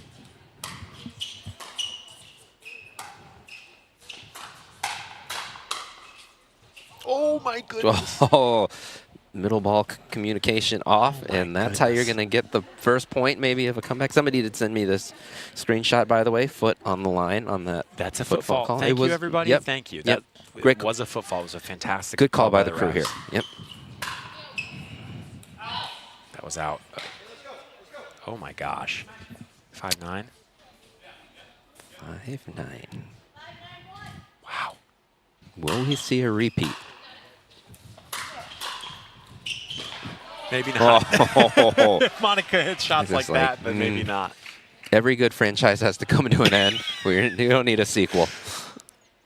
Oh, my goodness. Oh, middle ball communication off, and that's how you're going to get the first point maybe of a comeback. Somebody did send me this screenshot, by the way, foot on the line on that. That's a football footfall. call. Thank you, everybody. Yep. Thank you. Yep. Great. It was a football. It was a fantastic good call by the crew refs. here. Yep. That was out. Oh, my gosh. 5-9. 5-9. Wow. Will we see a repeat? Maybe not. Oh. If Monica hits shots like that, then maybe not. Every good franchise has to come to an end. We don't need a sequel.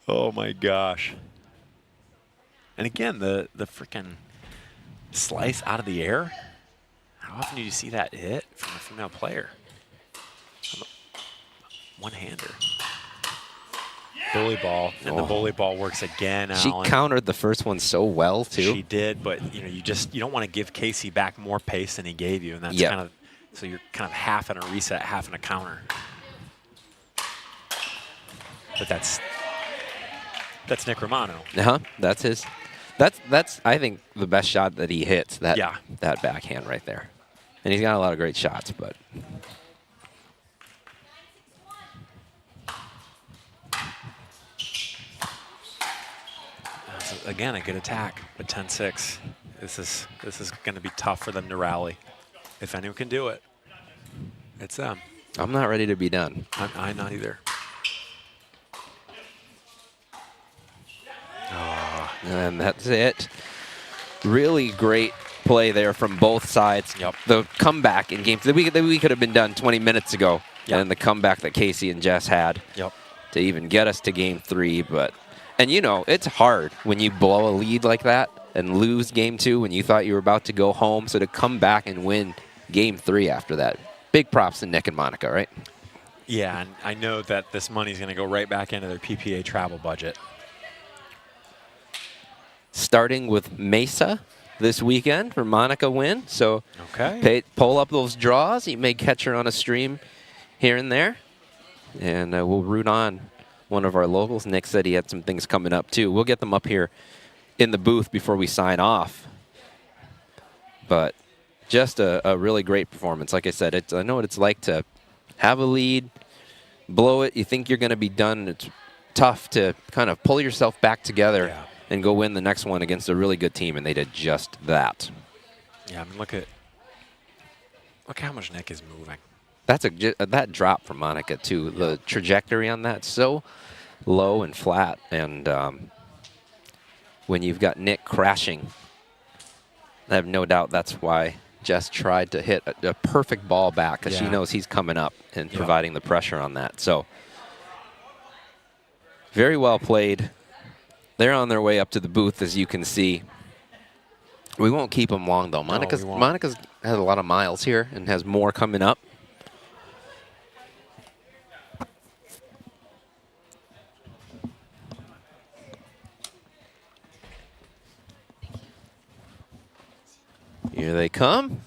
Oh, my gosh. And again, the freaking slice out of the air. How often do you see that hit from a female player? One-hander. Bully ball, and the bully ball works again, She Alan. countered the first one so well, too. She did, but you don't want to give Casey back more pace than he gave you, and that's kind of so you're kind of half in a reset, half in a counter. But that's Nick Romano. That's his. That's I think the best shot that he hits. That backhand right there, and he's got a lot of great shots, but. Again, a good attack, but 10-6. This is going to be tough for them to rally. If anyone can do it, it's them. I'm not ready to be done. I'm not either. Oh. And that's it. Really great play there from both sides. The comeback in game 3 that we could have been done 20 minutes ago. And the comeback that Casey and Jess had to even get us to game 3, but. And, it's hard when you blow a lead like that and lose game 2 when you thought you were about to go home. So to come back and win game 3 after that, big props to Nick and Monica, right? Yeah, and I know that this money's going to go right back into their PPA travel budget. Starting with Mesa this weekend for Monica win. So pull up those draws. You may catch her on a stream here and there. And we'll root on one of our locals. Nick said he had some things coming up, too. We'll get them up here in the booth before we sign off. But just a really great performance. Like I said, I know what it's like to have a lead, blow it. You think you're going to be done. It's tough to kind of pull yourself back together and go win the next one against a really good team, and they did just that. Yeah, I mean, look how much Nick is moving. That's that drop from Monica, too. The trajectory on that, so low and flat. And when you've got Nick crashing, I have no doubt that's why Jess tried to hit a perfect ball back, because she knows he's coming up and providing the pressure on that. So very well played. They're on their way up to the booth, as you can see. We won't keep them long, though. Monica's has a lot of miles here and has more coming up. Here they come.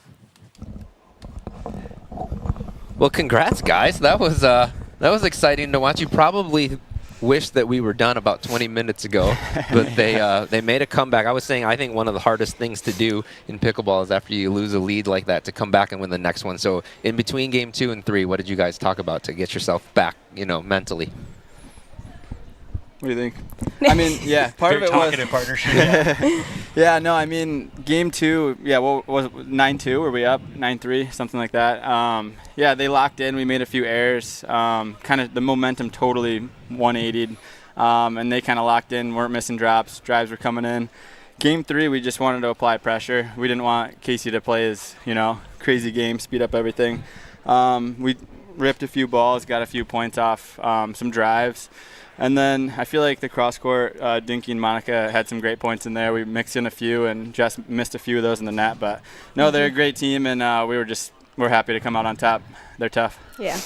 Well, congrats, guys. That was exciting to watch. You probably wish that we were done about 20 minutes ago, but they made a comeback. I was saying I think one of the hardest things to do in pickleball is after you lose a lead like that to come back and win the next one. So in between game 2 and 3, what did you guys talk about to get yourself back, mentally? What do you think? I mean, yeah, part of it was partnership. Yeah, no, I mean, game 2, yeah, what was it, 9-2? Were we up 9-3, something like that? Yeah, they locked in. We made a few errors. Kind of the momentum totally 180'd, and they kind of locked in. Weren't missing drops. Drives were coming in. Game 3, we just wanted to apply pressure. We didn't want Casey to play his, crazy game, speed up everything. We ripped a few balls, got a few points off some drives. And then I feel like the cross-court, Dinky and Monica had some great points in there. We mixed in a few and just missed a few of those in the net. But, no, they're a great team, and we're happy to come out on top. They're tough. Yeah.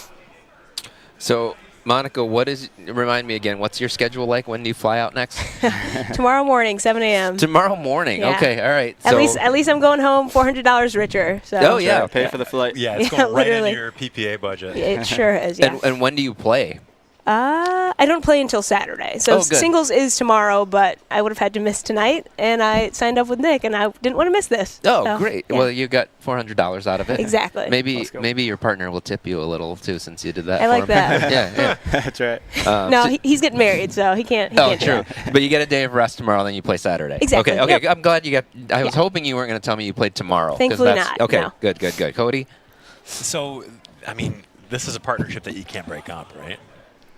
So, Monica, remind me again, what's your schedule like? When do you fly out next? Tomorrow morning, 7 a.m. Tomorrow morning. Yeah. Okay, all right. At least I'm going home $400 richer. So. Oh, yeah. So pay for the flight. Yeah, it's Yeah, going right literally. into your PPA budget. It sure is, yeah. And when do you play? I don't play until Saturday. So good. singles is tomorrow, but I would have had to miss tonight, and I signed up with Nick, and I didn't want to miss this. Oh, So, great. yeah. Well, you got $400 out of it. Exactly. Maybe your partner will tip you a little, too, since you did that I for like him. that. Yeah. That's right. No, he's getting married, so he can't. He can't do true. that. But you get a day of rest tomorrow, then you play Saturday. Exactly, Okay. yep. I'm glad you got. I was hoping you weren't going to tell me you played tomorrow. 'cause Thankfully that's- not, Okay. no. Good. Cody. So, I mean, this is a partnership that you can't break up, right?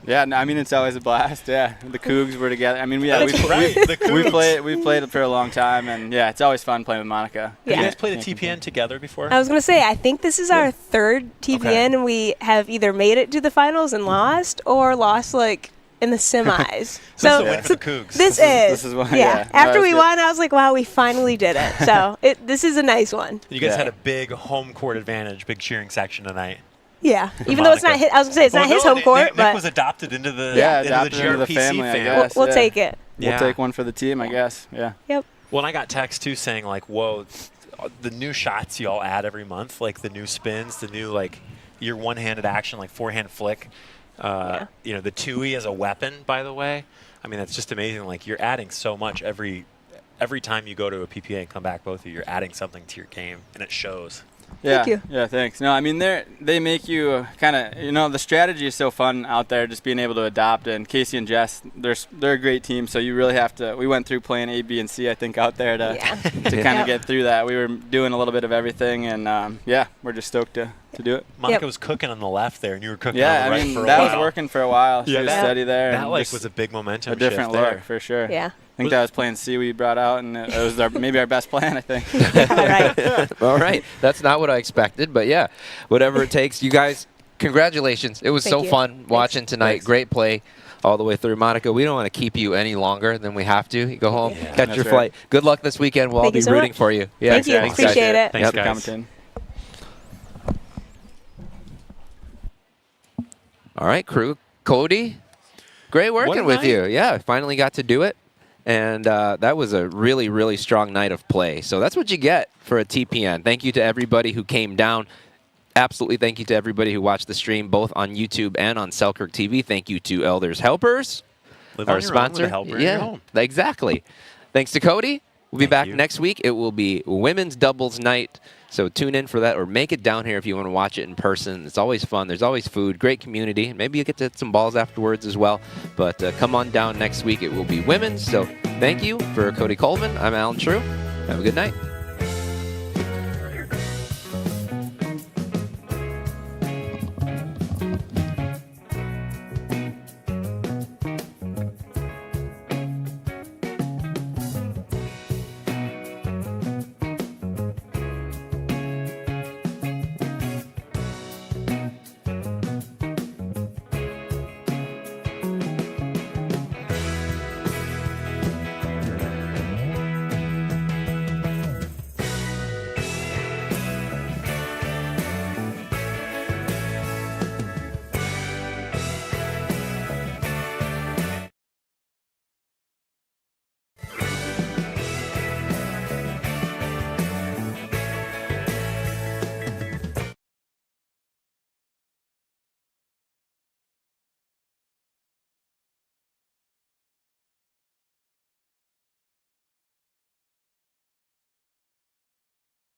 Yeah, no, I mean, it's always a blast. Yeah, the Cougs were together. I mean, we That's right, the Cougs. we've played it for a long time, and yeah, it's always fun playing with Monica. Have Yeah. you guys played a TPN together before? I was going to say, I think this is our third TPN, and we have either made it to the finals and lost, or lost, in the semis. So this is a win for the Cougs. This is one. Yeah. No, After that's we good. won, I was like, wow, we finally did it. So this is a nice one. You guys had a big home court advantage, big cheering section tonight. Yeah. For Even though it's not Monica. his, I was going to say, it's not his home court, Nick but was adopted into the adopted into the GRPC family, I family. guess. we'll yeah. take it. Yeah. We'll take one for the team, I guess. Yeah. Yep. Well, and I got text too saying whoa, the new shots y'all add every month, the new spins, the new your one-handed action, forehand flick. The Tui as a weapon, by the way. I mean, that's just amazing. You're adding so much every time you go to a PPA and come back, both of you, you're adding something to your game, and it shows. Yeah, Thank you. Yeah, thanks. No, I mean, they make you kind of, the strategy is so fun out there, just being able to adopt. And Casey and Jess, they're a great team, so you really have to. We went through playing A, B, and C, I think, out there to kind of get through that. We were doing a little bit of everything, and we're just stoked to do it. Monica was cooking on the left there, and you were cooking Yeah, on the right I mean, for a that while. was working for a while. She was steady there. That and like just was a big momentum a different shift look there. for sure. Yeah. I think that was playing C we brought out, and it was maybe our best plan, I think. All right. That's not what I expected, but yeah, whatever it takes. You guys, congratulations. It was Thank so you. fun watching tonight. Thanks. Great play all the way through. Monica, we don't want to keep you any longer than we have to. You go home, catch That's your right. flight. Good luck this weekend. We'll all Thank be you so rooting much. for you. Yeah, Thank you. thanks, guys. Appreciate it. Thanks, Yep. guys. Commenting. All right, crew. Cody, great working with you. Yeah, finally got to do it. And that was a really, really strong night of play. So that's what you get for a TPN. Thank you to everybody who came down. Absolutely thank you to everybody who watched the stream, both on YouTube and on Selkirk TV. Thank you to Elders Helpers, Live our on your own sponsor. with a helper in your home. Exactly. Thanks to Cody. We'll be back you. next week. It will be women's doubles night. So tune in for that, or make it down here if you want to watch it in person. It's always fun. There's always food, great community. Maybe you get to hit some balls afterwards as well. But come on down next week. It will be women's. So thank you for Cody Colvin. I'm Alan True. Have a good night.